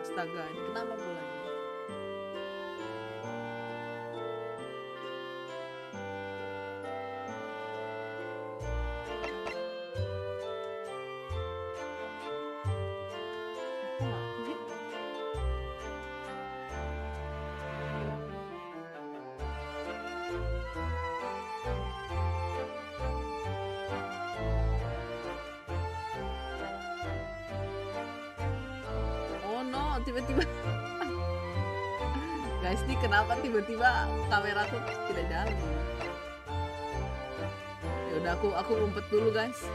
Astaga, ini kenapa mulai? Tiba-tiba guys, ini kenapa tiba-tiba kameraku tidak jalan? Ya udah, aku ngumpet dulu guys.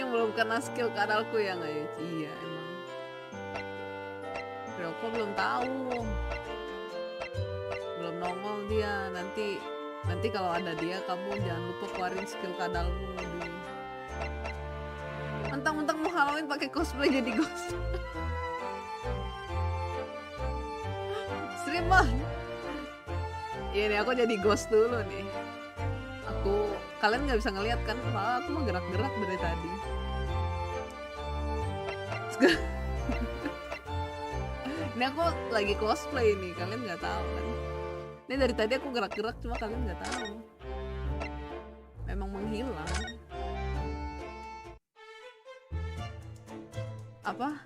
belum kena skill kadalku ya nggak Yuuichi? Iya emang. Ryouko belum tahu. Belum nongol dia. Nanti kalau ada dia kamu jangan lupa keluarin skill kadalmu. Mentang-mentang mau Halloween pakai cosplay jadi ghost. Stream mah. Iya nih aku jadi ghost dulu nih. Kalian nggak bisa ngeliat kan? Malah aku mau gerak-gerak dari tadi. Ini aku lagi cosplay nih, kalian nggak tahu kan? Ini dari tadi aku gerak-gerak cuma kalian nggak tahu. Memang menghilang. Apa?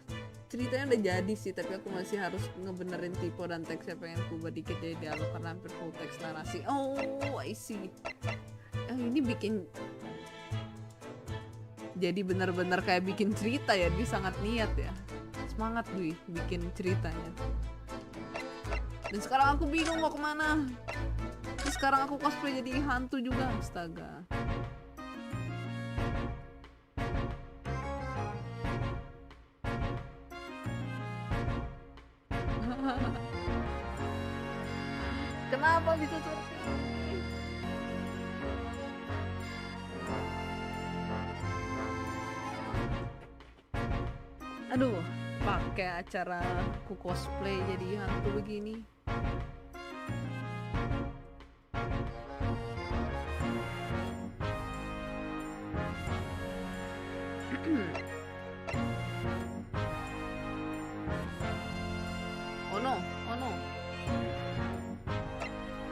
Ceritanya udah jadi sih, tapi aku masih harus ngebenerin typo dan teksnya, pengen kubah dikit jadi dialog karena hampir full teks narasi. Oh, I see. Ini bikin jadi benar-benar kayak bikin cerita ya, dia sangat niat ya, semangat Dwi bikin ceritanya. Dan sekarang aku bingung mau kemana. Terus sekarang aku cosplay jadi hantu juga, astaga. Kenapa bisa seperti ini? Aduh, pakai acara aku cosplay jadi hantu begini. Oh no.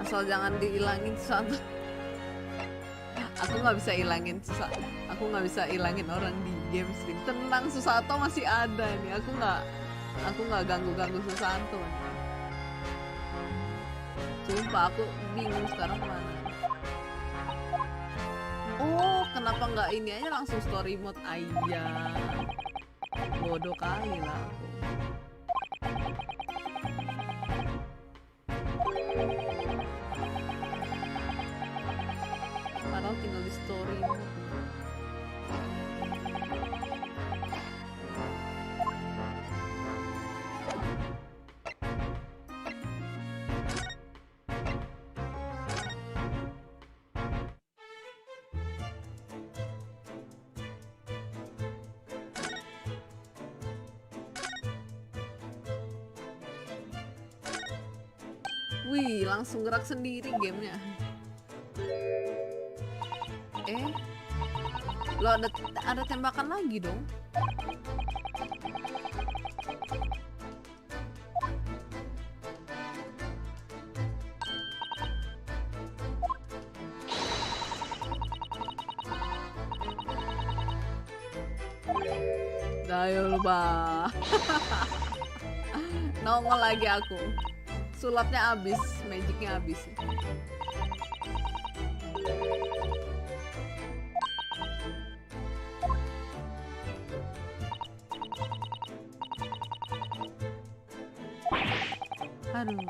Asal jangan dihilangin sesuatu. Aku nggak bisa hilangin sesuatu. Aku nggak bisa hilangin orang di game stream. Tenang, Susato masih ada nih. Aku nggak ganggu Susato. Sumpah aku bingung sekarang mana. Oh, kenapa nggak ini aja langsung story mode aja? Bodoh kali lah aku. Padahal tinggal di story mode. Wih, langsung gerak sendiri gamenya. Lo ada tembakan lagi dong. Ayo lupa. Nongol lagi aku. Sulapnya habis, magicnya habis. Aduh.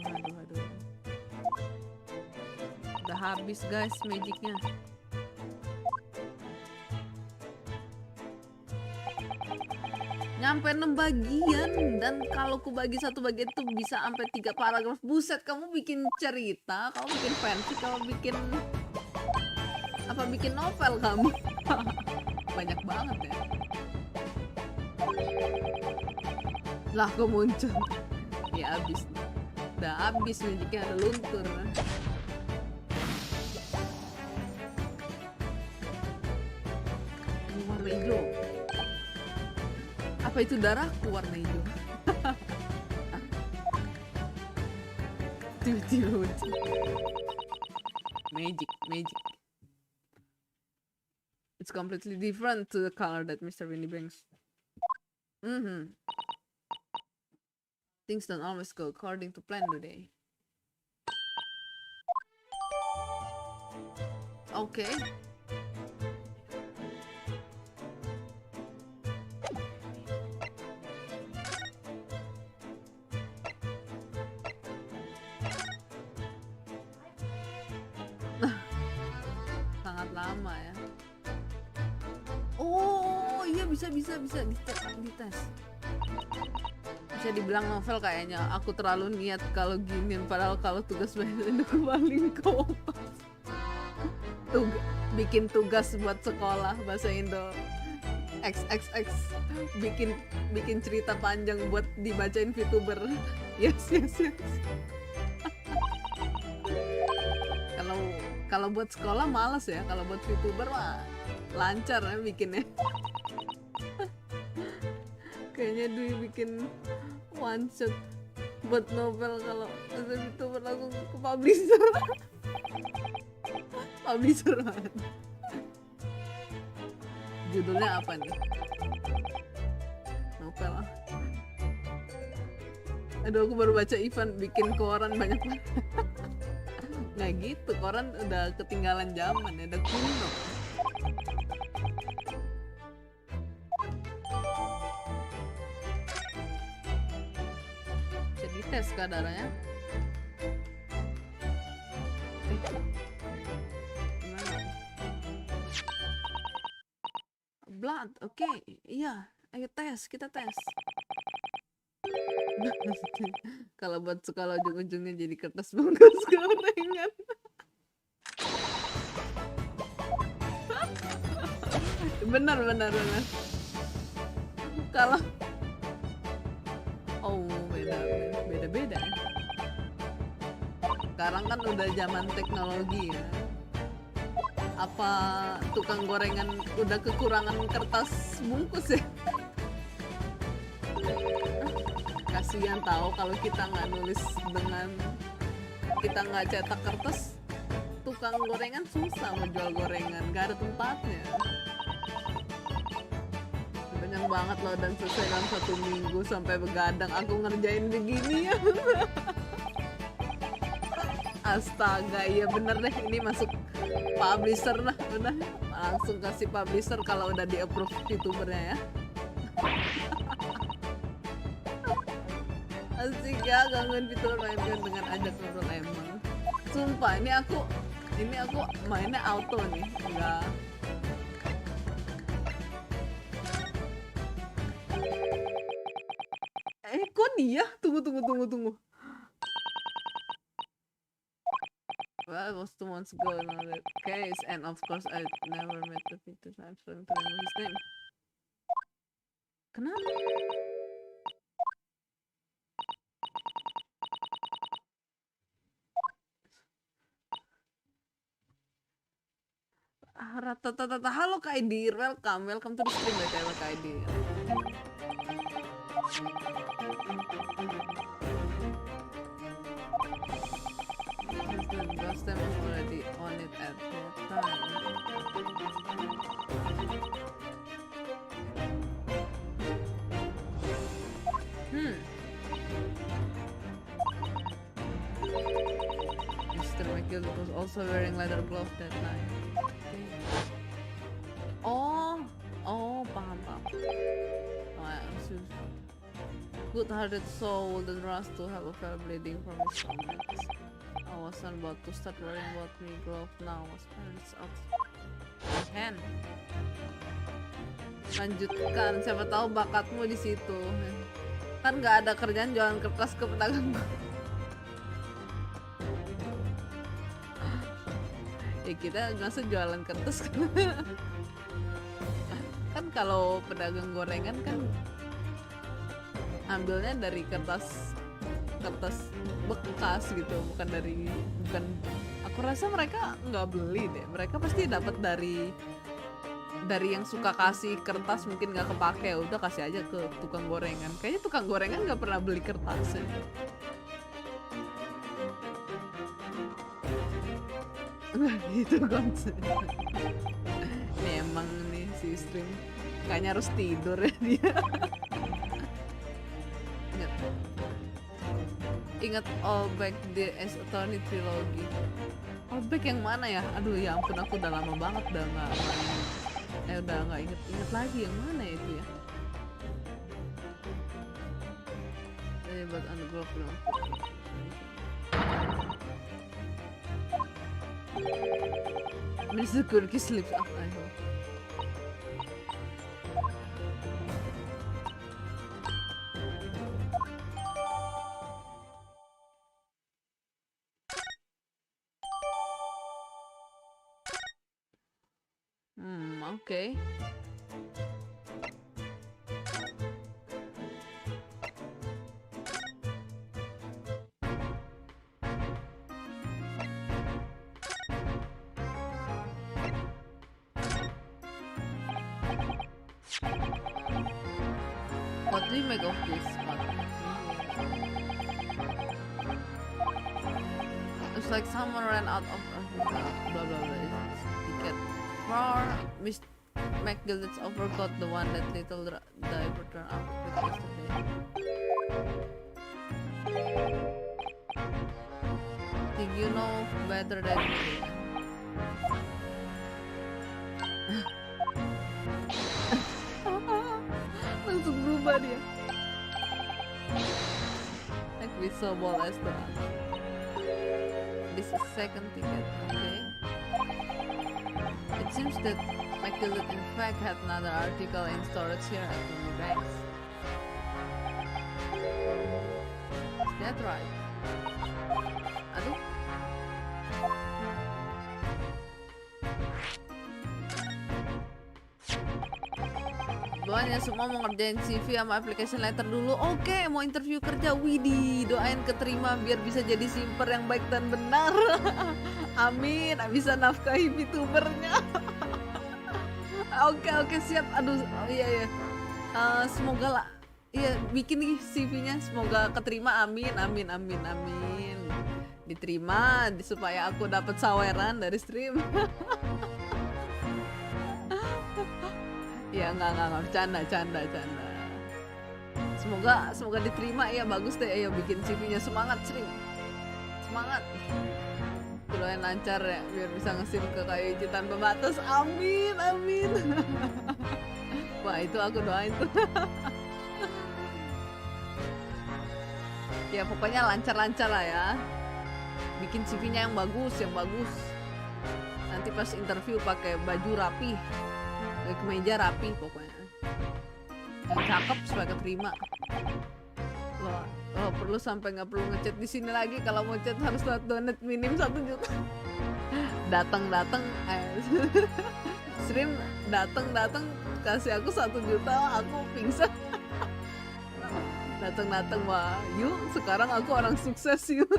Udah habis guys magicnya. Nyampe 6 bagian, dan kalau ku bagi satu bagian itu bisa sampai 3 paragraf. Buset, kamu bikin cerita, kamu bikin fanfic, kamu bikin apa, bikin novel kamu. Banyak banget ya. Lah kok muncul. Ya habis. Udah habis magicnya, ada luntur. Ini warna hijau. Apa itu darahku warna hijau? Tiba-tiba magic. It's completely different to the color that Mr. Winnie brings. Things don't always go according to plan today. Okay. Sangat lama ya. Oh bisa dites. Bisa dibilang novel kayaknya. Aku terlalu niat kalau gini, padahal kalau tugas bahasa Indo paling kompas. Bikin tugas buat sekolah bahasa Indo XXX, bikin cerita panjang buat dibacain Vtuber. Yes. Kalau buat sekolah males ya, kalau buat Vtuber wah lancar ya bikinnya. Kayaknya Dwi bikin one shot buat novel, kalau Vtuber langsung ke publisher. Publisher banget. Judulnya apa nih? Novel. Aduh, aku baru baca Ivan bikin koran banyak banget. Nah gitu, koran udah ketinggalan zaman ya, udah kuno. Bisa dites kadarnya. Blood, oke, iya, ayo kita tes. Kalau buat sekolah ujung-ujungnya jadi kertas bungkus gorengan. benar. Kalau beda ya. Sekarang kan udah zaman teknologi ya. Apa tukang gorengan udah kekurangan kertas bungkus ya? Kasihan tahu kalau kita nggak nulis kita nggak cetak kertas, tukang gorengan susah mau jual gorengan, nggak ada tempatnya. Banyak banget loh, dan selesai dalam 1 minggu sampai begadang aku ngerjain begini ya. Astaga, iya bener deh, ini masuk publisher lah, udah langsung kasih publisher kalau udah di approve Vtubernya ya. Asik ya, gangguin Vtuber mainkan dengan ajak ngobrol emang. Sumpah, ini aku mainnya auto nih, enggak. Kok dia? Tunggu. Well, it was 2 months ago in that case, and of course I never met the Peter. I'm trying to remember his name. Kenapa? Rata-tata, halo Kak Aidir, welcome to the stream ya Kak Aidir. Last time was already on it at that time. Mr. McGill was also wearing leather gloves that night. Okay. Oh, paham. Good-hearted soul that rushed to have a fair bleeding from his comments. I wasn't about to start wearing what me glove now. Was parents out hand. Lanjutkan, siapa tahu bakatmu di situ. Kan nggak ada kerjaan jualan kertas ke pedagang. Ya kita masa jualan kertas kan kalau pedagang gorengan kan ambilnya dari kertas bekas gitu, bukan aku rasa mereka nggak beli deh, mereka pasti dapat dari yang suka kasih kertas, mungkin nggak kepake, udah kasih aja ke tukang gorengan. Kayaknya tukang gorengan nggak pernah beli kertas ya. Gitu konsep. Ini emang nih si stream kayaknya harus tidur ya dia. Ingat All Back di Attorney Trilogy. All Back yang mana ya? Aduh ya ampun, aku udah lama banget udah nggak inget lagi yang mana itu ya. Buat underground film. Mr. Kurki sleeps up, I hope. Oke. What do you make of this one? It's like someone ran out of blah blah blah. Ticket for Miss McGillet's overcoat, the one that little diver turned up with yesterday. Think you know better than me? Langsung berubah dia. Like we so bold as the This is second ticket, okay. It seems that McGillet in fact had another article in storage here at the banks. Is that right? Aduh. Doanya semua mau ngerjain CV sama application letter dulu. Oke, mau interview kerja. Widih, doain keterima biar bisa jadi simper yang baik dan benar. Amin, bisa nafkahi Vtubernya. Oke, siap. Aduh, iya. Semoga lah. Iya, bikin nih CV-nya. Semoga keterima. Amin. Diterima supaya aku dapat saweran dari stream. Ya nggak bercanda. Semoga diterima ya, bagus deh. Ayo bikin CV-nya, semangat stream. Semangat. Doain lancar ya biar bisa nge-sim ke Yuuichi tanpa batas. Amin. Wah, itu aku doain tuh. Ya pokoknya lancar-lancar lah ya. Bikin CV-nya yang bagus. Nanti pas interview pakai baju rapi. Kemeja rapi pokoknya. Yang cakep supaya keterima. Lo perlu sampai nggak perlu ngechat di sini lagi. Kalau mau chat harus donate minim 1 juta. Datang stream datang kasih aku 1 juta, aku pingsan. Datang wah, yuk sekarang aku orang sukses yuk.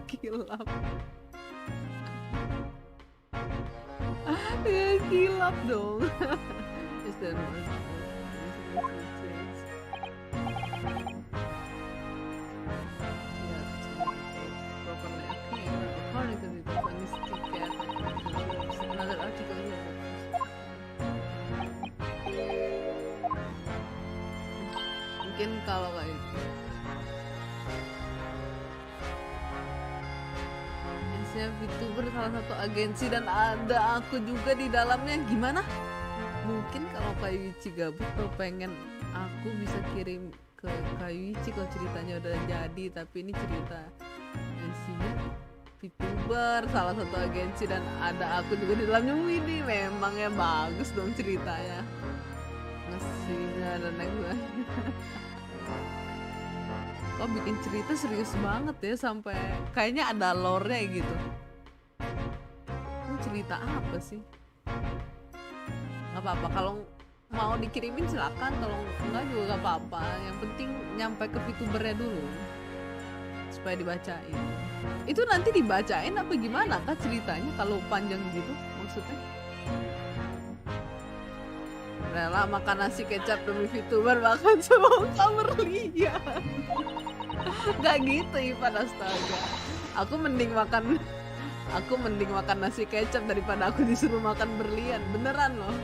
Kilap. Ya kilap dong. Mungkin kalau kayak itu Vtuber salah satu agensi dan ada aku juga di dalamnya. Gimana? Mungkin kalau Yuuichi gabut atau pengen aku bisa kirim ke Yuuichi kalau ceritanya udah jadi, tapi ini cerita agensinya Vtuber salah satu agensi dan ada aku juga di dalamnya. Ini memangnya bagus dong ceritanya, ngasihnya dan lain-lain. Kok bikin cerita serius banget ya, sampai kayaknya ada lore-nya gitu. Ini cerita apa sih? Gak apa-apa, kalau mau dikirimin silakan, kalau enggak juga gak apa-apa. Yang penting nyampe ke Vtubernya dulu supaya dibacain. Itu nanti dibacain apa gimana kah ceritanya kalau panjang gitu maksudnya? Rela makan nasi kecap demi Vtuber, bahkan semoga berlian. Gak gitu Ipan, astaga. Aku mending makan nasi kecap daripada aku disuruh makan berlian. Beneran loh.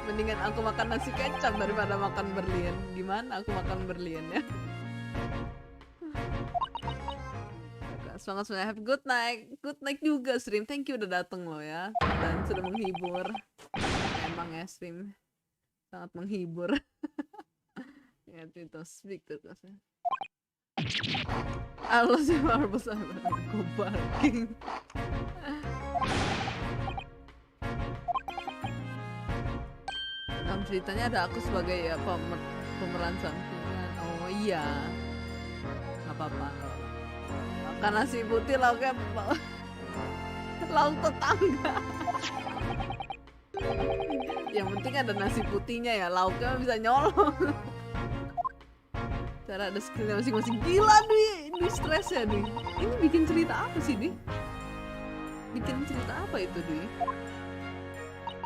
Mendingan aku makan nasi kecap daripada makan berlian. Gimana aku makan berlian ya? Semangat. Have good night juga stream. Thank you udah dateng loh ya, dan sudah menghibur. Emang ya stream sangat menghibur. Ya itu speak tuh kasnya. Halo sih Marbles, aku barking. Dalam ceritanya ada aku sebagai ya pemeran sampingan. Oh iya, nggak apa-apa. Makan nasi putih lauknya lauk tetangga. Yang penting ada nasi putihnya ya, lauknya bisa nyolong. Cara ada skillnya masing-masing. Gila Dwi stres ya Dwi. Ini bikin cerita apa sih Dwi? Bikin cerita apa itu Dwi?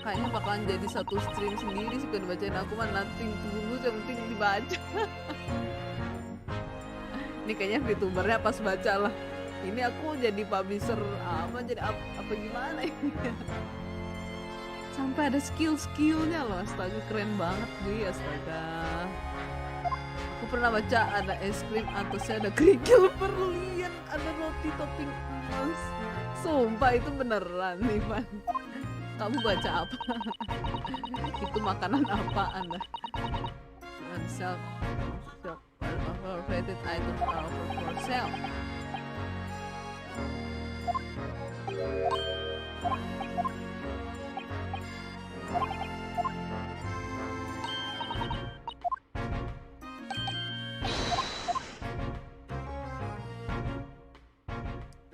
Kayaknya bakalan jadi satu stream sendiri sih kalau dibacain aku mah nothing tulus, yang penting dibaca. Ini kayaknya Vtubernya pas baca lah. Ini aku jadi publisher apa, jadi apa gimana ini? Sampai ada skill-skillnya loh, astaga keren banget Dwi, astaga. Aku pernah baca ada es krim atasnya ada kerikil berlian, ada roti topping emas. Sumpah itu beneran nih Van. Kamu baca apa? Itu makanan apa Anda? Self overrated items are offered for sale.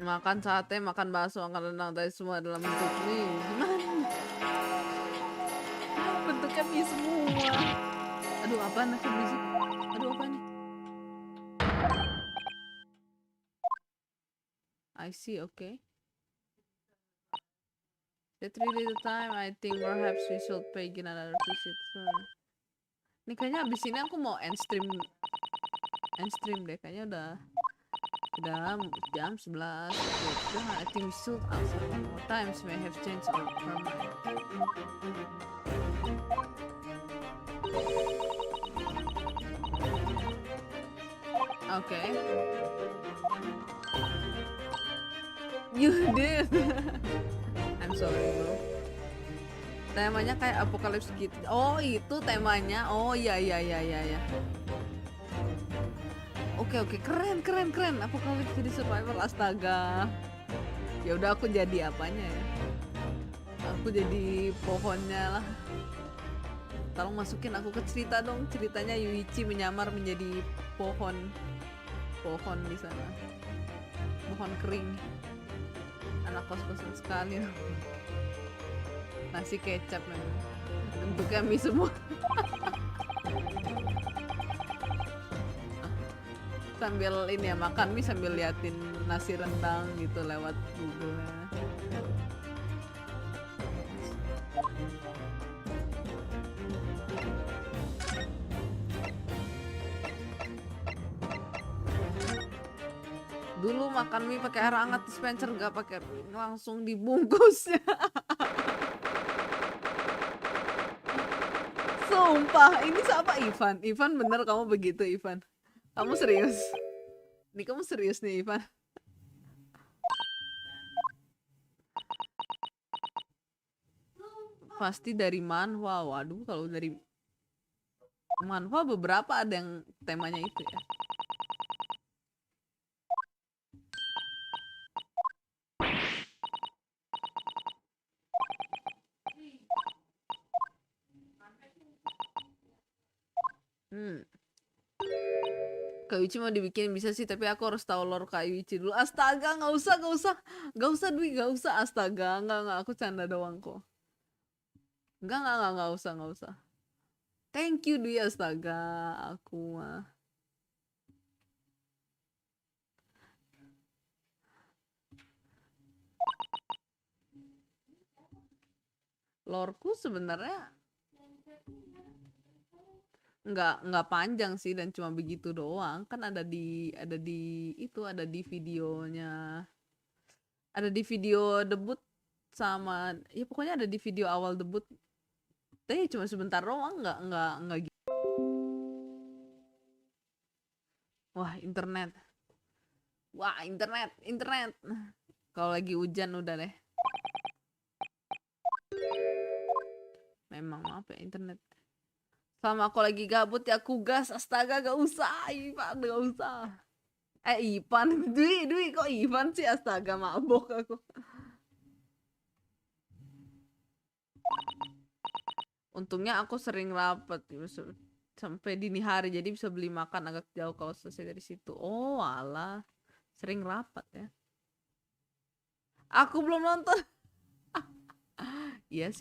Makan sate, makan bakso, makan rendang, tadi semua dalam bentuk mie. Gimana? Bentuknya mie semua. Aduh, apaan aku berisik? Aduh, apa nih? I see, okay. That really the time, I think perhaps we should pay another visit soon. Ini kayaknya abis ini aku mau end stream deh, kayaknya udah jam 11. I think we should answer one more times, may have changed our mind. Okay. You did. I'm sorry bro. Temanya kayak apokalips gitu. Oh itu temanya. Oh ya. Oke, keren. Apokalips jadi survival, astaga. Ya udah aku jadi apanya ya? Aku jadi pohonnya lah. Tolong masukin aku ke cerita dong. Ceritanya Yuuichi menyamar menjadi pohon di sana. Pohon kering. Anak kos-kosan sekali. Nasi kecap memang. Bentuknya mie semua. Sambil ini ya, makan mie sambil liatin nasi rendang gitu lewat Google-nya. Dulu makan mie pakai air hangat dispenser, gak pakai langsung dibungkusnya. Sumpah, ini siapa Ivan? Ivan bener kamu begitu Ivan? Kamu serius? Nih kamu serius nih Ivan? Pasti dari manhwa. Waduh, kalau dari manhwa beberapa ada yang temanya itu ya. Kak Yuuichi mau dibikin bisa sih, tapi aku harus tahu lore Kak Yuuichi dulu. Astaga, nggak usah Dwi, nggak usah. Astaga, nggak, aku canda doang kok. Nggak usah. Thank you Dwi, astaga, aku mah. Loreku sebenarnya nggak panjang sih dan cuma begitu doang, kan ada di videonya, ada di video debut sama ya pokoknya ada di video awal debut, tapi cuma sebentar doang, nggak gitu. Wah internet kalau lagi hujan udah deh, memang apa ya internet. Sama aku lagi gabut ya aku gas, astaga gak usah Ivan, gak usah. Ivan, Dwi kok Ivan sih, astaga mabok aku. Untungnya aku sering rapat sampai dini hari, jadi bisa beli makan agak jauh kalau selesai dari situ. Oh alah, Sering rapat ya. Aku belum nonton. Ya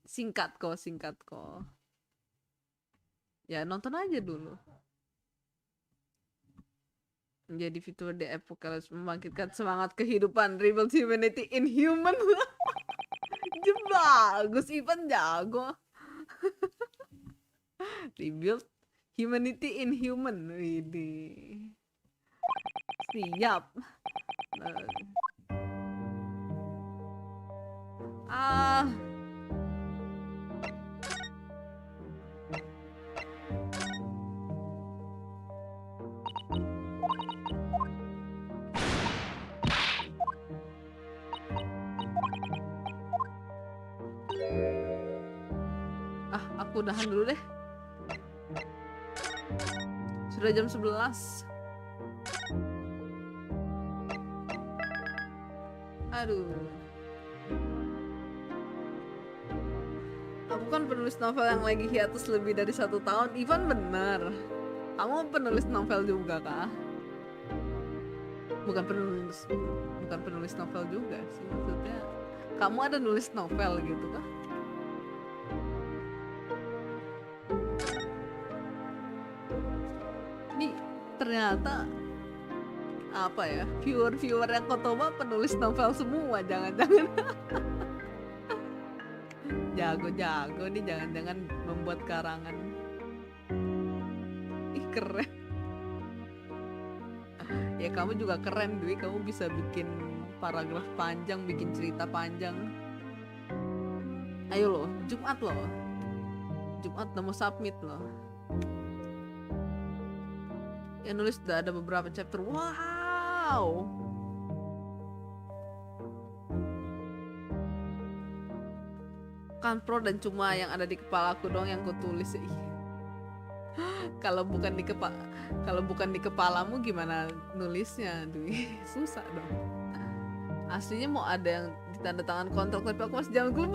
singkat kok. Ya nonton aja dulu. Menjadi Vtuber di Apocalypse membangkitkan semangat kehidupan, rebuild humanity in human. Bagus, Ivan jago. Rebuild humanity in human. Widih. Siap. Aku udahan dulu deh. Sudah jam 11. Aduh. Aku kan penulis novel yang lagi hiatus lebih dari 1 tahun. Ivan bener. Kamu penulis novel juga kah? Bukan penulis novel juga sih, maksudnya kamu ada nulis novel gitu kah? Ini ternyata apa ya, viewer yang Kotoba penulis novel semua, jangan-jangan. Jago nih, jangan-jangan membuat karangan. Ih, keren. Ya kamu juga keren, Dwi. Kamu bisa bikin paragraf panjang, bikin cerita panjang. Ayo loh, Jumat udah mau submit loh. Yang nulis udah ada beberapa chapter. Wow. Kan pro dan cuma yang ada di kepala aku doang yang ku tulis. Kalau bukan di kepalamu gimana nulisnya, Dwi? Susah dong. Aslinya mau ada yang ditanda tangan kontrak tapi aku masih jalan dulu.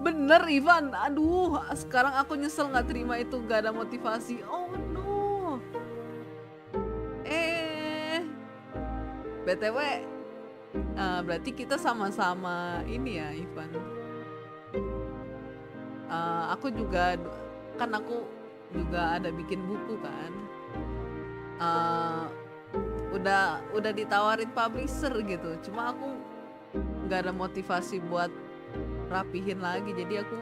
Bener Ivan. Aduh, sekarang aku nyesel nggak terima itu, nggak ada motivasi. Oh no. BTW, berarti kita sama-sama ini ya, Ivan. Aku juga ada bikin buku kan. Udah ditawarin publisher gitu. Cuma aku nggak ada motivasi buat rapihin lagi. Jadi aku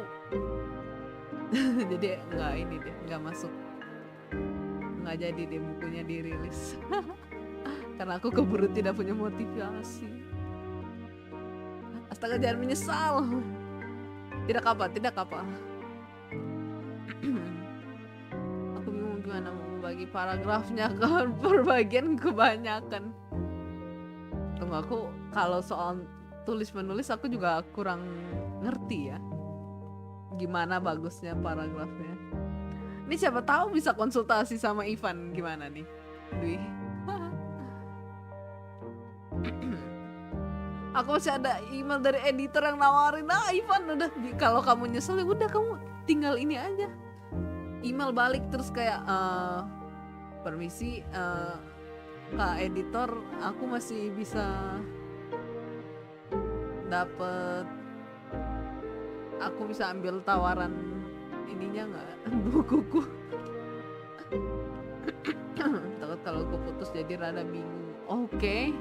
jadi nggak masuk. Nggak jadi deh bukunya dirilis. Karena aku keburu tidak punya motivasi. Astaga, jangan menyesal. Tidak apa. Aku bingung gimana mau membagi paragrafnya ke berbagian kebanyakan. Tunggu, aku kalau soal tulis menulis aku juga kurang ngerti ya. Gimana bagusnya paragrafnya. Ini siapa tahu bisa konsultasi sama Ivan gimana nih, Dwi. Aku masih ada email dari editor yang nawarin, Ivan udah, kalau kamu nyesel ya udah kamu tinggal ini aja, email balik terus kayak permisi Kak editor, aku masih bisa aku bisa ambil tawaran ininya nggak, bukuku. Takut kalau gue putus jadi rada bingung. Oke.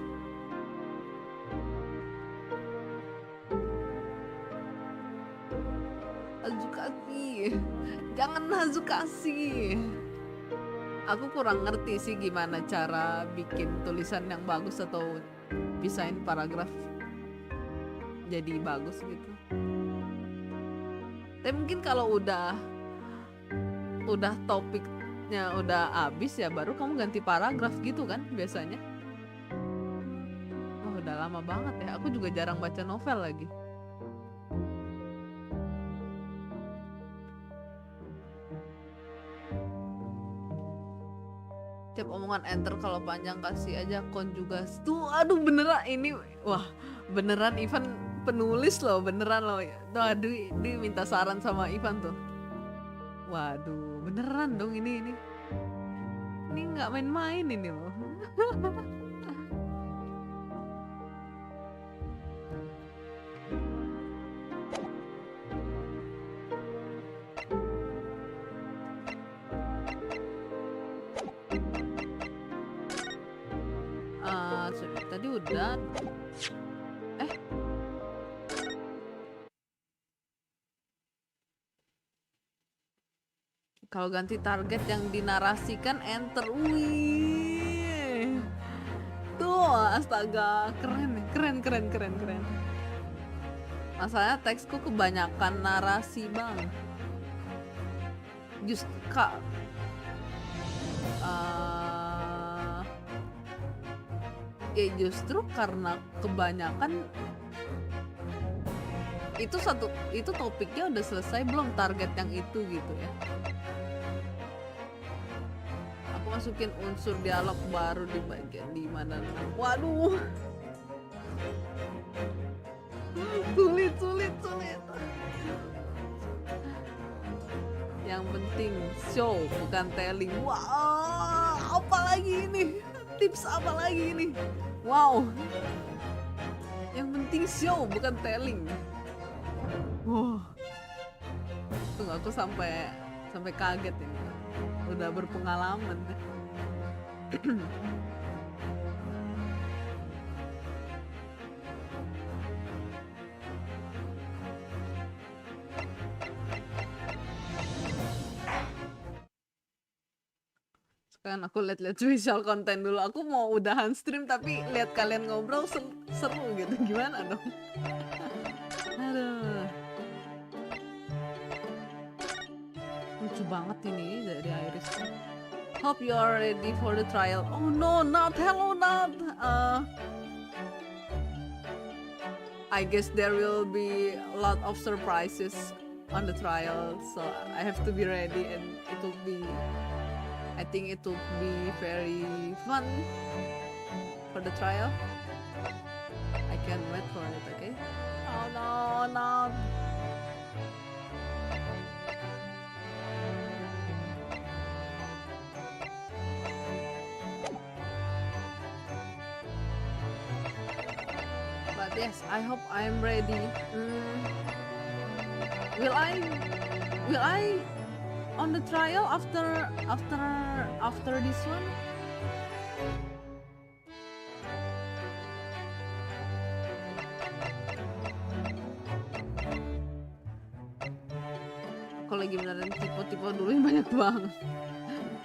Jangan hazukasi. Aku kurang ngerti sih gimana cara bikin tulisan yang bagus atau pisahin paragraf jadi bagus gitu. Tapi mungkin kalau udah topiknya udah habis ya baru kamu ganti paragraf gitu kan biasanya. Oh, udah lama banget ya. Aku juga jarang baca novel lagi. Tiap omongan enter kalau panjang kasih aja konjugas tuh. Aduh beneran ini, wah beneran Ivan penulis loh, beneran loh. Aduh, dia minta saran sama Ivan tuh. Waduh beneran dong ini nggak main-main ini loh. Tadi udah. Kalau ganti target yang dinarasikan enter. Wih. Tuh, astaga, keren. Masalahnya teksku kebanyakan narasi, Bang. Ya justru karena kebanyakan itu topiknya udah selesai belum, target yang itu gitu ya. Aku masukin unsur dialog baru di bagian di mana. Waduh. Sulit. Yang penting show bukan telling. Wah, apa lagi ini? Tips apa lagi ini? Wow. Yang penting show bukan telling. Tunggu, aku sampai kaget ini. Udah berpengalaman. Kan aku lihat visual konten dulu. Aku mau udahan stream tapi lihat kalian ngobrol seru gitu. Gimana dong? Aduh. Lucu banget ini dari Iris. Hope you are ready for the trial. Oh no, not. Hello, not. I guess there will be a lot of surprises on the trial, so I have to be ready, and I think it will be very fun for the trial. I can't wait for it, okay? Oh no. But yes, I hope I'm ready. Will I on the trial after this one? Aku lagi beneran tipe dulu banyak banget.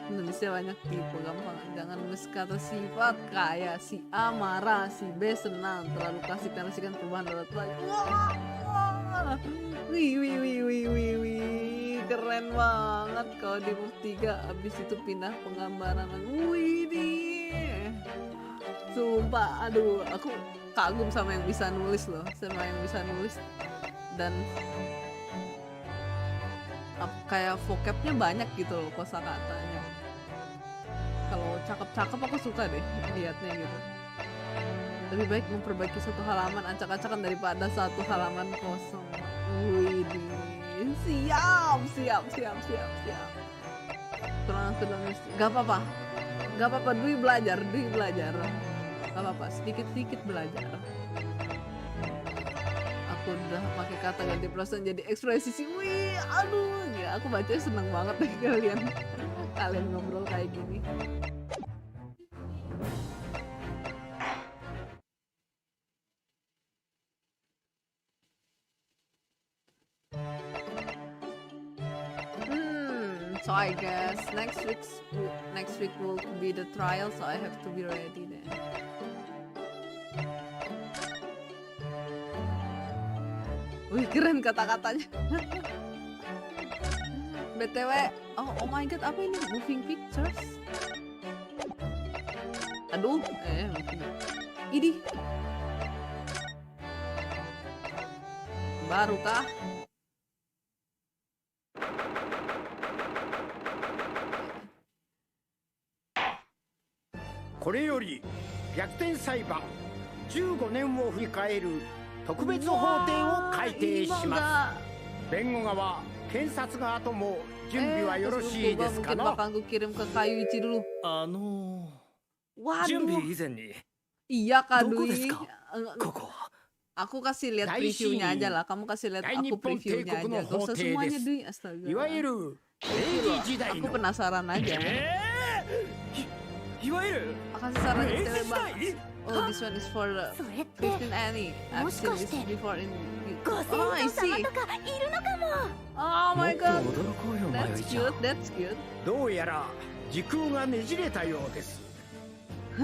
Indonesia banyak tipe, gampang. Jangan nulis kata sifat kayak si A marah, si B senang, terlalu kasihkan perubahan dalam lagi. Wih, keren banget kalau di move 3 abis itu pindah penggambaran. Wih nih, sumpah, aduh, aku kagum sama yang bisa nulis loh, dan kayak vocabnya banyak gitu loh, kosakatanya. Kalau cakep-cakep aku suka deh liatnya gitu. Lebih baik memperbaiki satu halaman acak-acakan daripada satu halaman kosong. Wih, siap. Kurang gak apa-apa, Dwi belajar. Gak apa-apa, sedikit belajar. Aku udah pakai kata ganti perasaan jadi ekspresi sih. Wih, aduh, ya aku bacanya seneng banget deh kalian ngobrol kayak gini. So I guess next week will be the trial, so I have to be ready then. Wih, keren kata-katanya. BTW, oh my god, apa ini? Moving pictures? Aduh, idih. Baru kah? Kore yori 逆転裁判15年を振り返る特別法廷を開廷します。弁護側、検察側とも準備はよろしいですかな。Mungkin bakal aku kirim ke Yuuichi dulu. 準備 Waduh, 以前に iya Kak どこです Dwi. か ここは Aku kasih lihat Dai previewnya Shi. aja lah. Kamu kasih lihat Dai aku Nippon previewnya Teikoku aja. no Gak usah houtei semuanya desu. Dwi, astaga. いわゆる明治時代 Aku の penasaran aja. いわゆる Makasih saran 明治 detailnya 時 banget. 代 Oh, this one is for the それって Christine Annie. I've もし seen かし this て before in ご Oh, I 先祖 see. 様とかいるのかも。 Oh も my っと god. 驚こうよ迷 That's いちゃん cute. That's cute. どうやら時空がねじれたようです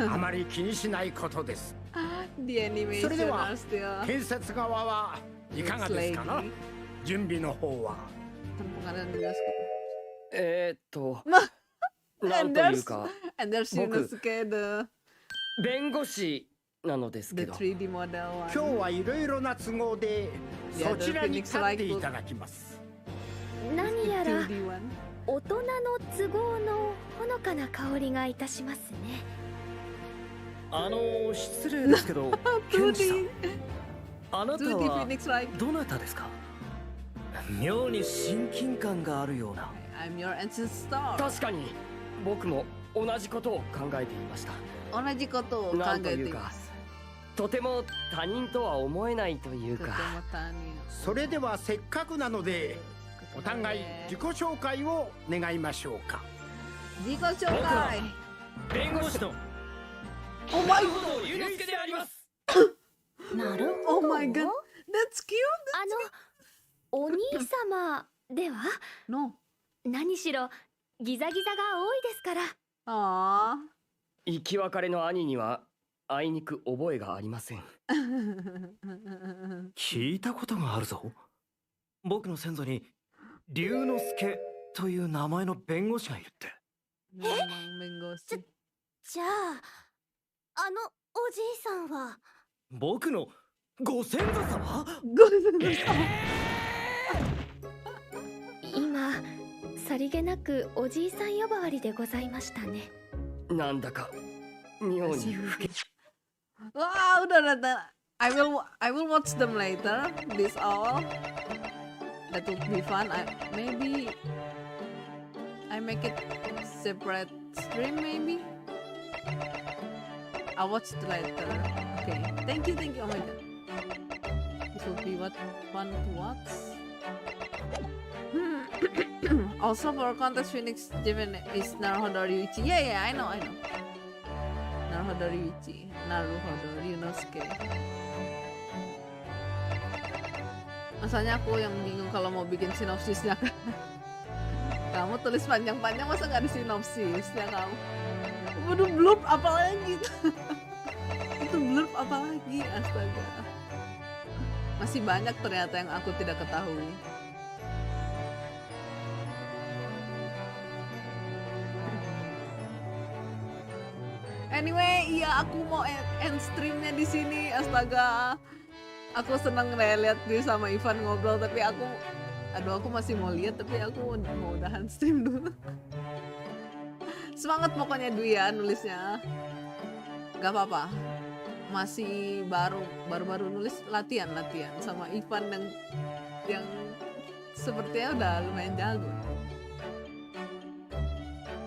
あまり気にしないことです The animation それでは are still 検察側はいかがですかな lady. 準備の方は Pengadilan di bioskop. なんというか And there's 僕 Yunosuke, the 弁護士なのですけ the ど 3D model 今日 one. はいろいろな都合で Yeah, そちらに the 立っていただきます何やら 2D one. 大人の都合のほのかな香りがいたしますね。失礼ですけどケンジさん 2D. あなた 2D は Phoenix Wright. どなたですか妙に親近感があるような I'm your ancestor. 確かに僕も同じことを考えていました同じことを考なんとえいうかています。とても他人とは思えないというとてもか他人。それではせっかくなのでお互い自己紹介を願いましょうか自己紹介。弁護士の Oh my 本祐之介でありますなるほ Oh ど。my god. That's cute. お兄様では No. 何しろギザギザが多いですから。 Aww. 生き別れの兄にはあいにく覚えがありません聞いたことがあるぞ。僕の先祖に龍之介という名前の弁護士がいるって。 Memang menggosi. じゃあおじいさんは僕のご先祖様？今さりげなくおじいさん呼ばわりでございましたね。なんだか妙に不敬 Wah, udah. I will watch them later. This all. That would be fun. Maybe I make it separate stream maybe. I'll watch it later. Okay. Thank you. Oh my god. This will be what fun to watch. Also for contest Phoenix Given is Naruhodo Ryuichi. Yeah, I know. Naruhodo Ryuichi. Naruhodo Ryunosuke. Masanya aku yang bingung kalau mau bikin sinopsisnya. Kamu tulis panjang-panjang masa nggak ada sinopsisnya kamu? Waduh, blurb apa lagi? Itu blurb apa lagi? Astaga. Masih banyak ternyata yang aku tidak ketahui. Anyway, iya aku mau end streamnya di sini. Astaga, aku seneng lihat Dwi sama Ivan ngobrol, tapi aku masih mau lihat, tapi aku mau udahan stream dulu. Semangat pokoknya Dwi ya nulisnya. Gak apa-apa, masih baru nulis latihan sama Ivan yang sepertinya udah lumayan jago.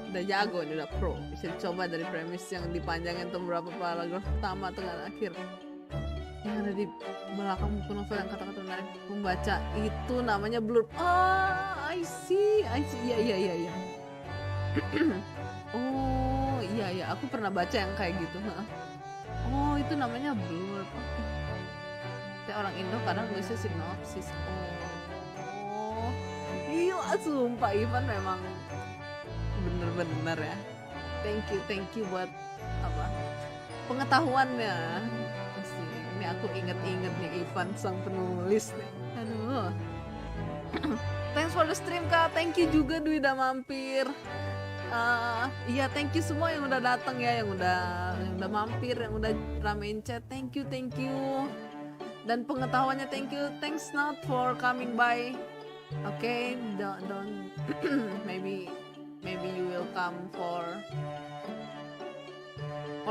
Udah jago nih, udah pro. Bisa dicoba dari premis yang dipanjangin tuh beberapa paragraf pertama tengah akhir yang ada di belakang buku novel yang kata-kata menarik membaca itu namanya blurb. I see. Iya. Oh iya, aku pernah baca yang kayak gitu. Oh itu namanya blurb. Kayak orang Indo kadang nulisnya sinopsis. Oh gila, sumpah Ivan memang bener-bener ya. Thank you buat pengetahuannya. Ini aku inget-inget nih Ivan sang penulis nih. Aduh. Thanks for the stream Kak. Thank you juga Dwi udah mampir. Iya thank you semua yang udah datang ya, yang udah mampir, yang udah ramein chat. Thank you. Dan pengetahuannya thank you. Thanks not for coming by. Okay, don't maybe you will come for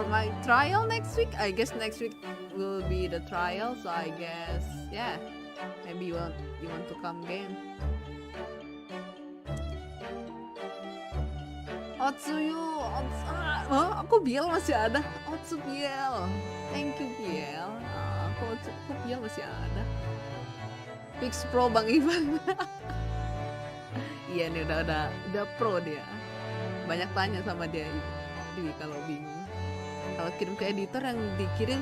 my trial next week. I guess next week will be the trial, so I guess yeah, maybe you want to come again. Otsuyu, Aku Biel masih ada. Otsu Biel. Thank you Biel. Aku Biel masih ada. Fix Pro Bang Ivan. Iya nih udah pro dia. Banyak tanya sama dia di kalau bingung. Kalau kirim ke editor yang dikirim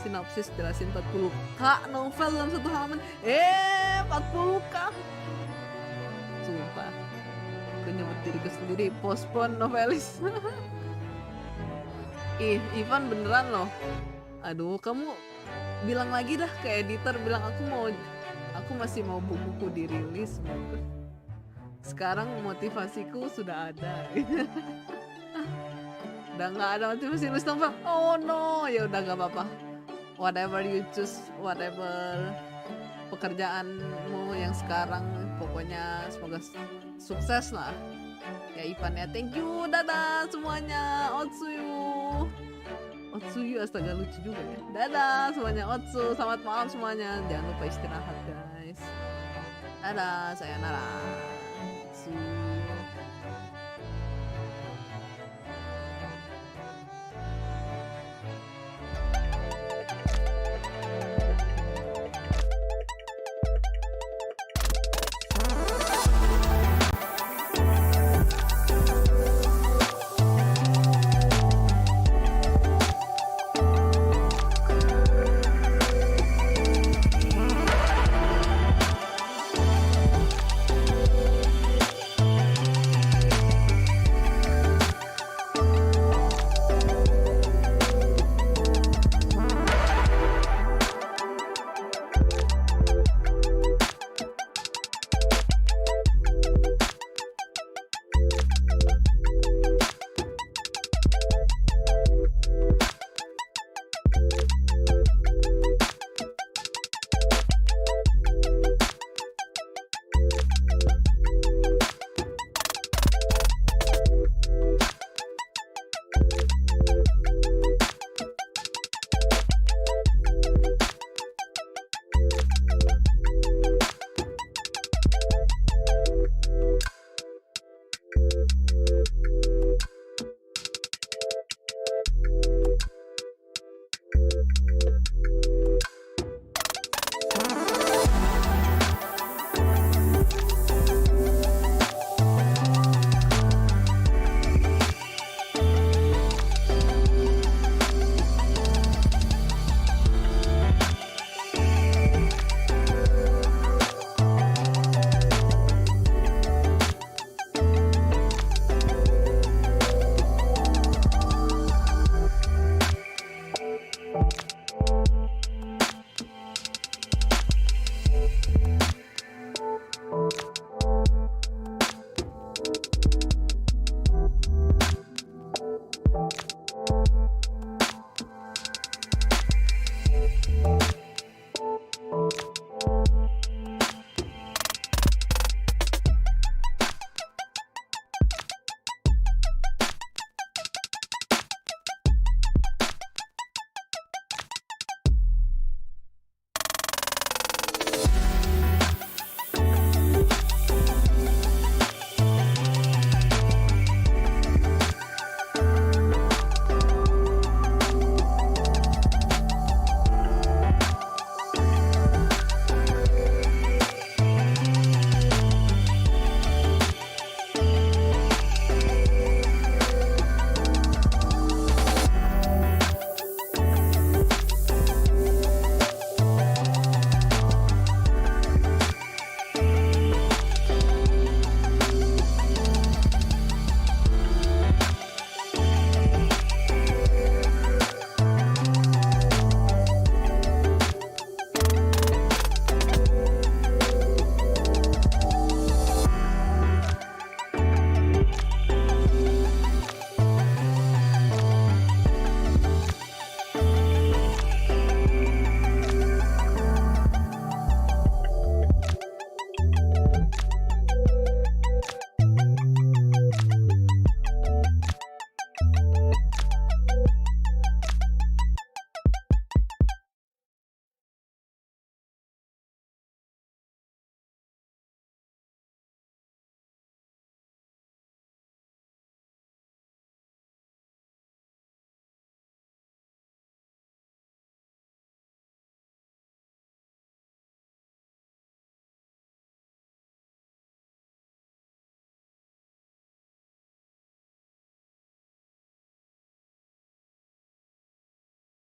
sinopsis jelasin 40k novel dalam satu halaman. 40k. Sumpah. Aku nyebut diriku sendiri postpone novelis. Ivan beneran loh. Aduh, kamu bilang lagi dah ke editor, bilang aku masih mau bukuku dirilis. Sekarang motivasiku sudah ada. Udah nggak ada motivasi nulis novel. Oh no, ya udah nggak apa-apa. Whatever you choose, whatever pekerjaanmu yang sekarang, pokoknya semoga sukses lah. Ya Ivan ya, thank you, dadah semuanya, Otsuyu, astaga lucu juga ya. Dadah semuanya, Otsu, selamat malam semuanya, jangan lupa istirahat guys. Dadah, sayonara. Otsu.